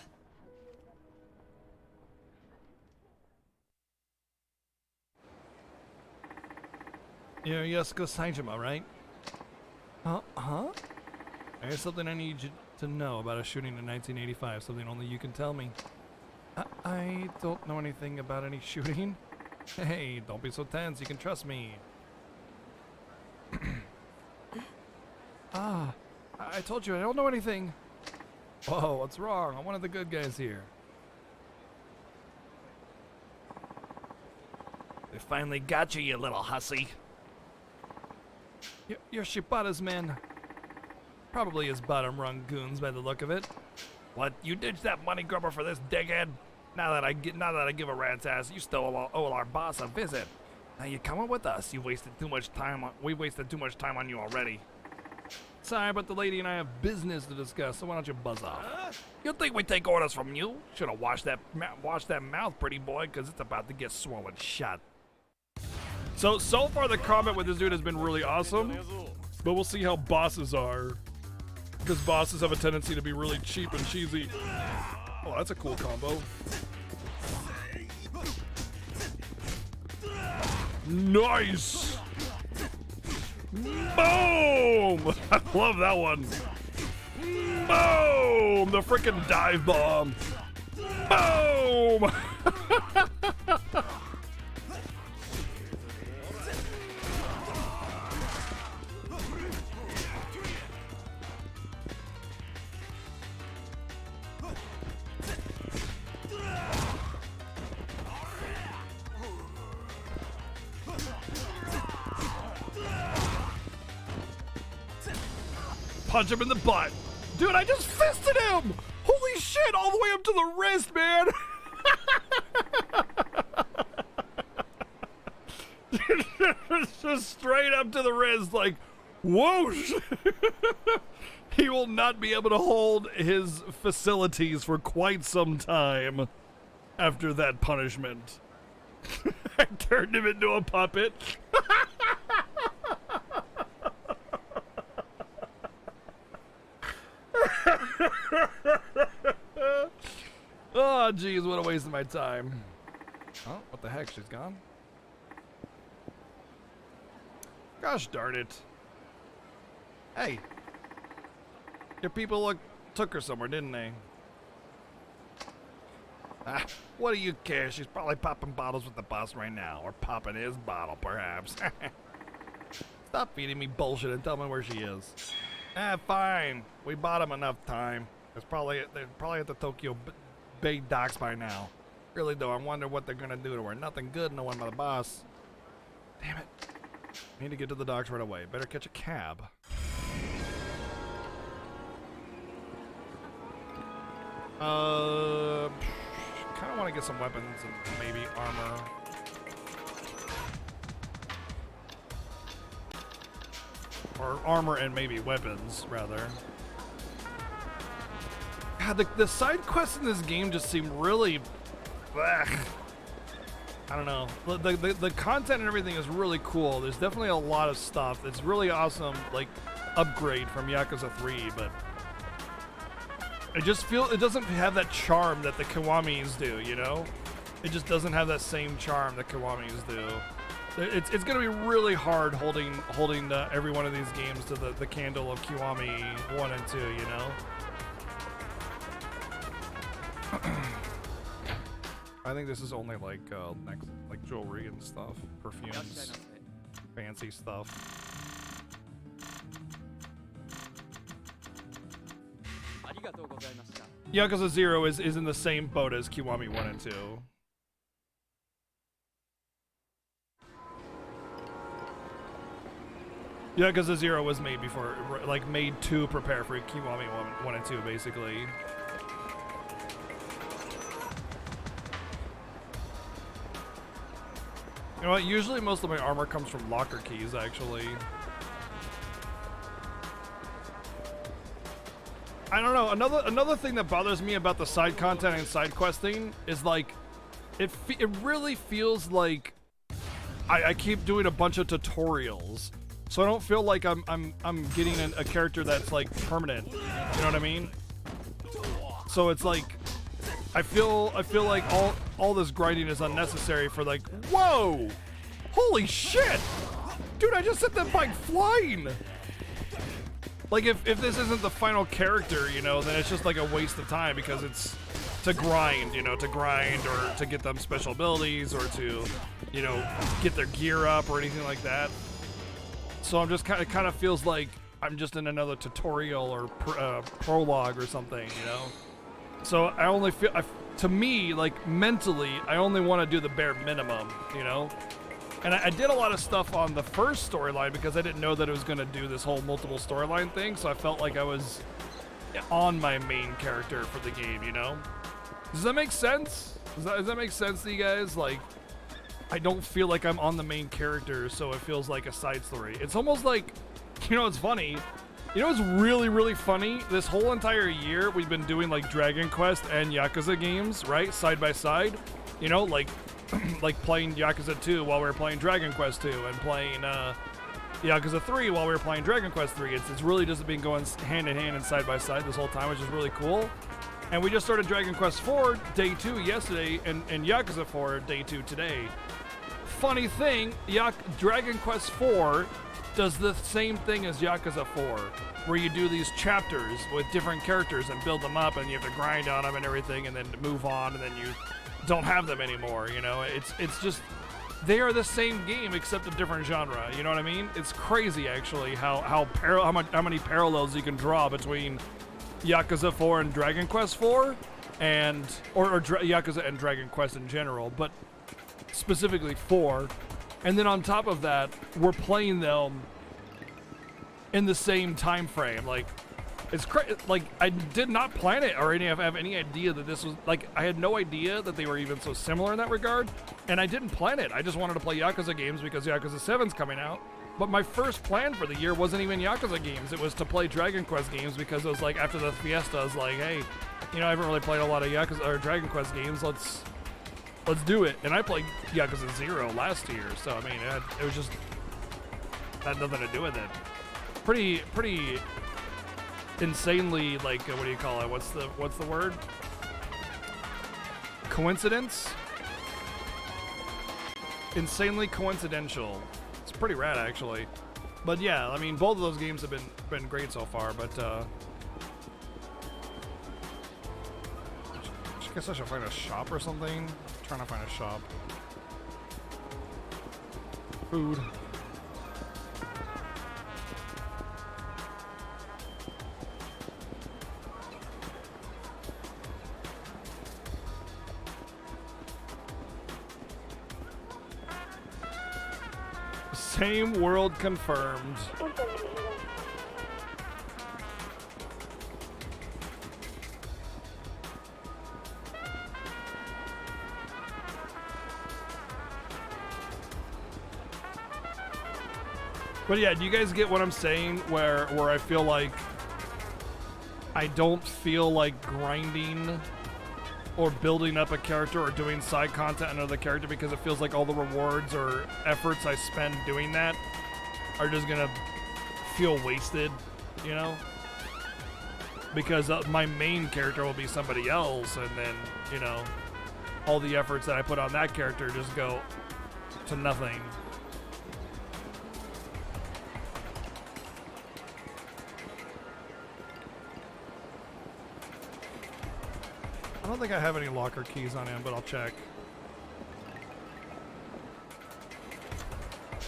You're Yasuko Saijima, right? Huh? There's something I need you to know about a shooting in 1985, something only you can tell me. I don't know anything about any shooting. Hey, don't be so tense, you can trust me. I told you I don't know anything. Whoa, what's wrong? I'm one of the good guys here. They finally got you, you little hussy. You're Shibata's men. Probably his bottom-rung goons by the look of it. What? You ditched that money grubber for this dickhead? Now that I give a rat's ass, you still owe our boss a visit. Now you coming with us? We wasted too much time on you already. Sorry, but the lady and I have business to discuss, so why don't you buzz off? You think we take orders from you? Should have washed that mouth, pretty boy, because it's about to get swollen shut. So far the combat with this dude has been really awesome, but we'll see how bosses are, because bosses have a tendency to be really cheap and cheesy. Oh, that's a cool combo. Nice! Boom! I love that one. Boom! The freaking dive bomb. Boom! Punch him in the butt. Dude, I just fisted him! Holy shit, all the way up to the wrist, man! Just straight up to the wrist, like, whoosh! He will not be able to hold his facilities for quite some time after that punishment. I turned him into a puppet. Oh, jeez, what a waste of my time. Oh, what the heck? She's gone? Gosh darn it. Hey. Your people took her somewhere, didn't they? Ah, what do you care? She's probably popping bottles with the boss right now. Or popping his bottle, perhaps. Stop feeding me bullshit and tell me where she is. Ah, fine. We bought him enough time. They're probably at the Tokyo Bay docks by now. Really though, I wonder what they're gonna do to her. Nothing good, no one but the boss. Damn it. I need to get to the docks right away. Better catch a cab. Kinda wanna get some weapons and maybe armor. Or armor and maybe weapons, rather. God, the side quests in this game just seem really... Ugh. I don't know. The content and everything is really cool. There's definitely a lot of stuff. It's really awesome, like, upgrade from Yakuza 3, but... I just feel it doesn't have that charm that the Kiwamis do, you know? It just doesn't have that same charm that Kiwamis do. It's going to be really hard holding every one of these games to the candle of Kiwami 1 and 2, you know? I think this is only like like jewelry and stuff, perfumes, fancy stuff. Yakuza 0 is in the same boat as Kiwami 1 and 2. Yakuza 0 was made before, like made to prepare for Kiwami 1 and 2, basically. You know what? Usually most of my armor comes from locker keys, actually. I don't know. Another thing that bothers me about the side content and side questing is like, it really feels like I keep doing a bunch of tutorials, so I don't feel like I'm getting a character that's like permanent. You know what I mean? So it's like, I feel like all this grinding is unnecessary for like, whoa, holy shit, dude! I just set that bike flying. Like, if this isn't the final character, you know, then it's just like a waste of time because it's to grind, you know, or to get them special abilities or to, you know, get their gear up or anything like that. So I'm just it kind of feels like I'm just in another tutorial or prologue or something, you know? So I only feel, to me, like, mentally, I only want to do the bare minimum, you know? And I did a lot of stuff on the first storyline because I didn't know that it was going to do this whole multiple storyline thing, so I felt like I was on my main character for the game, you know? Does that make sense? Does that make sense to you guys? Like, I don't feel like I'm on the main character, so it feels like a side story. It's almost like, you know, it's funny. You know what's really, really funny? This whole entire year, we've been doing, like, Dragon Quest and Yakuza games, right? Side by side. You know, like... like playing Yakuza 2 while we were playing Dragon Quest 2 and playing Yakuza 3 while we were playing Dragon Quest 3. It's really just been going hand in hand and side by side this whole time, which is really cool. And we just started Dragon Quest 4 Day 2 yesterday and Yakuza 4 Day 2 today. Funny thing, Dragon Quest 4 does the same thing as Yakuza 4, where you do these chapters with different characters and build them up and you have to grind on them and everything and then move on and then you don't have them anymore, you know? It's just, they are the same game except a different genre, you know what I mean? It's crazy, actually, how many parallels you can draw between Yakuza 4 and Dragon Quest 4, and or Yakuza and Dragon Quest in general, but specifically 4. And then on top of that, we're playing them in the same time frame. Like, it's crazy. Like, I did not plan it or have any idea that this was, like, I had no idea that they were even so similar in that regard, and I didn't plan it. I just wanted to play Yakuza games because Yakuza 7's coming out. But my first plan for the year wasn't even Yakuza games. It was to play Dragon Quest games because it was like, after the Fiesta, I was like, hey, you know, I haven't really played a lot of Yakuza or Dragon Quest games. Let's do it. And I played Yakuza 0 last year, so I mean, it was just, had nothing to do with it. Pretty insanely, like, what do you call it? What's the word? coincidence. Insanely coincidental. It's pretty rad, actually. But yeah, I mean, both of those games have been great so far. But I guess I should find a shop or something. I'm trying to find a shop. Food. Same world confirmed. But yeah, do you guys get what I'm saying? Where I feel like I don't feel like grinding or building up a character or doing side content on another character because it feels like all the rewards or efforts I spend doing that are just gonna feel wasted, you know? Because my main character will be somebody else, and then, you know, all the efforts that I put on that character just go to nothing. I don't think I have any locker keys on him, but I'll check.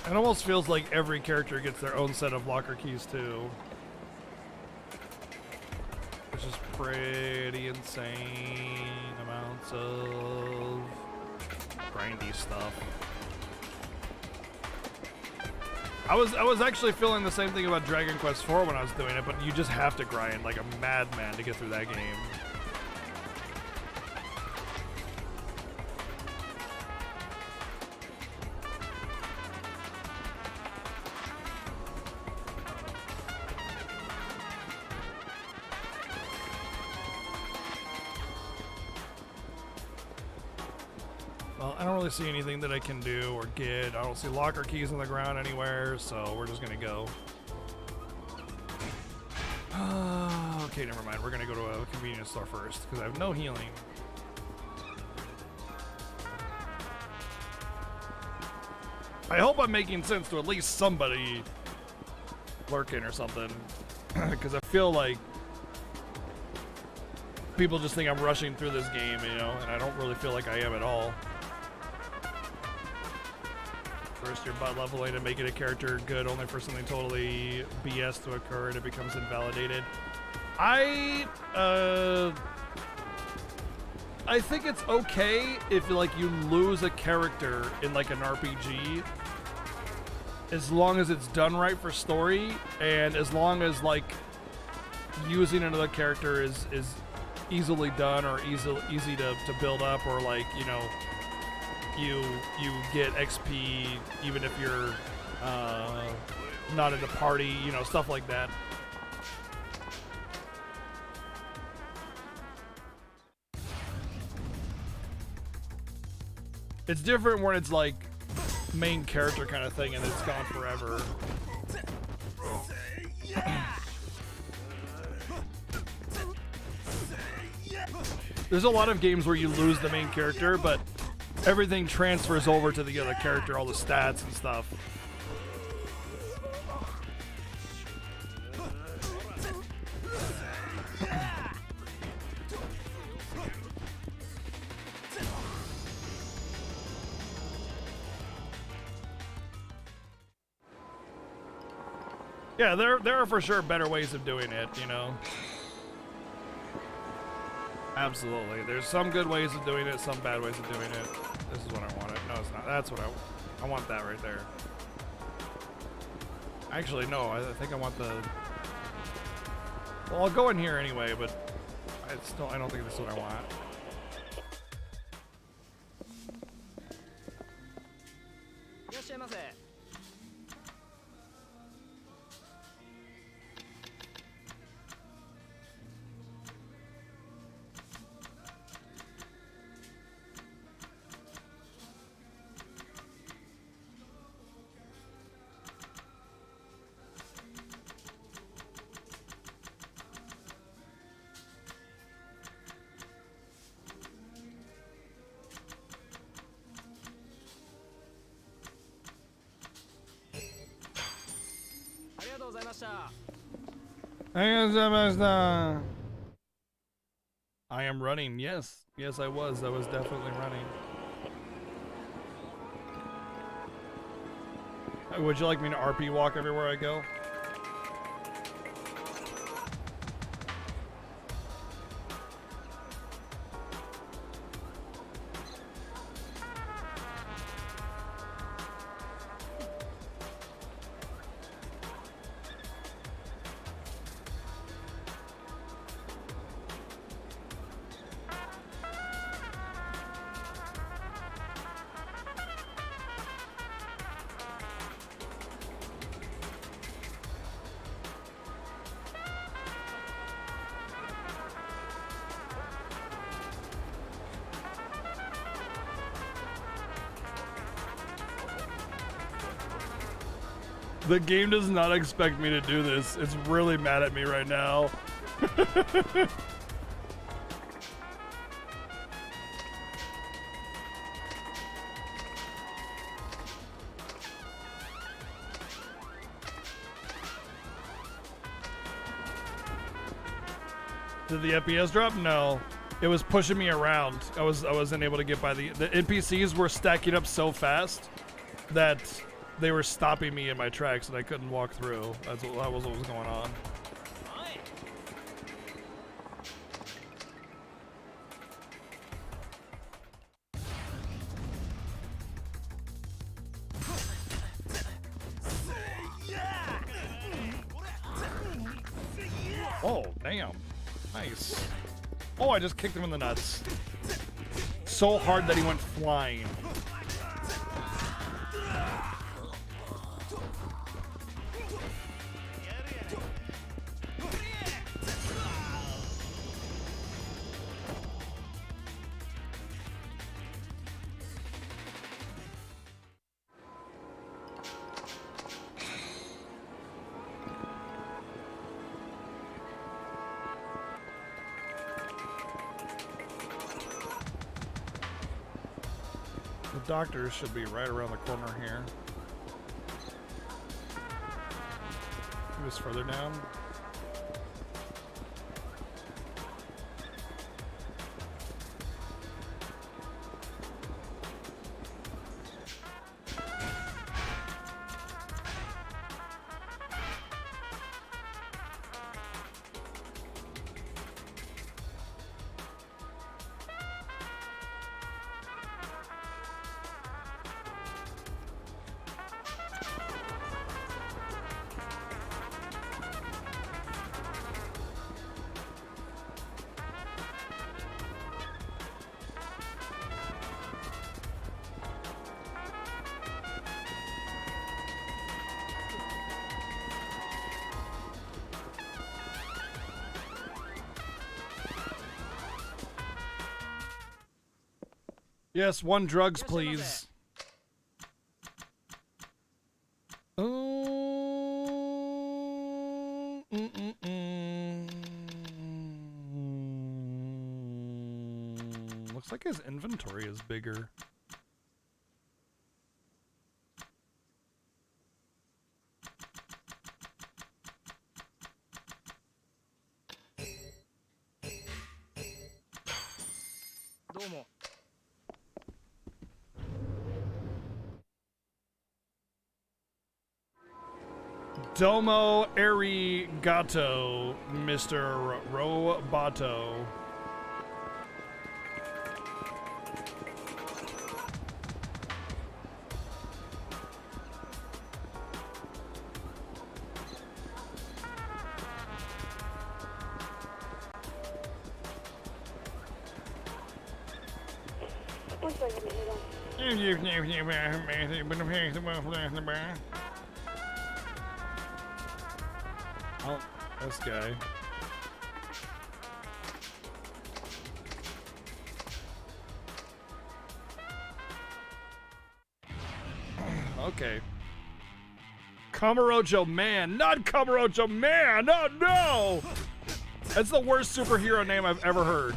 It almost feels like every character gets their own set of locker keys too. Which is pretty insane amounts of grindy stuff. I was actually feeling the same thing about Dragon Quest IV when I was doing it, but you just have to grind like a madman to get through that game. I don't really see anything that I can do or get. I don't see locker keys on the ground anywhere, so we're just gonna go. Okay, never mind. We're gonna go to a convenience store first because I have no healing. I hope I'm making sense to at least somebody lurking or something, because I feel like people just think I'm rushing through this game, you know, and I don't really feel like I am at all. First, your butt leveling and making a character good only for something totally BS to occur and it becomes invalidated. I think it's okay if like you lose a character in like an RPG, as long as it's done right for story, and as long as like using another character is easily done or easy to build up, or like, you know, you get XP even if you're not in the party, you know, stuff like that. It's different when it's like main character kind of thing and it's gone forever. There's a lot of games where you lose the main character, but everything transfers over to the other character, all the stats and stuff. Yeah, there are for sure better ways of doing it, you know. Absolutely. There's some good ways of doing it, some bad ways of doing it. This is what I wanted. No, it's not. That's what I want that right there. Actually, no, I think I want the... Well, I'll go in here anyway, but I don't think this is what I want. I am running. Yes. Yes, I was. I was definitely running. Would you like me to RP walk everywhere I go? The game does not expect me to do this. It's really mad at me right now. Did the FPS drop? No. It was pushing me around. I wasn't able to get by the NPCs were stacking up so fast that they were stopping me in my tracks and I couldn't walk through. That was what was going on. Oh, damn. Nice. Oh, I just kicked him in the nuts. So hard that he went flying. Doctor should be right around the corner here. He was further down. Yes, one drugs, please. Looks like his inventory is bigger. Domo arigato, Mr. Roboto. Oh, this guy. Okay. Kamurocho Man, not Kamurocho Man! Oh no! That's the worst superhero name I've ever heard.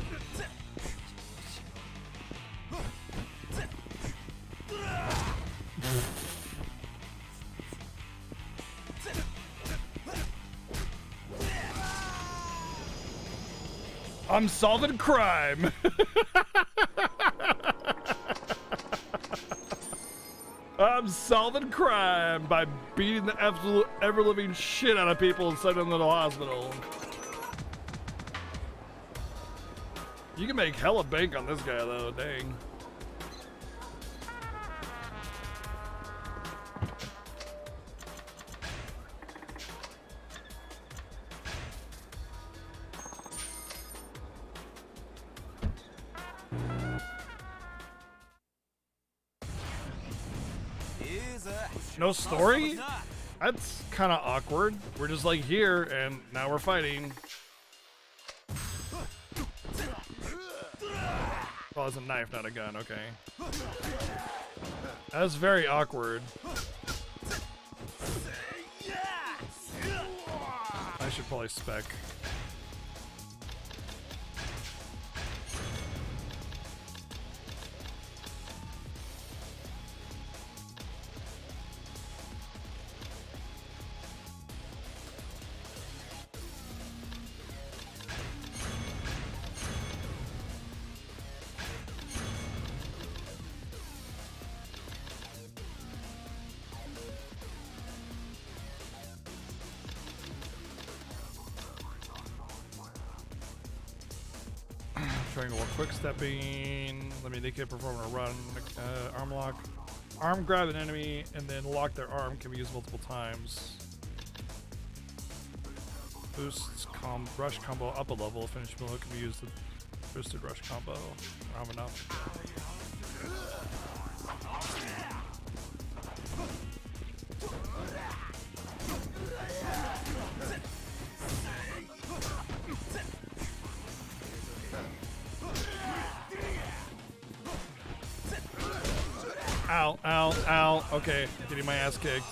I'm solving crime. I'm solving crime by beating the absolute ever-living shit out of people and sending them to the hospital. You can make hella bank on this guy though, dang. No story? That's kind of awkward. We're just like here and now we're fighting. Oh, it's a knife, not a gun. Okay. That's very awkward. I should probably spec. Triangle while quick stepping. Let me indicate performing a run. Arm lock. Arm grab an enemy and then lock their arm can be used multiple times. Boosts rush combo up a level. Finish blow can be used to boosted rush combo. I don't have enough. Ow, ow, ow. Okay, getting my ass kicked.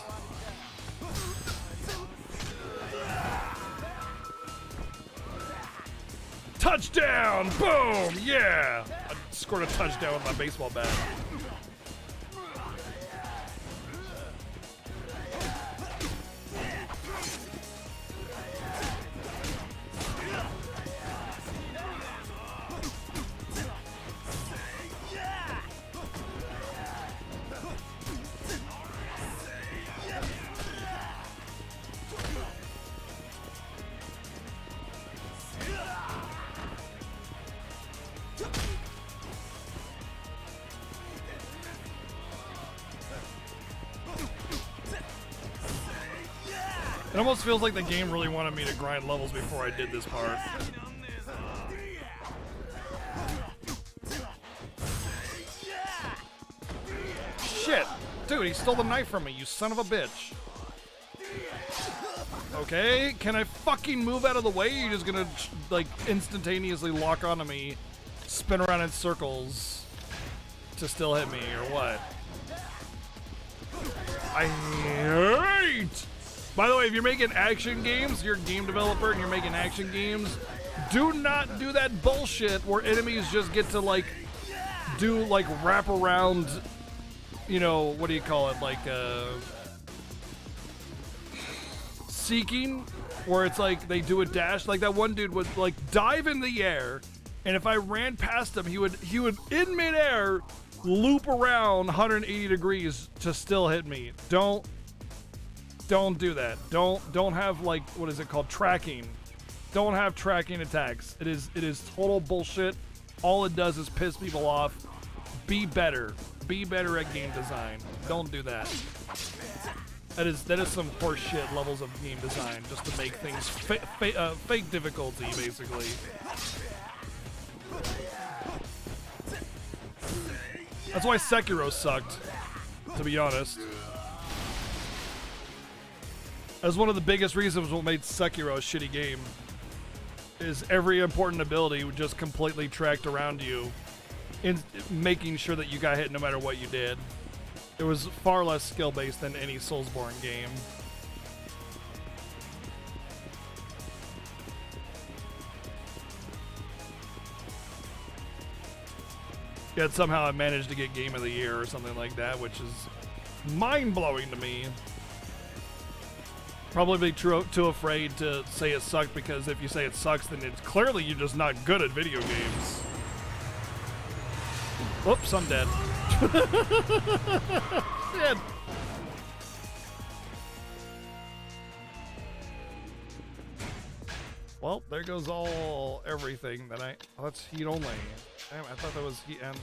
Touchdown! Boom! Yeah! I scored a touchdown with my baseball bat. It almost feels like the game really wanted me to grind levels before I did this part. Shit! Dude, he stole the knife from me, you son of a bitch. Okay, can I fucking move out of the way? You're just gonna, like, instantaneously lock onto me, spin around in circles to still hit me, or what? I hate... By the way, if you're making action games, you're a game developer and you're making action games, do not do that bullshit where enemies just get to, like, do, like, wrap around, you know, what do you call it, like, seeking, where it's like they do a dash. Like that one dude would, like, dive in the air, and if I ran past him, he would in midair loop around 180 degrees to still hit me. Don't do that. Don't have, like, what is it called? Tracking. Don't have tracking attacks. It is total bullshit. All it does is piss people off. Be better. Be better at game design. Don't do that. That is some horse shit levels of game design just to make things fake difficulty, basically. That's why Sekiro sucked, to be honest. That's one of the biggest reasons what made Sekiro a shitty game. Is every important ability just completely tracked around you, in making sure that you got hit no matter what you did. It was far less skill-based than any Soulsborne game. Yet somehow I managed to get Game of the Year or something like that, which is mind-blowing to me. Probably too afraid to say it sucked, because if you say it sucks, then it's clearly you're just not good at video games. Oops, I'm dead. Dead. Well, there goes everything that oh, that's heat only. Damn, I thought that was heat and.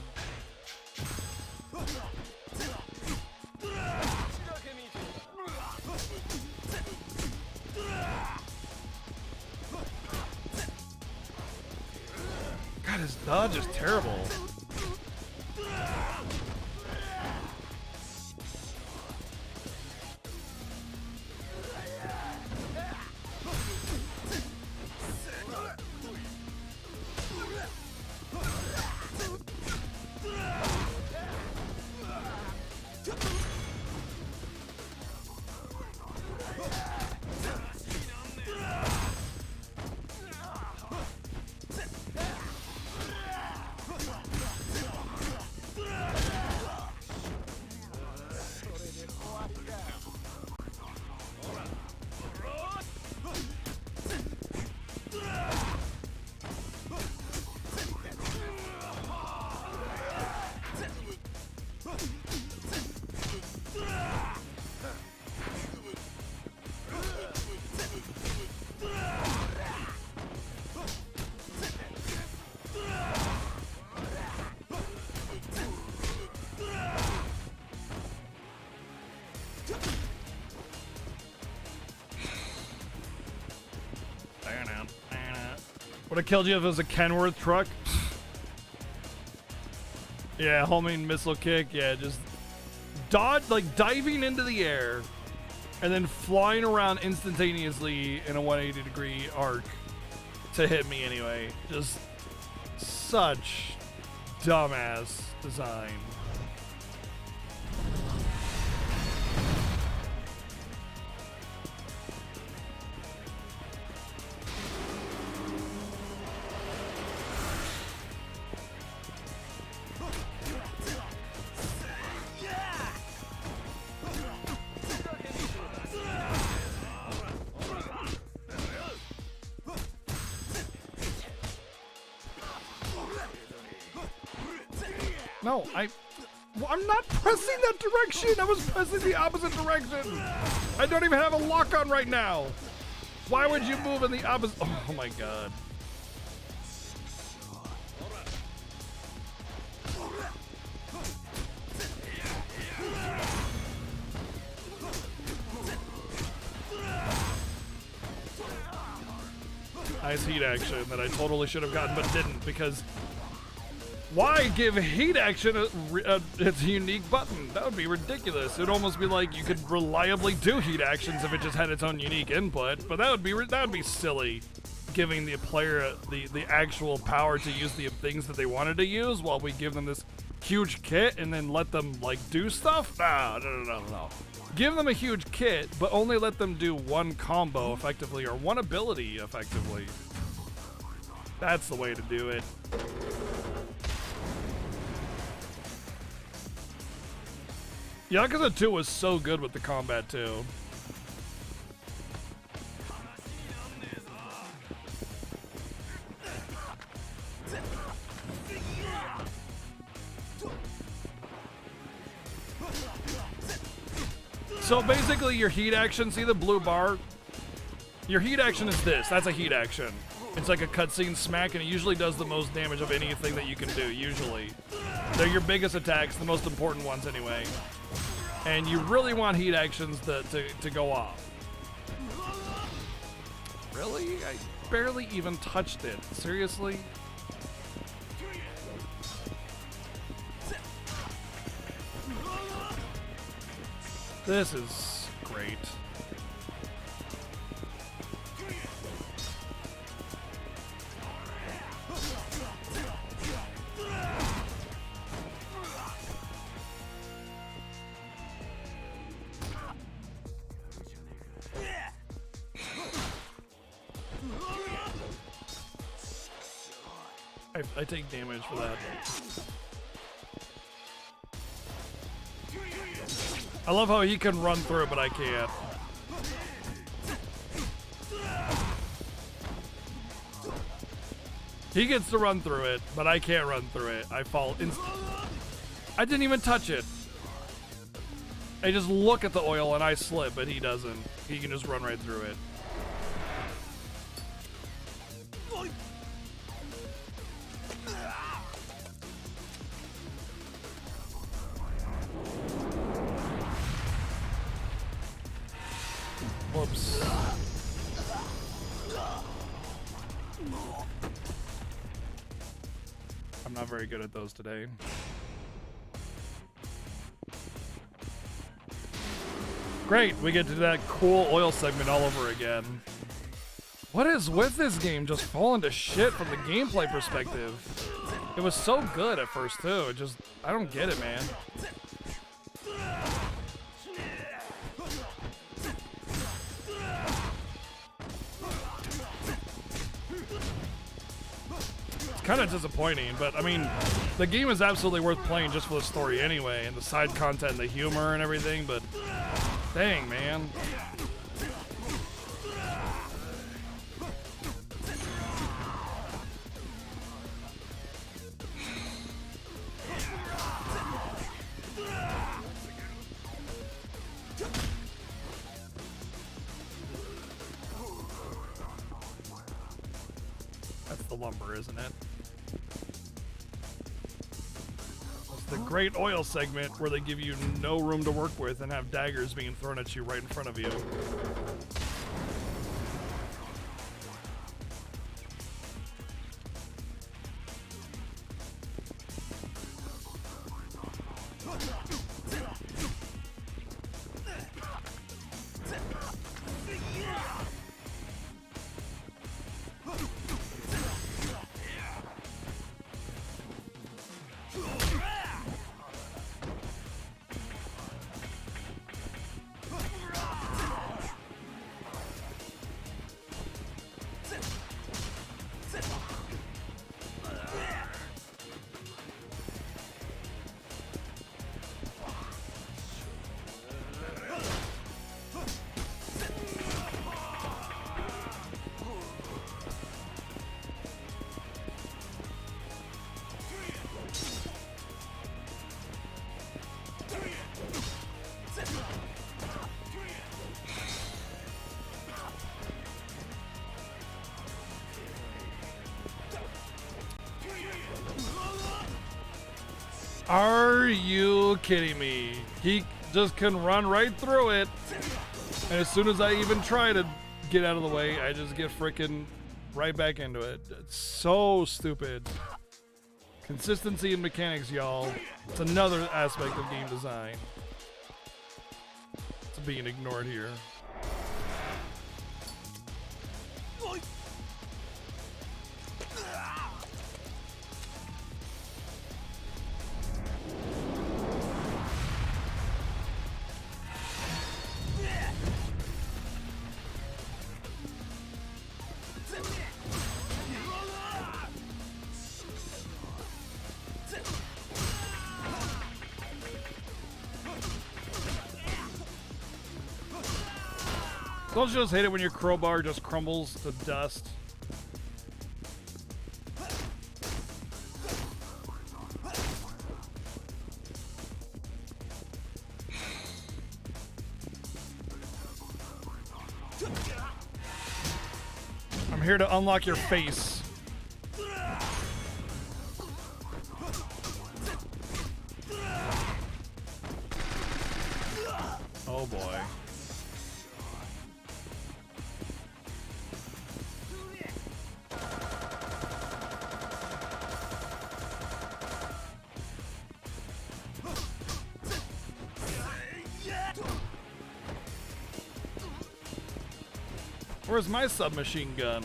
God, his dodge is terrible. Would have killed you if it was a Kenworth truck. Yeah, homing missile kick. Yeah, just dodge, like diving into the air and then flying around instantaneously in a 180-degree arc to hit me anyway. Just such dumbass design. No, I'm not pressing that direction. I was pressing the opposite direction. I don't even have a lock on right now. Why would you move in the opposite? Oh my god. Nice heat action that I totally should have gotten but didn't, because why give heat action its unique button? That would be ridiculous. It'd almost be like you could reliably do heat actions if it just had its own unique input, but that would be silly, giving the player the actual power to use the things that they wanted to use while we give them this huge kit and then let them like do stuff. No. Give them a huge kit, but only let them do one combo effectively or one ability effectively. That's the way to do it. Yakuza 2 was so good with the combat too. So basically your heat action, see the blue bar? Your heat action is this. That's a heat action. It's like a cutscene smack, and it usually does the most damage of anything that you can do, usually. They're your biggest attacks, the most important ones anyway. And you really want heat actions to go off. Really? I barely even touched it. Seriously? This is great. I take damage for that. I love how he can run through it, but I can't. He gets to run through it, but I can't run through it. I fall I didn't even touch it. I just look at the oil and I slip, but he doesn't. He can just run right through it. Whoops. I'm not very good at those today. Great, we get to that cool oil segment all over again. What is with this game just falling to shit from the gameplay perspective? It was so good at first too, it just, I don't get it, man. Kind of disappointing, but I mean, the game is absolutely worth playing just for the story anyway, and the side content, and the humor, and everything. But dang, man. That's the lumber, isn't it? The great oil segment where they give you no room to work with and have daggers being thrown at you right in front of you. Are you kidding me? He just can run right through it. And as soon as I even try to get out of the way, I just get freaking right back into it. It's so stupid. Consistency in mechanics, y'all. It's another aspect of game design. It's being ignored here. Don't you just hate it when your crowbar just crumbles to dust? I'm here to unlock your face. Oh boy. Where's my submachine gun?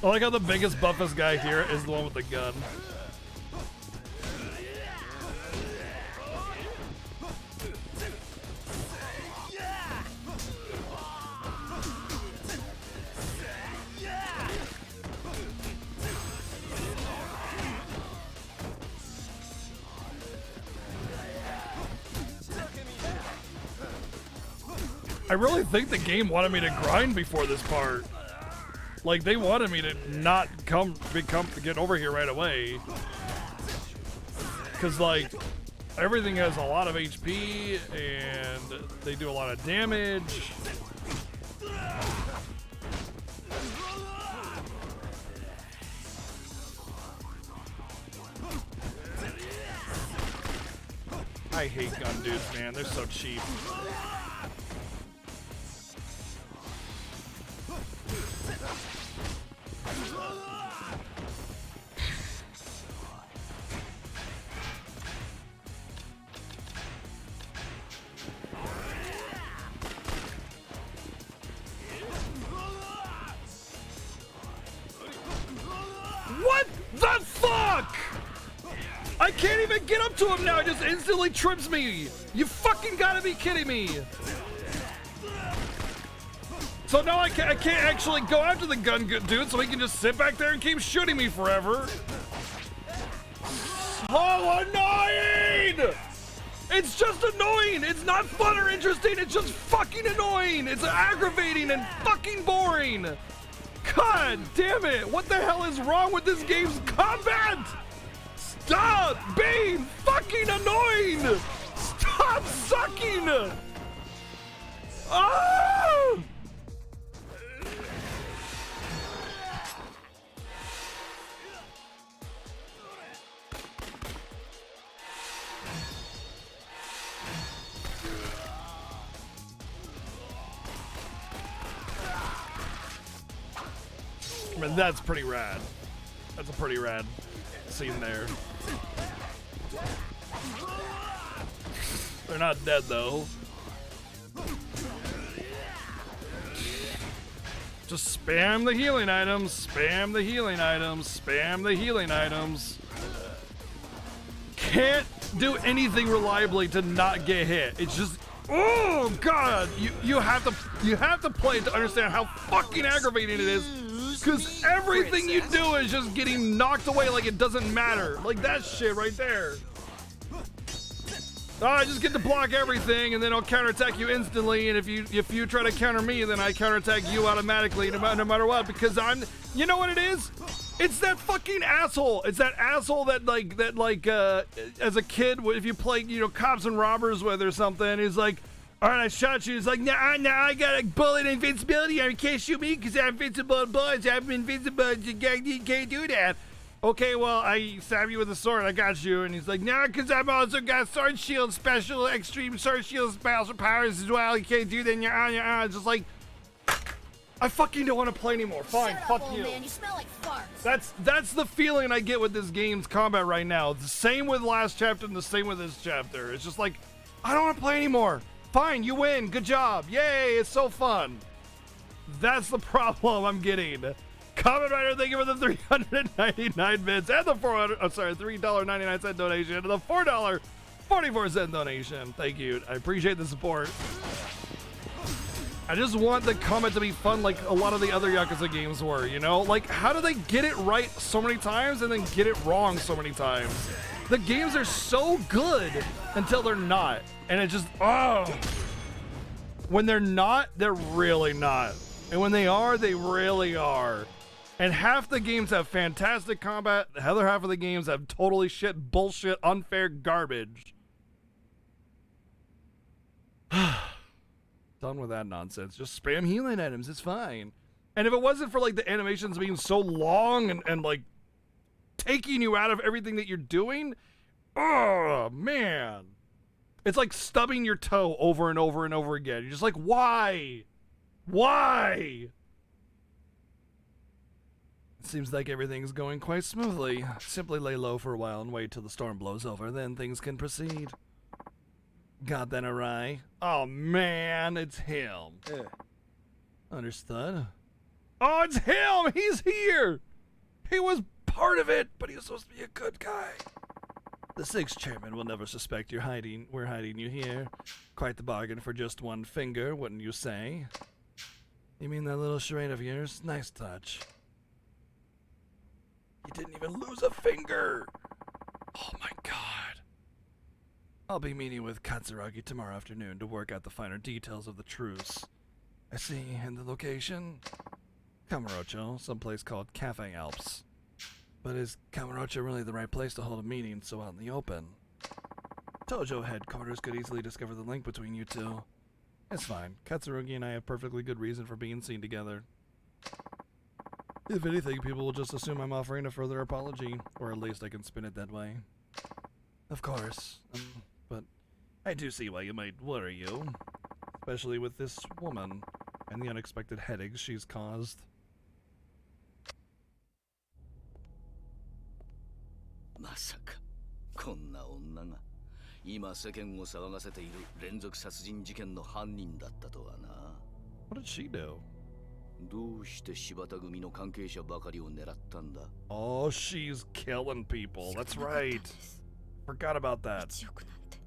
I like how the biggest, buffest guy here is the one with the gun. I really think the game wanted me to grind before this part. Like, they wanted me to not get over here right away. Cause like, everything has a lot of HP and they do a lot of damage. I hate gun dudes, man. They're so cheap. What the fuck? I can't even get up to him now. It just instantly trips me. You fucking gotta be kidding me. So now I can't actually go after the gun dude, so he can just sit back there and keep shooting me forever. So annoying! It's just annoying. It's not fun or interesting. It's just fucking annoying. It's aggravating and fucking boring. God damn it. What the hell is wrong with this game's combat? Stop being fucking annoying. Stop sucking. Ah! I mean, that's pretty rad. That's a pretty rad scene there. They're not dead though. Just spam the healing items, spam the healing items, spam the healing items. Can't do anything reliably to not get hit. It's just, oh god, you have to play it to understand how fucking aggravating it is. Because everything you do is just getting knocked away like it doesn't matter. Like that shit right there. I just get to block everything and then I'll counterattack you instantly, and if you try to counter me, then I counterattack you automatically no matter what, because you know what it is? It's that fucking asshole. It's that asshole that as a kid, if you play, cops and robbers with or something, he's like, all right, I shot you. It's like, nah, I got a bullet invincibility. You can't shoot me because I'm invincible bullets. I'm invincible. You can't do that. Okay, well, I stab you with a sword. I got you. And he's like, nah, because I've also got sword shield special, extreme sword shield special powers as well. You can't do that. It's just like, I fucking don't want to play anymore. Fine, fuck you. Man, you smell like farts. That's the feeling I get with this game's combat right now. The same with last chapter and the same with this chapter. It's just like, I don't want to play anymore. Fine, you win. Good job. Yay, it's so fun. That's the problem I'm getting. Comment Writer, thank you for the 399 bits and the $3.99 donation and the $4.44 donation. Thank you. I appreciate the support. I just want the combat to be fun like a lot of the other Yakuza games were, Like, how do they get it right so many times and then get it wrong so many times? The games are so good until they're not. And it just, when they're not, they're really not. And when they are, they really are. And half the games have fantastic combat. The other half of the games have totally shit, bullshit, unfair garbage. Done with that nonsense. Just spam healing items. It's fine. And if it wasn't for like the animations being so long and like taking you out of everything that you're doing, oh man. It's like stubbing your toe over and over and over again. You're just like, why? Why? It seems like everything's going quite smoothly. Simply lay low for a while and wait till the storm blows over, then things can proceed. Got that awry? Oh man, it's him. Understood. Oh, it's him! He's here! He was part of it, but he was supposed to be a good guy. The sixth chairman will never suspect we're hiding you here. Quite the bargain for just one finger, wouldn't you say? You mean that little charade of yours? Nice touch. He didn't even lose a finger! Oh my god. I'll be meeting with Katsuragi tomorrow afternoon to work out the finer details of the truce. I see, and the location? Kamurocho, someplace called Cafe Alps. But is Kamurocho really the right place to hold a meeting so out in the open? Tojo headquarters could easily discover the link between you two. It's fine. Katsuragi and I have perfectly good reason for being seen together. If anything, people will just assume I'm offering a further apology, or at least I can spin it that way. Of course, but I do see why you might worry you, especially with this woman and the unexpected headaches she's caused. まさかこんな女が今世間を騒がせている連続殺人事件の犯人だったとはな。 What did she do? どうして柴田組の関係者ばかりを狙ったんだ? Oh, she's killing people. That's right. Forgot about that. 1億なんて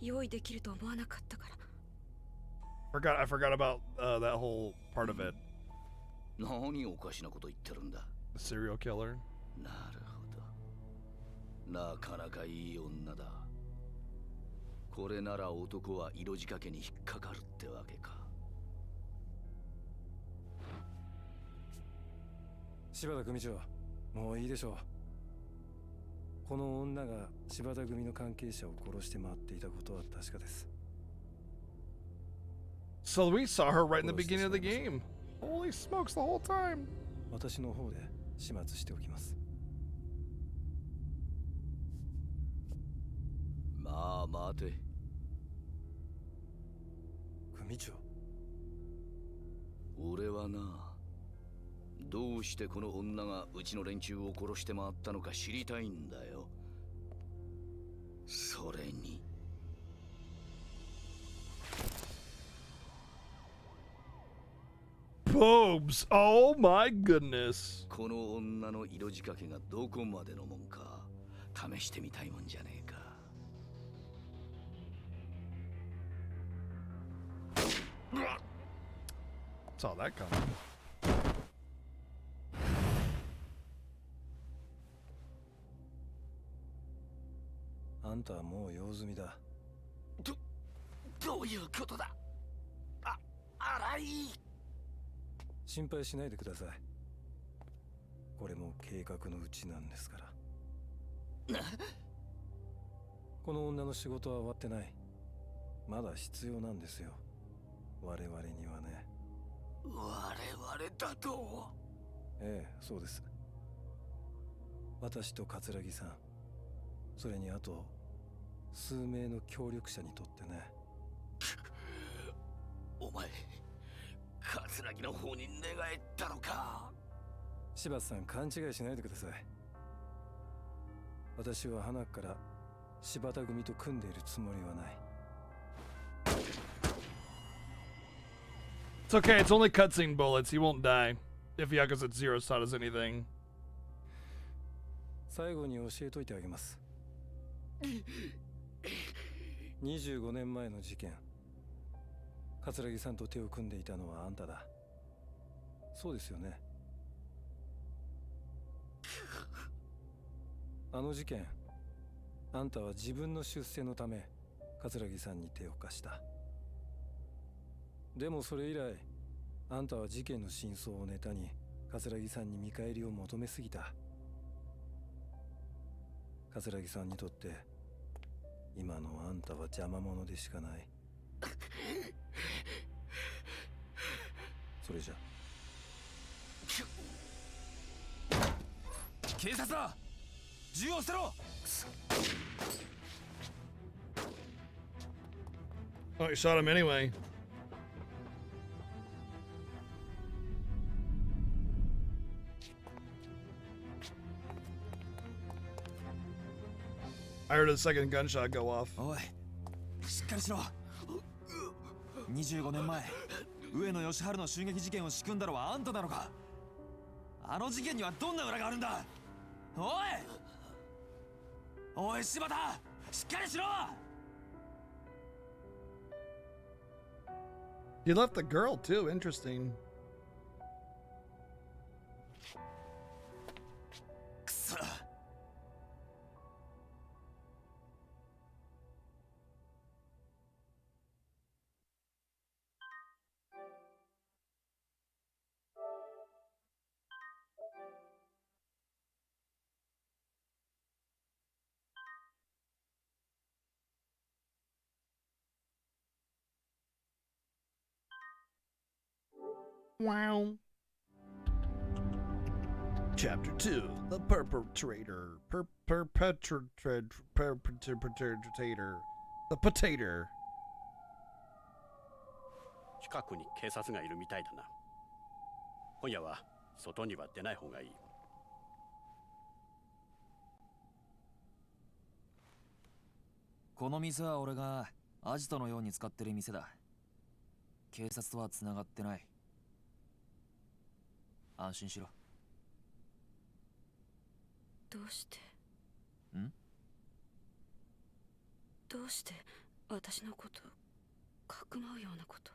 用意できると思わなかったから。I forgot about that whole part of it. 何おかしなこと言ってるんだ? The serial killer. なるほど。なかなかいい女だ。これなら男は色仕掛けに引っかかるってわけか。柴田組長、もういいでしょう。この女が柴田組の関係者を殺して回っていたことは確かです。So we saw her right in the beginning of the game. Holy smokes, the whole time. 私の方で始末しておきます。まあ待て。組長。俺はな、どうしてこの女がうちの連中を殺して回ったのか知りたいんだよ。それに。Boobs! Oh my goodness! この女の色仕掛けがどこまでのもんか試してみたいもんじゃねえか。Saw that coming. あんたはもう用済みだ。どういうことだ？荒い。心配しないでください。これも計画のうちなんですから。この女の仕事は終わってない。まだ必要なんですよ。我々にはね。我々だと？ええ、そうです。私と桂木さん、それにあと数名の協力者にとってね。お前、桂木の方に寝返ったのか？柴田さん、勘違いしないでください。私は花から柴田組と組んでいるつもりはない。It's okay, it's only cutscene bullets. He won't die. If Yakuza 0 taught us anything. 最後に教えといてあげます。25年前の事件、桂木さんと手を組んでいたのはあんただ。そうですよね。あの事件、あんたは自分の出世のため桂木さんに手を貸した。でもそれ以来、あんたは事件の真相をネタに桂木さんに見返りを求めすぎた。桂木さんにとって今のあんたは邪魔者でしかない。それじゃ。警察だ！銃を捨てろ！ Oh, he shot him anyway. I heard a second gunshot go off. おい、しっかりしろ。25年前、上野義治の襲撃事件を仕組んだのはあんたなのか？あの事件にはどんな裏があるんだ？おいおい柴田、しっかりしろ！ He left the girl too. Interesting. くそ。Wow. Chapter 2. The perpetrator. Perpetrator. The potato. 近くに警察がいるみたいだな。今夜は外には出ない方がいい。この店は俺がアジトのように使ってる店だ。警察とは繋がってない。安心しろ。どうして？ん？どうして私のことかくまうようなこと？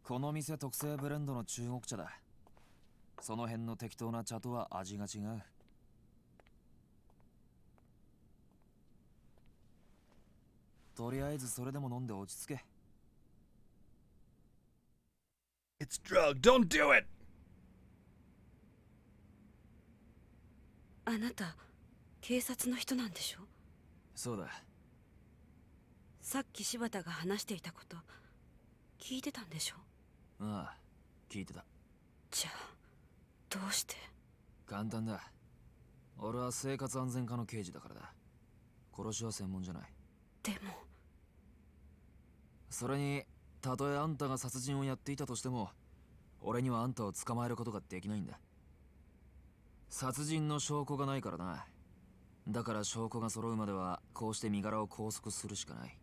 この店特製ブレンドの中国茶だ。その辺の適当な茶とは味が違う。とりあえずそれでも飲んで落ち着け。It's drug. Don't do it! あなた警察の人なんでしょ？そうだ。さっき柴田が話していたこと聞いてたんでしょ？ああ、聞いてた。じゃあどうして？簡単だ。俺は生活安全課の刑事だからだ。殺しは専門じゃない。でもそれに、たとえあんたが殺人をやっていたとしても、俺にはあんたを捕まえることができないんだ。殺人の証拠がないからな。だから証拠が揃うまではこうして身柄を拘束するしかない。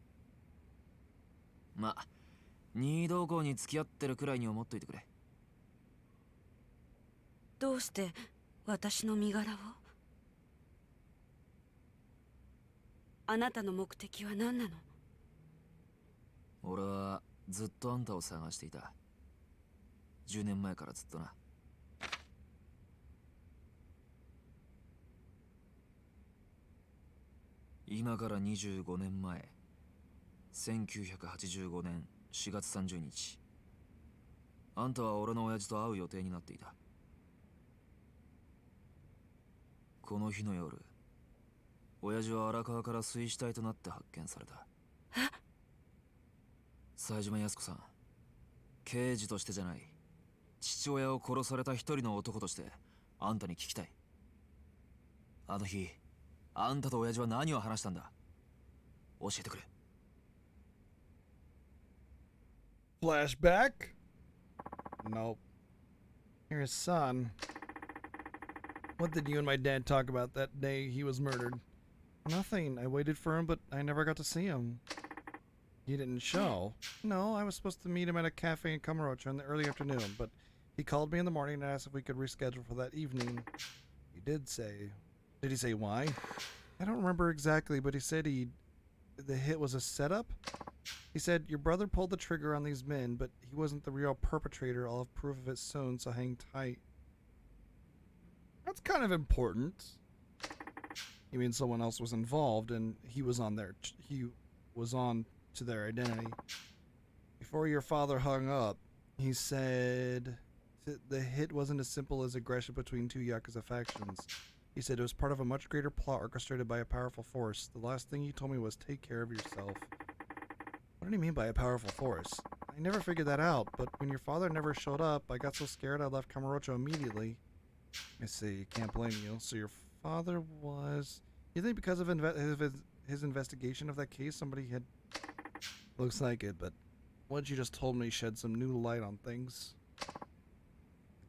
ま、任意同行に付き合ってるくらいに思っといてくれ。どうして私の身柄を？あなたの目的は何なの？俺はずっとあんたを探していた。10年前からずっとな。今から25年前、1985年4月30日、あんたは俺の親父と会う予定になっていた。この日の夜、親父は荒川から水死体となって発見された。冴島靖子さん、刑事としてじゃない、父親を殺された一人の男としてあんたに聞きたい。あの日あんたと親父は何を話したんだ？教えてくれ。Flashback? Nope. Here's son. What did you and my dad talk about that day he was murdered? Nothing. I waited for him, but I never got to see him. He didn't show. No, I was supposed to meet him at a cafe in Kamurocho in the early afternoon, but he called me in the morning and asked if we could reschedule for that evening. He did say. Did he say why? I don't remember exactly, but he said the hit was a setup. He said, your brother pulled the trigger on these men, but he wasn't the real perpetrator. I'll have proof of it soon, so hang tight. That's kind of important. You mean someone else was involved and he was on to their identity. Before your father hung up, he said the hit wasn't as simple as aggression between two Yakuza factions. He said it was part of a much greater plot orchestrated by a powerful force. The last thing he told me was take care of yourself. What did he mean by a powerful force? I never figured that out, but when your father never showed up, I got so scared I left Kamurocho immediately. I see, can't blame you. So your father was... You think because of his investigation of that case, somebody had... Looks like it, but what you just told me shed some new light on things.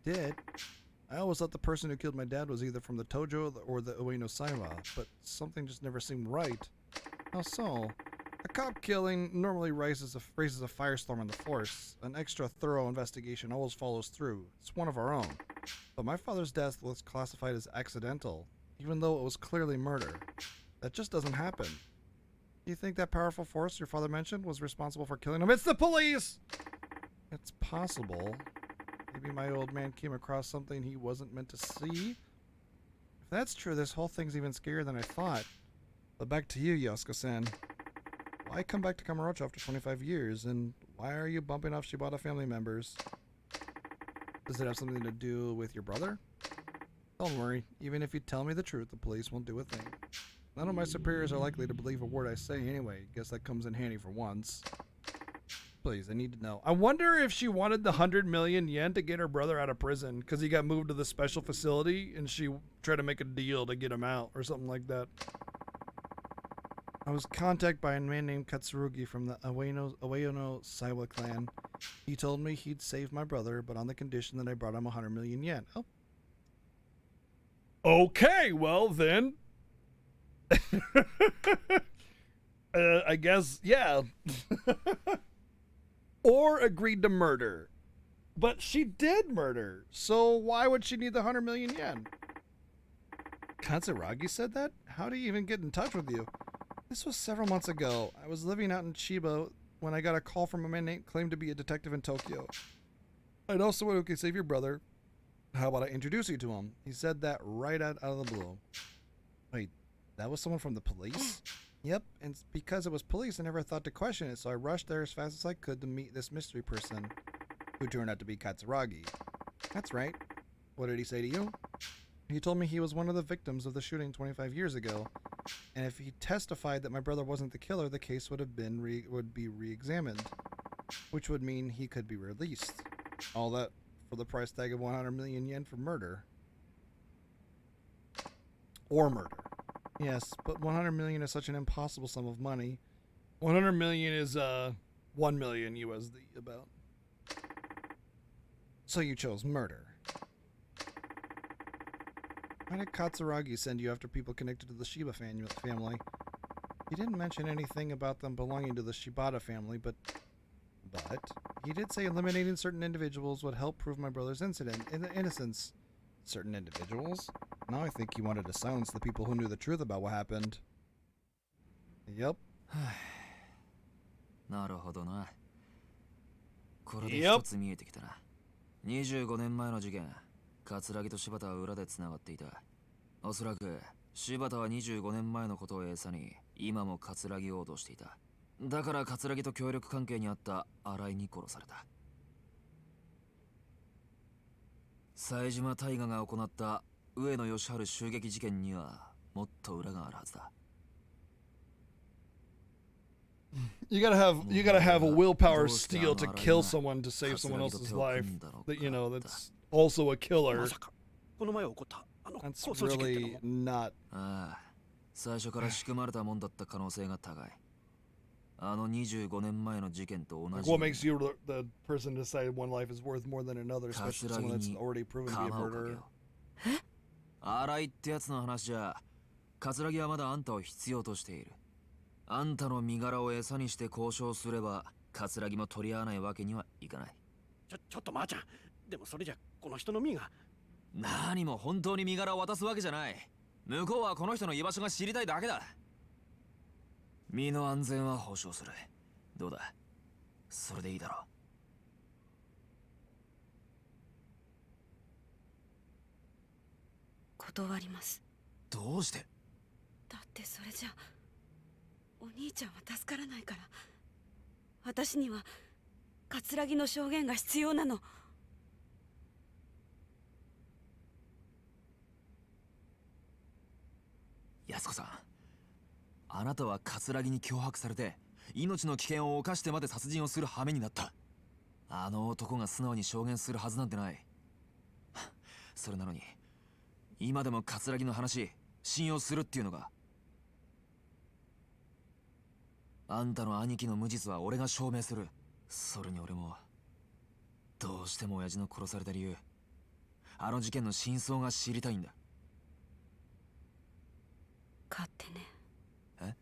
did. I always thought the person who killed my dad was either from the Tojo or the Ueno Saiwa, but something just never seemed right. How so? A cop killing normally raises a firestorm in the force. An extra thorough investigation always follows through. It's one of our own. But my father's death was classified as accidental, even though it was clearly murder. That just doesn't happen. Do you think that powerful force your father mentioned was responsible for killing him? It's the police! It's possible. Maybe my old man came across something he wasn't meant to see? If that's true, this whole thing's even scarier than I thought. But back to you, Yasuko-san. Why come back to Kamurocho after 25 years? And why are you bumping off Shibata family members? Does it have something to do with your brother? Don't worry. Even if you tell me the truth, the police won't do a thing. None of my superiors are likely to believe a word I say anyway. Guess that comes in handy for once. Please, I need to know. I wonder if she wanted the 100 million yen to get her brother out of prison because he got moved to the special facility and she tried to make a deal to get him out or something like that. I was contacted by a man named Katsurugi from the Ueno Saiwa clan. He told me he'd save my brother, but on the condition that I brought him 100 million yen. Oh. Okay, well then. I guess, yeah. Or agreed to murder. But she did murder, so why would she need the 100 million yen? Katsuragi said that? How do you even get in touch with you? This was several months ago. I was living out in Chiba when I got a call from a man named claimed to be a detective in Tokyo. I know someone who can save your brother. How about I introduce you to him? He said that right out of the blue. Wait, that was someone from the police? Yep, and because it was police, I never thought to question it, so I rushed there as fast as I could to meet this mystery person, who turned out to be Katsuragi. That's right. What did he say to you? He told me he was one of the victims of the shooting 25 years ago, and if he testified that my brother wasn't the killer, the case would be re-examined, which would mean he could be released. All that for the price tag of 100 million yen for murder. Or murder. Yes, but 100 million is such an impossible sum of money. 100 million is 1 million USD about. So you chose murder. Why did Katsuragi send you after people connected to the Shiba family? He didn't mention anything about them belonging to the Shibata family, but he did say eliminating certain individuals would help prove my brother's innocence. Certain individuals? Now I think he wanted to silence the people who knew the truth about what happened. Yep. なるほどな。これで一つ見えてきたな。25年前の事件、桂木と柴田は裏で繋がっていた。おそらく柴田は25年前のことを餌に今も桂木を脅していた。だから桂木と協力関係にあった新井に殺された。冴島大河が行った上野義治襲撃事件にはもっと裏があるはずだ。You gotta have a willpower steal to kill someone to save someone else's life. That that's also a killer. That's really not. 最初から仕組まれたもんだった可能性が高い。あの25年前の事件と同じ。What makes you the person to decide one life is worth more than another, especially someone that's already proven to be a murderer? 新井ってやつの話じゃ、桂木はまだあんたを必要としている。あんたの身柄を餌にして交渉すれば、桂木も取り合わないわけにはいかない。ちょっとまーちゃん、でもそれじゃこの人の身が。何も本当に身柄を渡すわけじゃない。向こうはこの人の居場所が知りたいだけだ。身の安全は保証する。どうだ、それでいいだろう。断ります。どうして？だってそれじゃお兄ちゃんは助からないから。私には桂木の証言が必要なの。安子さん、あなたは桂木に脅迫されて命の危険を冒してまで殺人をする羽目になった。あの男が素直に証言するはずなんてない。それなのに今でも桂木の話信用するっていうのが。あんたの兄貴の無実は俺が証明する。それに俺もどうしても親父の殺された理由あの事件の真相が知りたいんだ。勝手ね。え？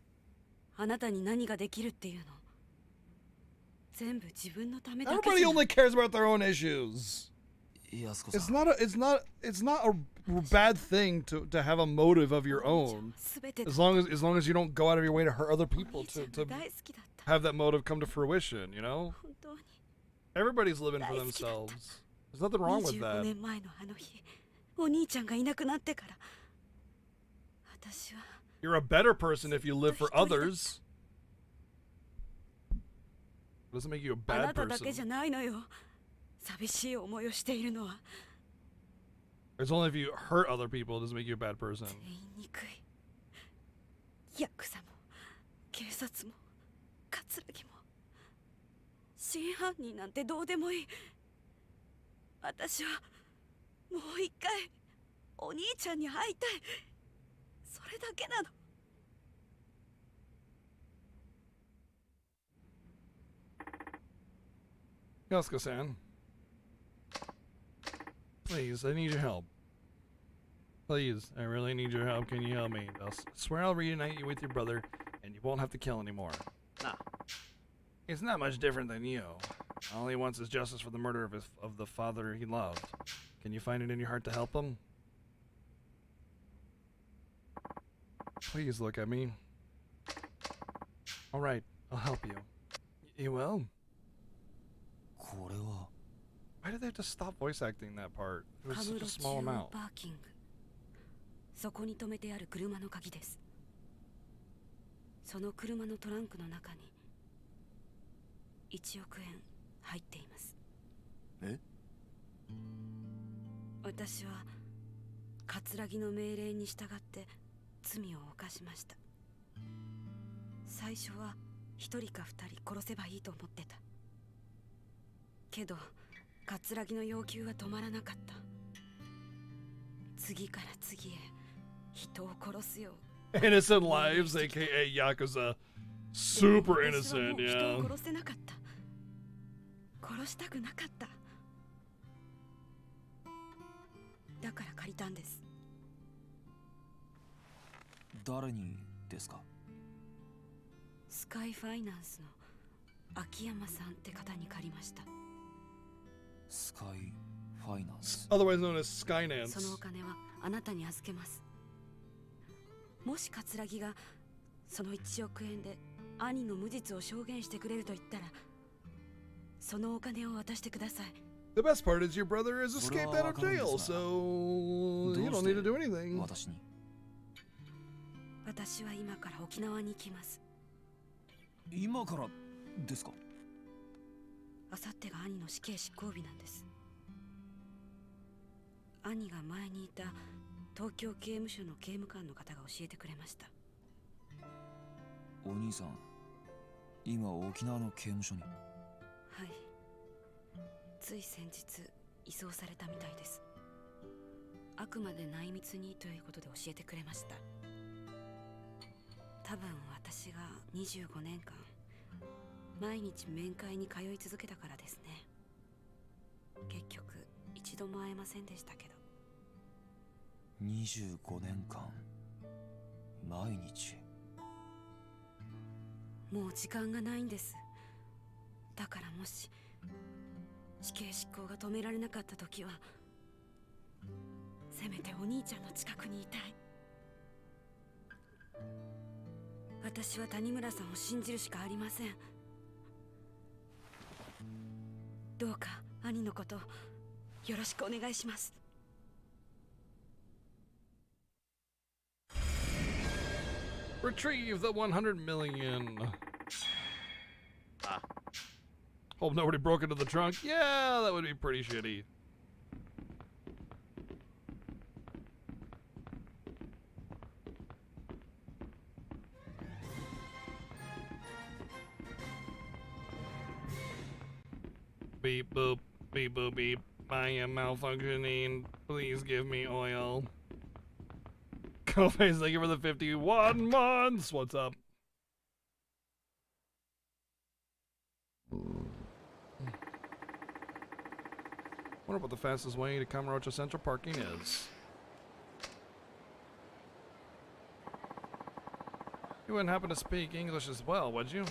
あなたに何ができるっていうの。全部自分のためだけ。Everybody only cares about their own issues. It's not a bad thing to have a motive of your own. As long as you don't go out of your way to hurt other people to have that motive come to fruition, you know? Everybody's living for themselves. There's nothing wrong with that. 25年前のあの日、お兄ちゃんがいなくなってから、私は You're a better person if you live for others. Doesn't make you a あ bad なただけじゃ person. ないのよ。寂しい思いをしているのは。 It's only if you hurt other people it doesn't make you a bad person. 言いにくい。ヤクザも警察も葛城も真犯人なんてどうでもいい。私はもう一回お兄ちゃんに会いたい。それだけなの。Yasuko-san. Please, I need your help. Please, I really need your help. Can you help me? Swear I'll reunite you with your brother, and you won't have to kill anymore. Nah. He's not much different than you. All he wants is justice for the murder of the father he loved. Can you find it in your heart to help him? Please look at me. All right, I'll help you. You will? Why did they have to stop voice acting that part? It was such a small amount. パーキング。そこに止めてある車の鍵です。その車のトランクの中に1億円入っています。え？私は葛城の命令に従って罪を犯しました。最初は1人か2人殺せばいいと思ってた。けど葛城の要求は止まらなかった。次から次へ人を殺すよう。 Innocent lives, aka Yakuza. Super innocent, 人 yeah. を殺せなかった。殺したくなかった。だから借りたんです。誰にですか？スカイファイナンスの秋山さんって方に借りました。スカイファイナンス。Otherwise known as Skynance. そのお金はあなたに預けます。もし葛城がその1億円で兄の無実を証言してくれると言ったら、そのお金を渡してください。The best part is your brother has escaped out of jail, so you don't need to do anything. 私に。私は今から沖縄に行きます。今からですか？あさってが兄の死刑執行日なんです。兄が前にいた東京刑務所の刑務官の方が教えてくれました。お兄さん、今沖縄の刑務所に。はい。つい先日移送されたみたいです。あくまで内密にということで教えてくれました。多分私が25年間毎日面会に通い続けたからですね。結局一度も会えませんでしたけど。25年間毎日。もう時間がないんです。だからもし死刑執行が止められなかった時は、せめてお兄ちゃんの近くにいたい。私は谷村さんを信じるしかありません。どうか兄のことよろしくお願いします。Retrieve the 100 million. Hope nobody broke into the trunk. Yeah, that would be pretty shitty. Beep boop, beep boop beep. I am malfunctioning. Please give me oil. Kobe's thank you for the 51 months. What's up? Wonder what the fastest way to Kamurocho Central parking is. You wouldn't happen to speak English as well, would you?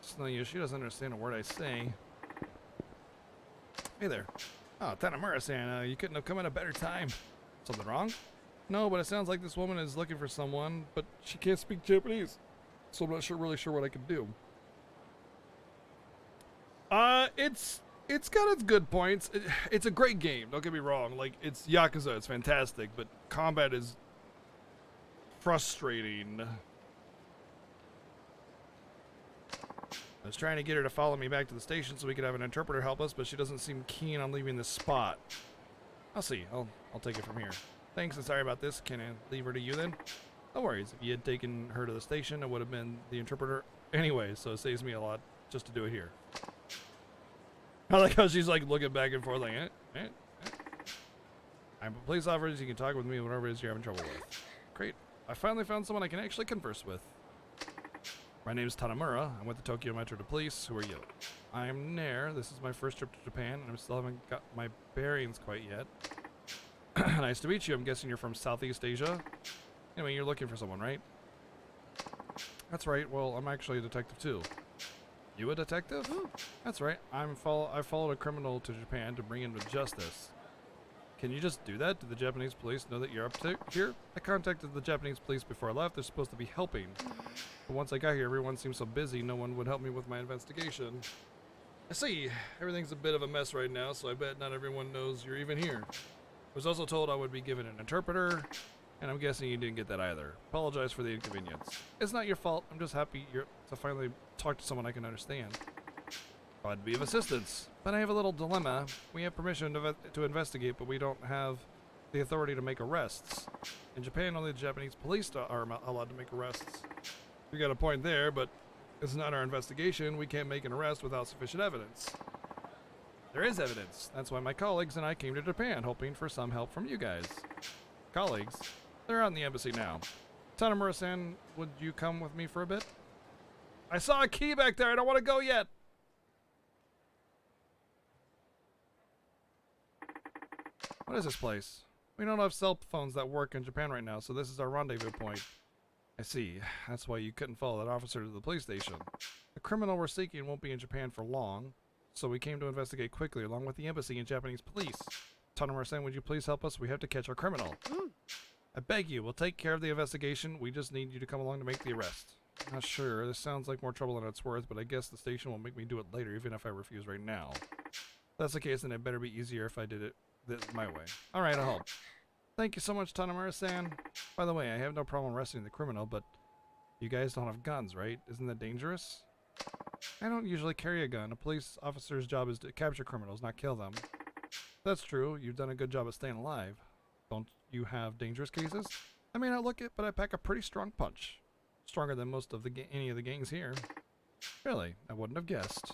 It's no use. She doesn't understand a word I say. Hey there. Oh, Tanamura-san, you couldn't have come at a better time. Something wrong? No, but it sounds like this woman is looking for someone, but she can't speak Japanese. So I'm not really sure what I can do. It's got its good points. It's a great game, don't get me wrong. Like, it's Yakuza, it's fantastic, but combat is frustrating. I was trying to get her to follow me back to the station so we could have an interpreter help us, but she doesn't seem keen on leaving this spot. I'll see. I'll take it from here. Thanks and sorry about this. Can I leave her to you then? No worries. If you had taken her to the station, it would have been the interpreter anyway, so it saves me a lot just to do it here. I like how she's like looking back and forth like, I'm a police officer. You can talk with me whatever it is you're having trouble with. Great. I finally found someone I can actually converse with. My name is Tanamura. I'm with the Tokyo Metro Police. Who are you? I'm Nair. This is my first trip to Japan, and I still haven't got my bearings quite yet. Nice to meet you. I'm guessing you're from Southeast Asia. Anyway, you're looking for someone, right? That's right. Well, I'm actually a detective too. You a detective? That's right. I followed a criminal to Japan to bring him to justice. Can you just do that? Did the Japanese police know that you're up to here? I contacted the Japanese police before I left. They're supposed to be helping. But once I got here, everyone seemed so busy, no one would help me with my investigation. I see. Everything's a bit of a mess right now, so I bet not everyone knows you're even here. I was also told I would be given an interpreter, and I'm guessing you didn't get that either. Apologize for the inconvenience. It's not your fault. I'm just happy to finally talk to someone I can understand. Glad to be of assistance, but I have a little dilemma. We have permission to investigate, but we don't have the authority to make arrests. In Japan, only the Japanese police are allowed to make arrests. We got a point there, but it's not our investigation. We can't make an arrest without sufficient evidence. There is evidence. That's why my colleagues and I came to Japan, hoping for some help from you guys. Colleagues? They're out in the embassy now. Tanamura-san, would you come with me for a bit? I saw a key back there. I don't want to go yet. What is this place? We don't have cell phones that work in Japan right now, so this is our rendezvous point. I see. That's why you couldn't follow that officer to the police station. The criminal we're seeking won't be in Japan for long, so we came to investigate quickly along with the embassy and Japanese police. Tanamura-san, would you please help us? We have to catch our criminal. I beg you, we'll take care of the investigation. We just need you to come along to make the arrest. Not sure. This sounds like more trouble than it's worth, but I guess the station will make me do it later, even if I refuse right now. If that's the case, then it better be easier if I did it my way. Alright, I'll help. Thank you so much, Tanamura-san. By the way, I have no problem arresting the criminal, but you guys don't have guns, right? Isn't that dangerous? I don't usually carry a gun. A police officer's job is to capture criminals, not kill them. That's true. You've done a good job of staying alive. Don't you have dangerous cases? I may not look it, but I pack a pretty strong punch. Stronger than most of any of the gangs here. Really? I wouldn't have guessed.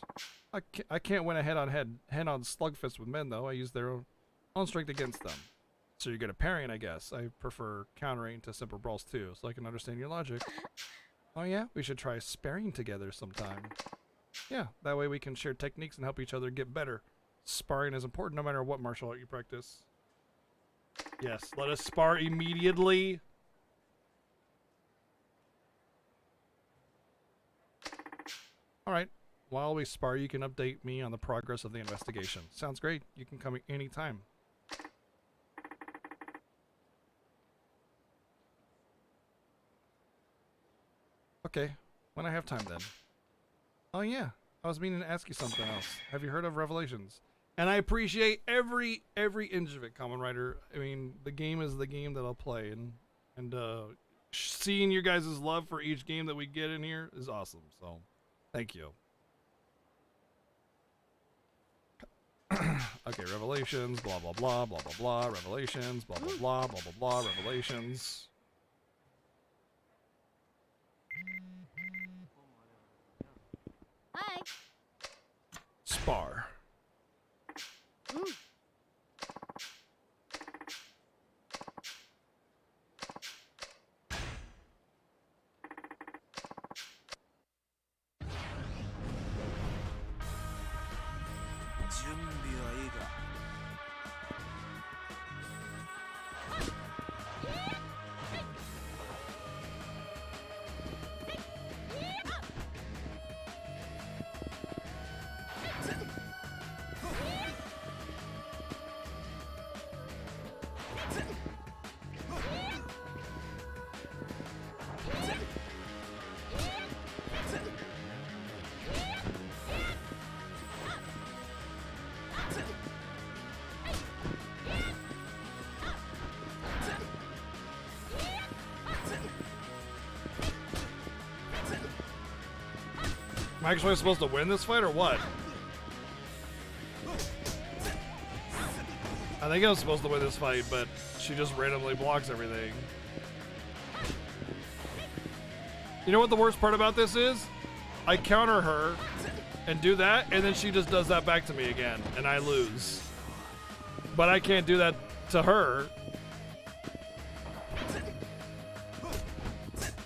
I can't win a head-on slugfest with men, though. I use their own strength against them. So you're good at parrying, I guess. I prefer countering to simple brawls, too, so I can understand your logic. Oh yeah? We should try sparring together sometime. Yeah, that way we can share techniques and help each other get better. Sparring is important no matter what martial art you practice. Yes, let us spar immediately. Alright, while we spar, you can update me on the progress of the investigation. Sounds great. You can come anytime. Okay, when I have time then. Oh yeah, I was meaning to ask you something else. Have you heard of Revelations? And I appreciate every inch of it, Common Rider. I mean, the game is the game that I'll play, and seeing your guys' love for each game that we get in here is awesome. So, thank you. Okay, Revelations, blah blah blah blah blah blah. Revelations, blah blah blah blah blah blah. Revelations. Hi. Spar. 準備はいいか。Am I actually supposed to win this fight or what? I think I was supposed to win this fight, but she just randomly blocks everything. You know what the worst part about this is? I counter her and do that, and then she just does that back to me again, and I lose. But I can't do that to her.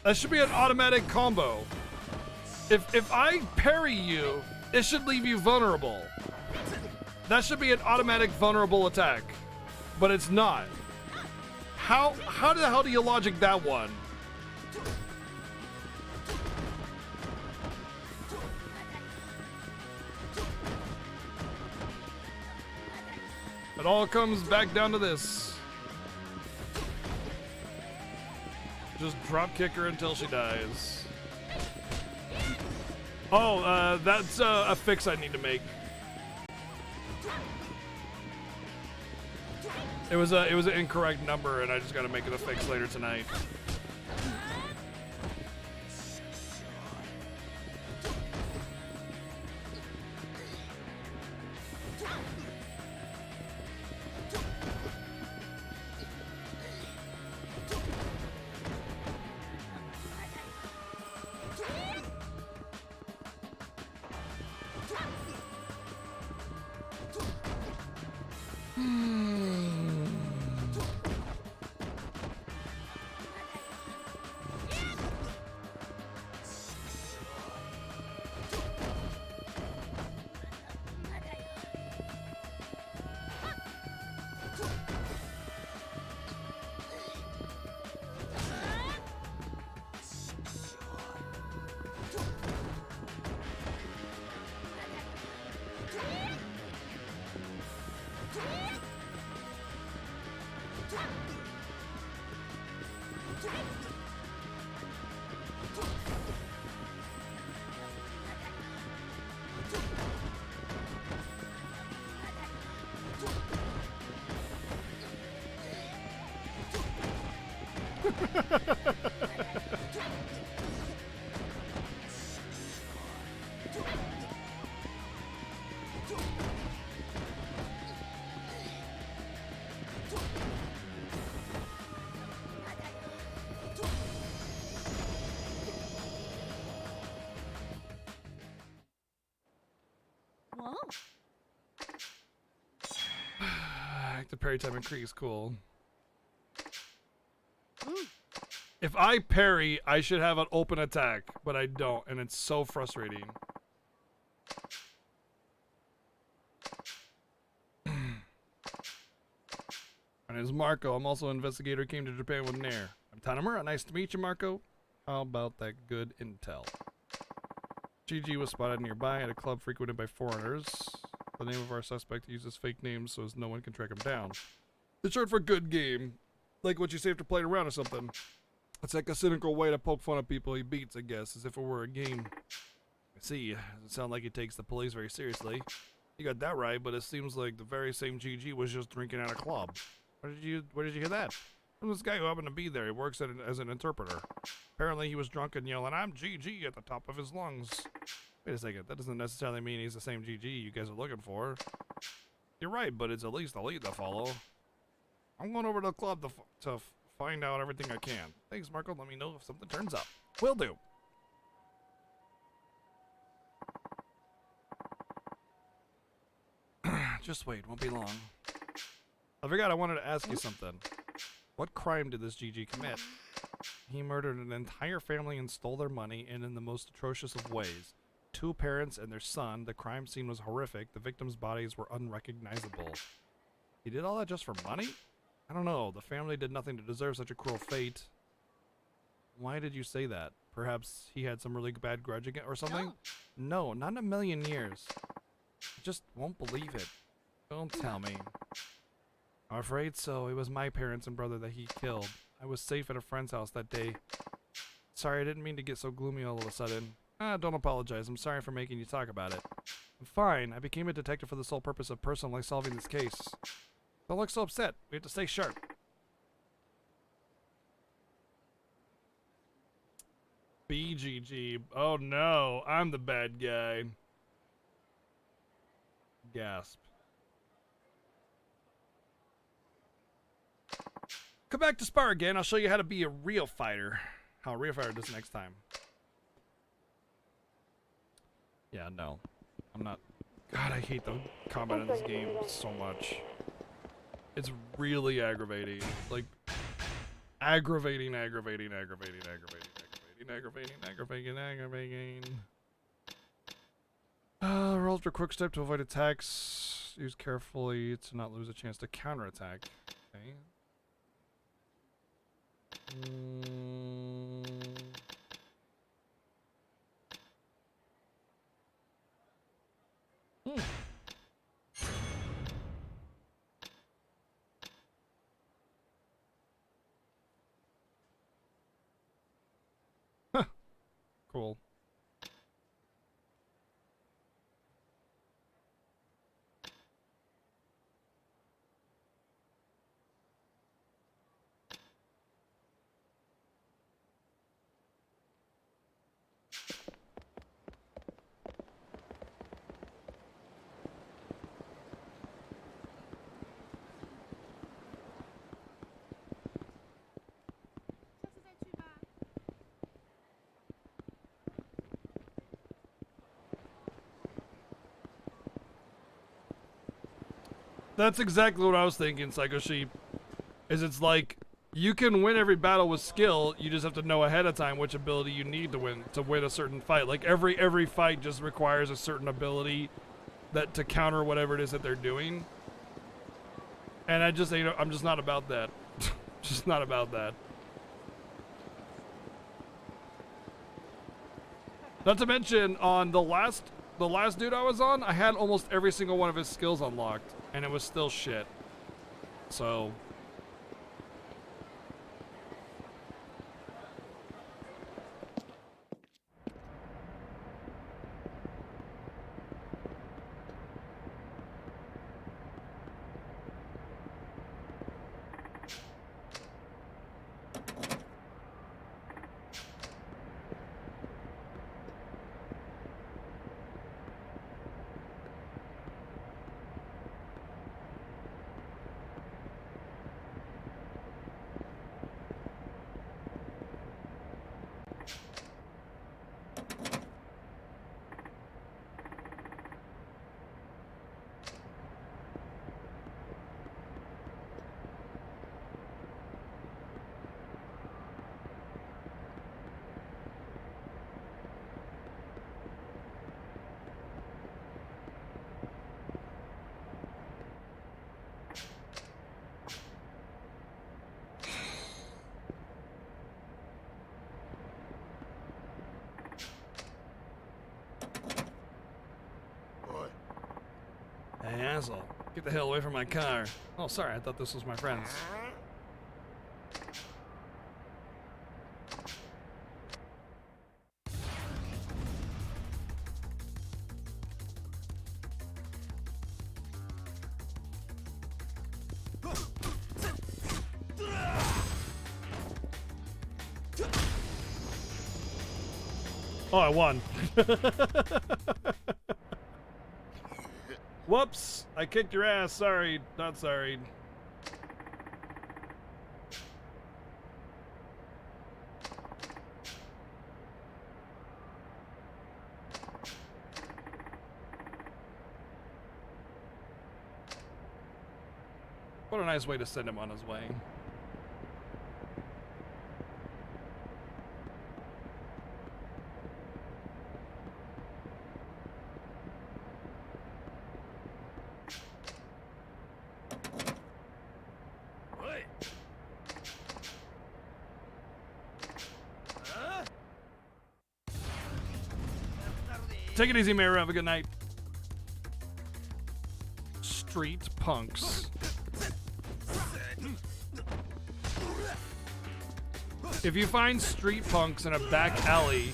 That should be an automatic combo. If I parry you, it should leave you vulnerable. That should be an automatic vulnerable attack. But it's not. How the hell do you logic that one? It all comes back down to this. Just drop kick her until she dies. Oh, that's a fix I need to make. It was an incorrect number, and I just got to make it a fix later tonight. The parry time increase, cool. If I parry, I should have an open attack, but I don't, and it's so frustrating. My name is Marco. I'm also an investigator who came to Japan with Nair. I'm Tanamura. Nice to meet you, Marco. How about that good intel? GG was spotted nearby at a club frequented by foreigners. The name of our suspect uses fake names so as no one can track him down. It's short for good game. Like what you say after playing around or something. It's like a cynical way to poke fun at people he beats, I guess, as if it were a game. I see. Doesn't sound like he takes the police very seriously. You got that right, but it seems like the very same GG was just drinking at a club. Where did you hear that? From this guy who happened to be there. He works as an interpreter. Apparently he was drunk and yelling, "I'm GG" at the top of his lungs. Wait a second, that doesn't necessarily mean he's the same GG you guys are looking for. You're right, but it's at least a lead to follow. I'm going over to the club to find out everything I can. Thanks, Marco. Let me know if something turns up. Will do. Just wait, won't be long. I forgot I wanted to ask you something. What crime did this GG commit? He murdered an entire family and stole their money, and in the most atrocious of ways. two parents and their son. The crime scene was horrific. The victims' bodies were unrecognizable. He did all that just for money? I don't know. The family did nothing to deserve such a cruel fate. Why did you say that? Perhaps he had some really bad grudge again or something? No, not in a million years. I just won't believe it. Don't tell me. I'm afraid so. It was my parents and brother that he killed. I was safe at a friend's house that day. Sorry, I didn't mean to get so gloomy all of a sudden. Don't apologize. I'm sorry for making you talk about it. I'm fine. I became a detective for the sole purpose of personally solving this case. Don't look so upset. We have to stay sharp. BGG. Oh no, I'm the bad guy. Gasp. Come back to spar again. I'll show you how to be a real fighter. How a real fighter does next time. Yeah, no. I'm not. God, I hate the combat in this game so much. It's really aggravating. Like, aggravating. Roll for quick step to avoid attacks. Use carefully to not lose a chance to counterattack. Okay. Huh. Cool. That's exactly what I was thinking, Psycho Sheep. Is it's like, you can win every battle with skill, you just have to know ahead of time which ability you need to win a certain fight. Like every fight just requires a certain ability that to counter whatever it is that they're doing. And I'm just not about that. Just not about that. Not to mention, on the last dude I was on, I had almost every single one of his skills unlocked, and it was still shit. So... Hey, asshole. Get the hell away from my car. Oh, sorry. I thought this was my friend's. Oh, I won. Whoops! I kicked your ass. Sorry. Not sorry. What a nice way to send him on his way. Take it easy, Mayor. Have a good night. Street punks. If you find street punks in a back alley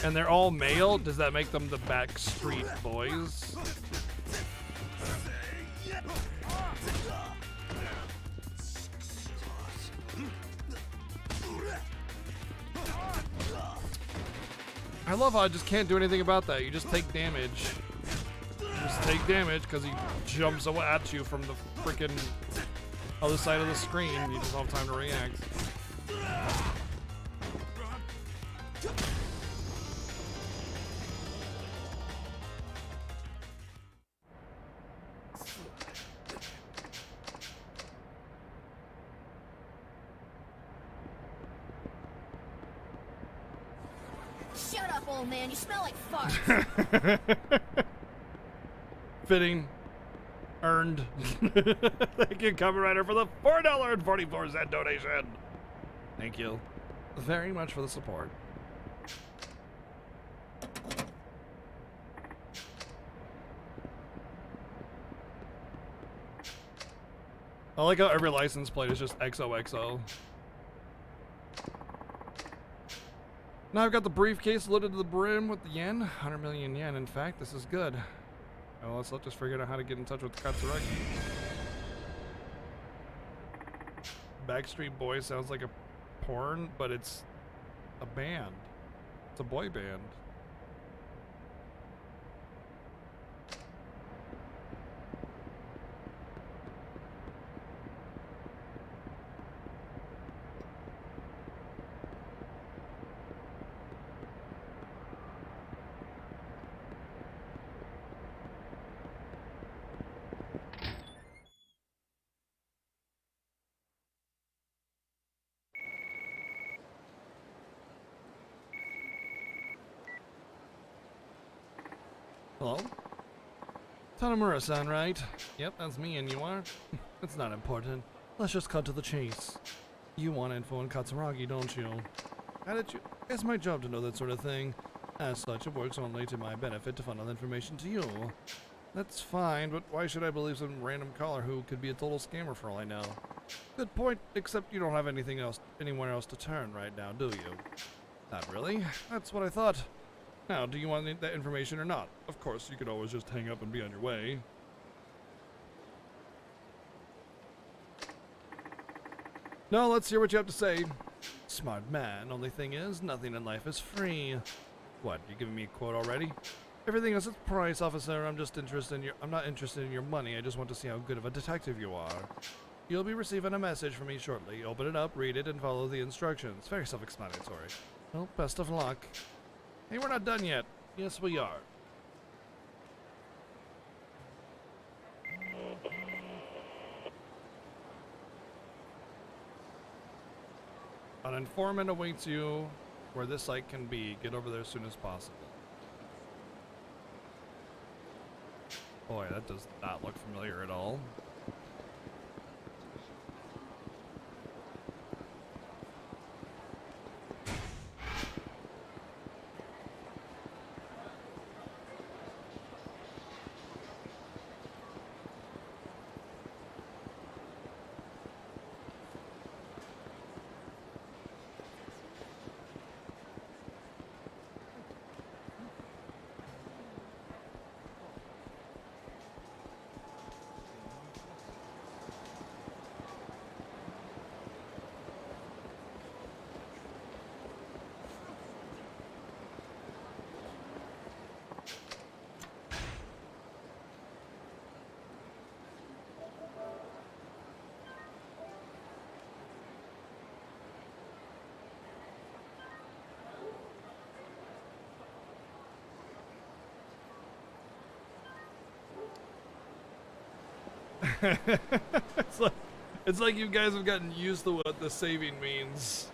and they're all male, does that make them the back street boys? I love how I just can't do anything about that. You just take damage. You just take damage because he jumps at you from the freaking other side of the screen. You just don't have time to react. Shut up, old man. You smell like farts. Fitting. Earned. Thank you, Cover Rider, for the $4.44 donation. Thank you very much for the support. I like how every license plate is just XOXO. Now I've got the briefcase loaded to the brim with the yen. 100 million yen, in fact. This is good. Well, let's just figure out how to get in touch with Katsuragi. Backstreet Boys sounds like a porn, but it's a band. It's a boy band. Hello? Tanamura-san, right? Yep, that's me, and you are? It's not important. Let's just cut to the chase. You want info on Katsuragi, don't you? How did you? It's my job to know that sort of thing. As such, it works only to my benefit to funnel information to you. That's fine, but why should I believe some random caller who could be a total scammer for all I know? Good point, except you don't have anything else, anywhere else to turn right now, do you? Not really. That's what I thought. Now, do you want that information or not? Of course, you could always just hang up and be on your way. No, let's hear what you have to say. Smart man. Only thing is, nothing in life is free. What, you giving me a quote already? Everything has its price, officer. I'm not interested in your money. I just want to see how good of a detective you are. You'll be receiving a message from me shortly. Open it up, read it, and follow the instructions. Very self-explanatory. Well, best of luck. Hey, we're not done yet. Yes, we are. An informant awaits you where this site can be. Get over there as soon as possible. Boy, that does not look familiar at all. It's like you guys have gotten used to what the saving means.